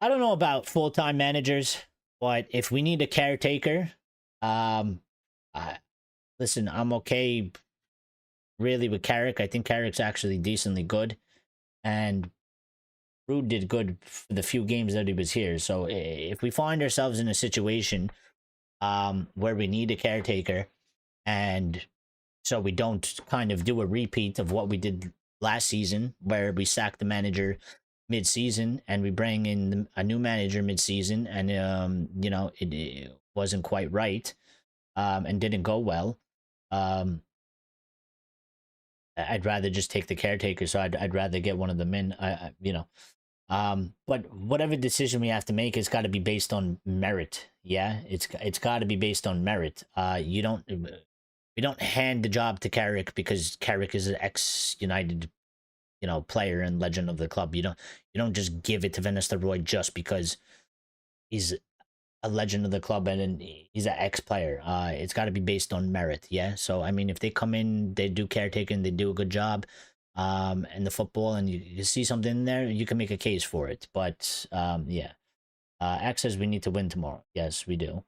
I don't know about full-time managers, but if we need a caretaker, listen, I'm okay really with Carrick. I think Carrick's actually decently good, and Rude did good for the few games that he was here. So if we find ourselves in a situation where we need a caretaker, and so we don't kind of do a repeat of what we did last season, where we sacked the manager mid-season and we bring in a new manager mid-season, and it wasn't quite right, and didn't go well. I'd rather just take the caretaker. So I'd rather get one of them in. But whatever decision we have to make, it's got to be based on merit. Yeah, it's got to be based on merit. We don't hand the job to Carrick because Carrick is an ex-United, player and legend of the club. You don't just give it to Van Nistelrooy just because he's a legend of the club and he's an ex-player. It's got to be based on merit, yeah. So I mean, if they come in, they do caretaking, they do a good job, in the football, and you see something in there, you can make a case for it. But yeah, X says we need to win tomorrow. Yes, we do.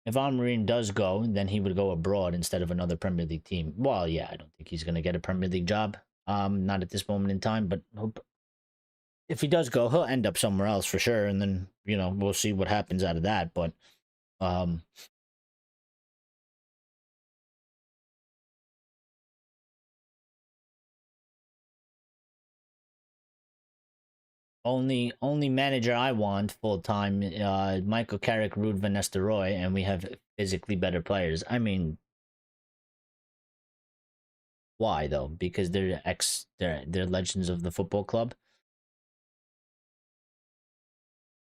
If Amorim does go, then he would go abroad instead of another Premier League team. Well, yeah, I don't think he's going to get a Premier League job. Not at this moment in time, but if he does go, he'll end up somewhere else for sure, and then we'll see what happens out of that. But um, only manager I want full time, Michael Carrick, Ruud van Nistelrooy, and we have physically better players. I mean, why though? Because they're legends of the football club.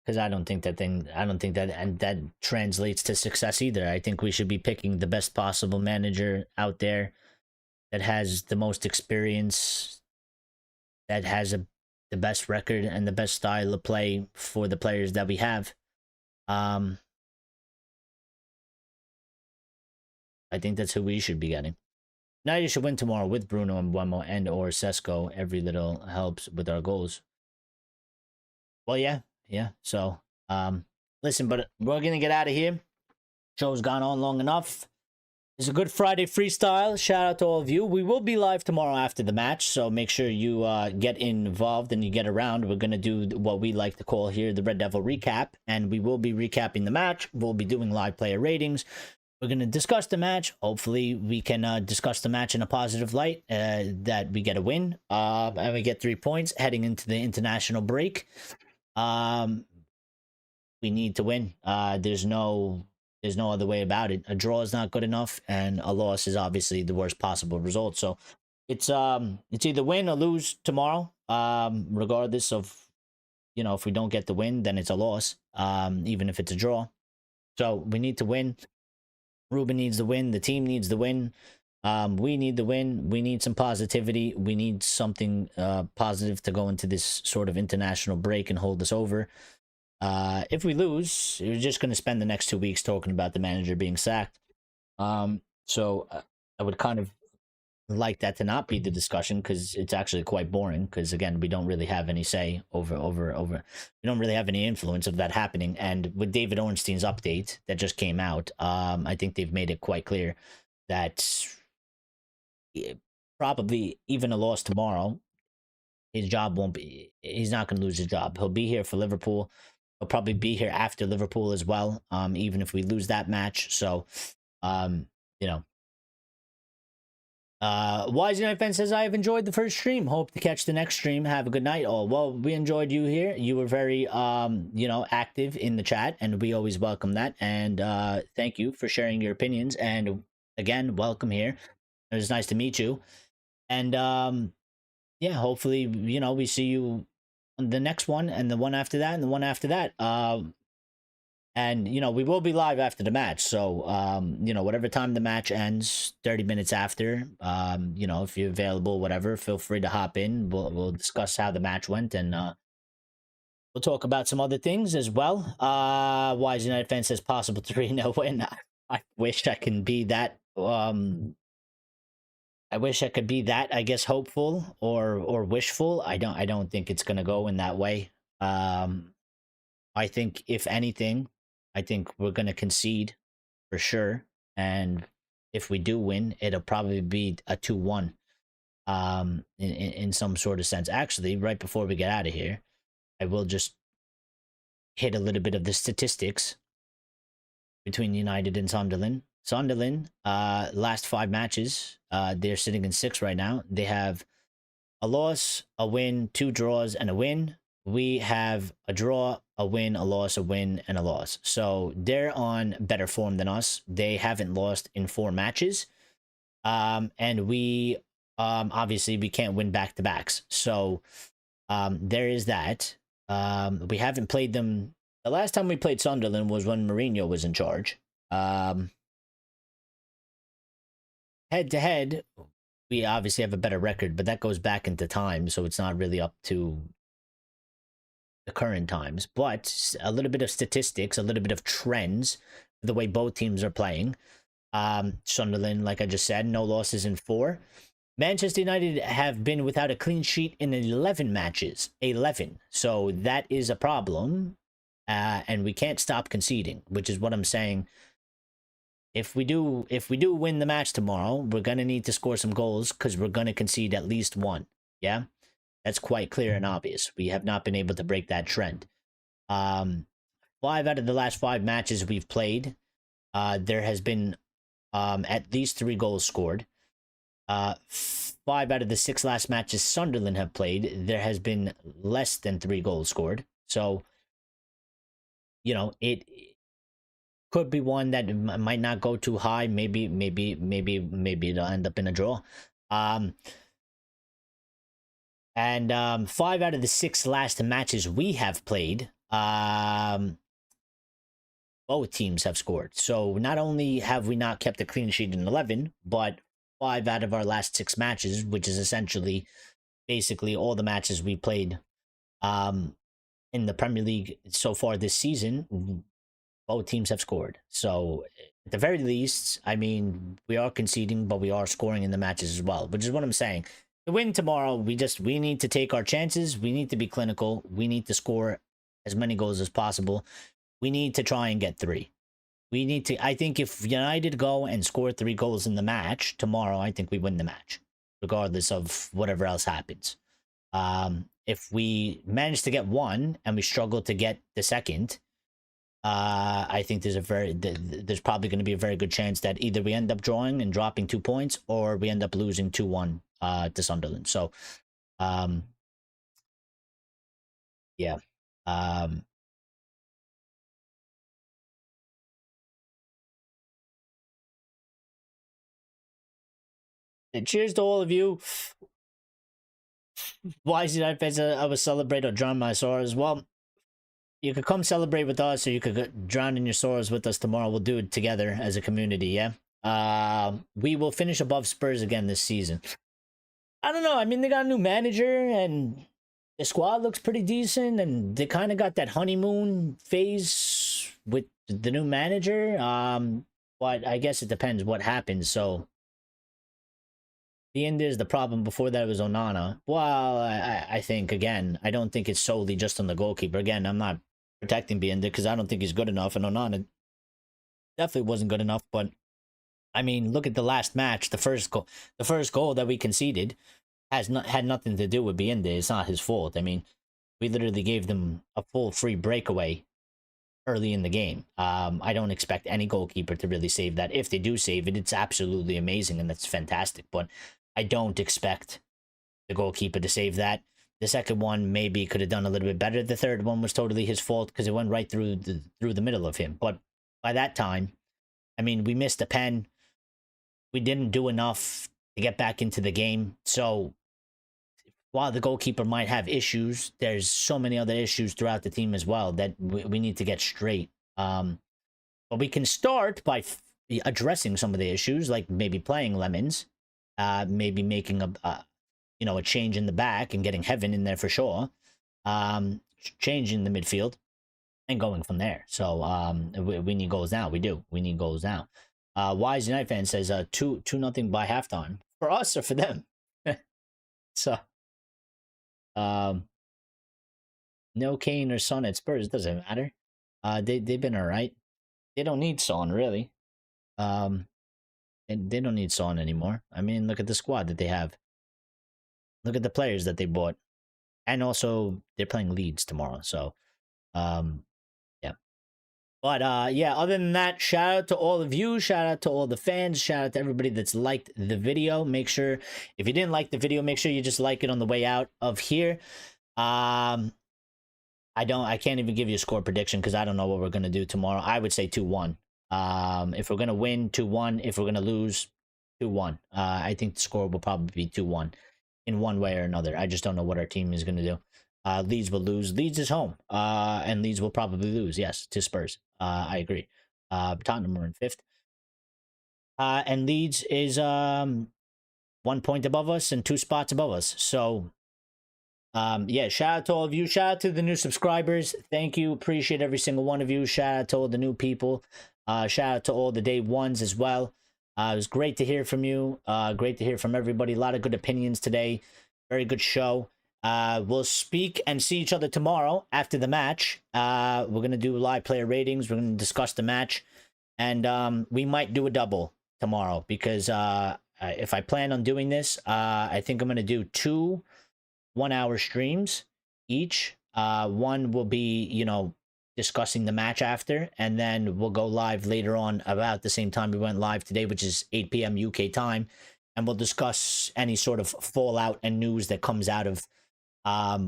Because I don't think that and that translates to success either. I think we should be picking the best possible manager out there that has the most experience, that has the best record and the best style of play for the players that we have. I think that's who we should be getting. United should win tomorrow with Bruno and Buemo and or Sesko. Every little helps with our goals. Well, yeah. So, listen, but we're gonna get out of here. Show's gone on long enough. It's a good Friday freestyle. Shout out to all of you. We will be live tomorrow after the match, so make sure you get involved and you get around. We're going to do what we like to call here the Red Devil recap, and we will be recapping the match. We'll be doing live player ratings. We're going to discuss the match. Hopefully, we can discuss the match in a positive light, that we get a win, and we get 3 points heading into the international break. We need to win. There's no other way about it. A draw is not good enough, and a loss is obviously the worst possible result. So it's either win or lose tomorrow. Regardless of if we don't get the win, then it's a loss. Even if it's a draw. So we need to win. Ruben needs the win. The team needs the win. We need the win. We need some positivity. We need something positive to go into this sort of international break and hold us over. If we lose, we're just going to spend the next 2 weeks talking about the manager being sacked. So I would kind of like that to not be the discussion, because it's actually quite boring, because again, we don't really have any say over we don't really have any influence of that happening. And with David Ornstein's update that just came out, I think they've made it quite clear that probably even a loss tomorrow, his job won't be, he's not going to lose his job. He'll be here for Liverpool. He'll probably be here after Liverpool as well, even if we lose that match. So, Wise United fan says, I have enjoyed the first stream. Hope to catch the next stream. Have a good night. Oh, well, we enjoyed you here. You were very, active in the chat, and we always welcome that. And thank you for sharing your opinions. And again, welcome here. It was nice to meet you. And hopefully, we see you on the next one, and the one after that, and the one after that. And we will be live after the match. So, whatever time the match ends, 30 minutes after, if you're available, whatever, feel free to hop in. We'll discuss how the match went, and we'll talk about some other things as well. Wise United fan says possible 3-0 win. I wish I can be that. I wish I could be that, I guess, hopeful or wishful. I don't think it's gonna go in that way. I think if anything, I think we're gonna concede for sure. And if we do win, it'll probably be a 2-1. In some sort of sense. Actually, right before we get out of here, I will just hit a little bit of the statistics between United and Sunderland. Sunderland, last 5 matches, they're sitting in 6 right now. They have a loss, a win, 2 draws, and a win. We have a draw, a win, a loss, a win, and a loss. So they're on better form than us. They haven't lost in 4 matches. And we, obviously, we can't win back-to-backs. So there is that. We haven't played them. The last time we played Sunderland was when Mourinho was in charge. Head to head, we obviously have a better record, but that goes back into time, so it's not really up to the current times, but a little bit of statistics, a little bit of trends, the way both teams are playing. Sunderland, like I just said, no losses in 4. Manchester United have been without a clean sheet in 11 matches. 11. So that is a problem. And we can't stop conceding, which is what I'm saying. If we do win the match tomorrow, we're going to need to score some goals because we're going to concede at least 1. Yeah? That's quite clear and obvious. We have not been able to break that trend. 5 out of the last 5 matches we've played, there has been at least 3 goals scored. 5 out of the 6 last matches Sunderland have played, there has been less than 3 goals scored. So, you know, it could be one that might not go too high. Maybe it'll end up in a draw. And 5 out of the 6 last matches we have played, both teams have scored. So not only have we not kept a clean sheet in 11, but 5 out of our last 6 matches, which is essentially basically all the matches we played in the Premier League so far this season, both teams have scored. So at the very least, I mean, we are conceding, but we are scoring in the matches as well, which is what I'm saying. To win tomorrow, we need to take our chances. We need to be clinical. We need to score as many goals as possible. We need to try and get 3. We need to, I think if United go and score 3 goals in the match tomorrow, I think we win the match, regardless of whatever else happens. If we manage to get 1 and we struggle to get the second, I think there's probably going to be a very good chance that either we end up drawing and dropping 2 points, or we end up losing 2-1 to Sunderland. So, yeah. And cheers to all of you. Why is United fans? I will celebrate or drown my sorrows. Well, you could come celebrate with us, or you could drown in your sorrows with us tomorrow. We'll do it together as a community, yeah? We will finish above Spurs again this season. I don't know. I mean, they got a new manager, and the squad looks pretty decent, and they kind of got that honeymoon phase with the new manager. But I guess it depends what happens. So the end is the problem. Before that, it was Onana. Well, I think, again, I don't think it's solely just on the goalkeeper. Again, I'm not protecting Bienda because I don't think he's good enough, and Onana definitely wasn't good enough. But I mean, look at the last match. The first goal that we conceded had nothing to do with Bienda. It's not his fault. I mean, we literally gave them a full free breakaway early in the game. I don't expect any goalkeeper to really save that. If they do save it, it's absolutely amazing and that's fantastic. But I don't expect the goalkeeper to save that. The second one maybe could have done a little bit better. The third one was totally his fault because it went right through the middle of him. But by that time, I mean, we missed a pen. We didn't do enough to get back into the game. So while the goalkeeper might have issues, there's so many other issues throughout the team as well that we need to get straight. But we can start by addressing some of the issues, like maybe playing Lemons, maybe making a change in the back and getting Heaven in there for sure, changing the midfield and going from there. So we need goals now. We do. We need goals now. Wise United fan says 2-0 by halftime. For us or for them? So no Kane or Son at Spurs, doesn't matter. They've been alright. They don't need Son really. And they don't need Son anymore. I mean, look at the squad that they have. Look at the players that they bought. And also they're playing Leeds tomorrow. So yeah. But yeah, other than that, shout out to all of you, shout out to all the fans, shout out to everybody that's liked the video. Make sure, if you didn't like the video, make sure you just like it on the way out of here. I can't even give you a score prediction because I don't know what we're gonna do tomorrow. I would say 2-1. If we're gonna win, 2-1. If we're gonna lose, 2-1. I think the score will probably be 2-1 in one way or another. I just don't know what our team is gonna do. Leeds will lose. Leeds is home. And Leeds will probably lose, yes, to Spurs. I agree. Tottenham are in 5th. And Leeds is 1 point above us and 2 spots above us. So Yeah, shout out to all of you. Shout out to the new subscribers. Thank you. Appreciate every single one of you. Shout out to all the new people. Shout out to all the day ones as well. It was great to hear from you. Great to hear from everybody. A lot of good opinions today. Very good show. We'll speak and see each other tomorrow after the match. We're going to do live player ratings. We're going to discuss the match. And we might do a double tomorrow because if I plan on doing this, I think I'm going to do 2 1-hour streams each. One will be, discussing the match after, and then we'll go live later on about the same time we went live today, which is 8 p.m. UK time, and we'll discuss any sort of fallout and news that comes out of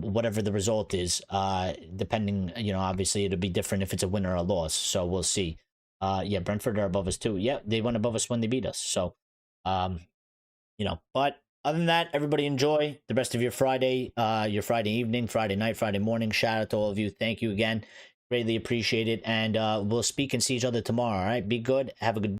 whatever the result is. Depending, obviously it'll be different if it's a win or a loss, so we'll see. Yeah, Brentford are above us too. Yeah, they went above us when they beat us. So, but other than that, everybody enjoy the rest of your Friday evening, Friday night, Friday morning. Shout out to all of you. Thank you again. Greatly appreciate it. And we'll speak and see each other tomorrow. All right. Be good. Have a good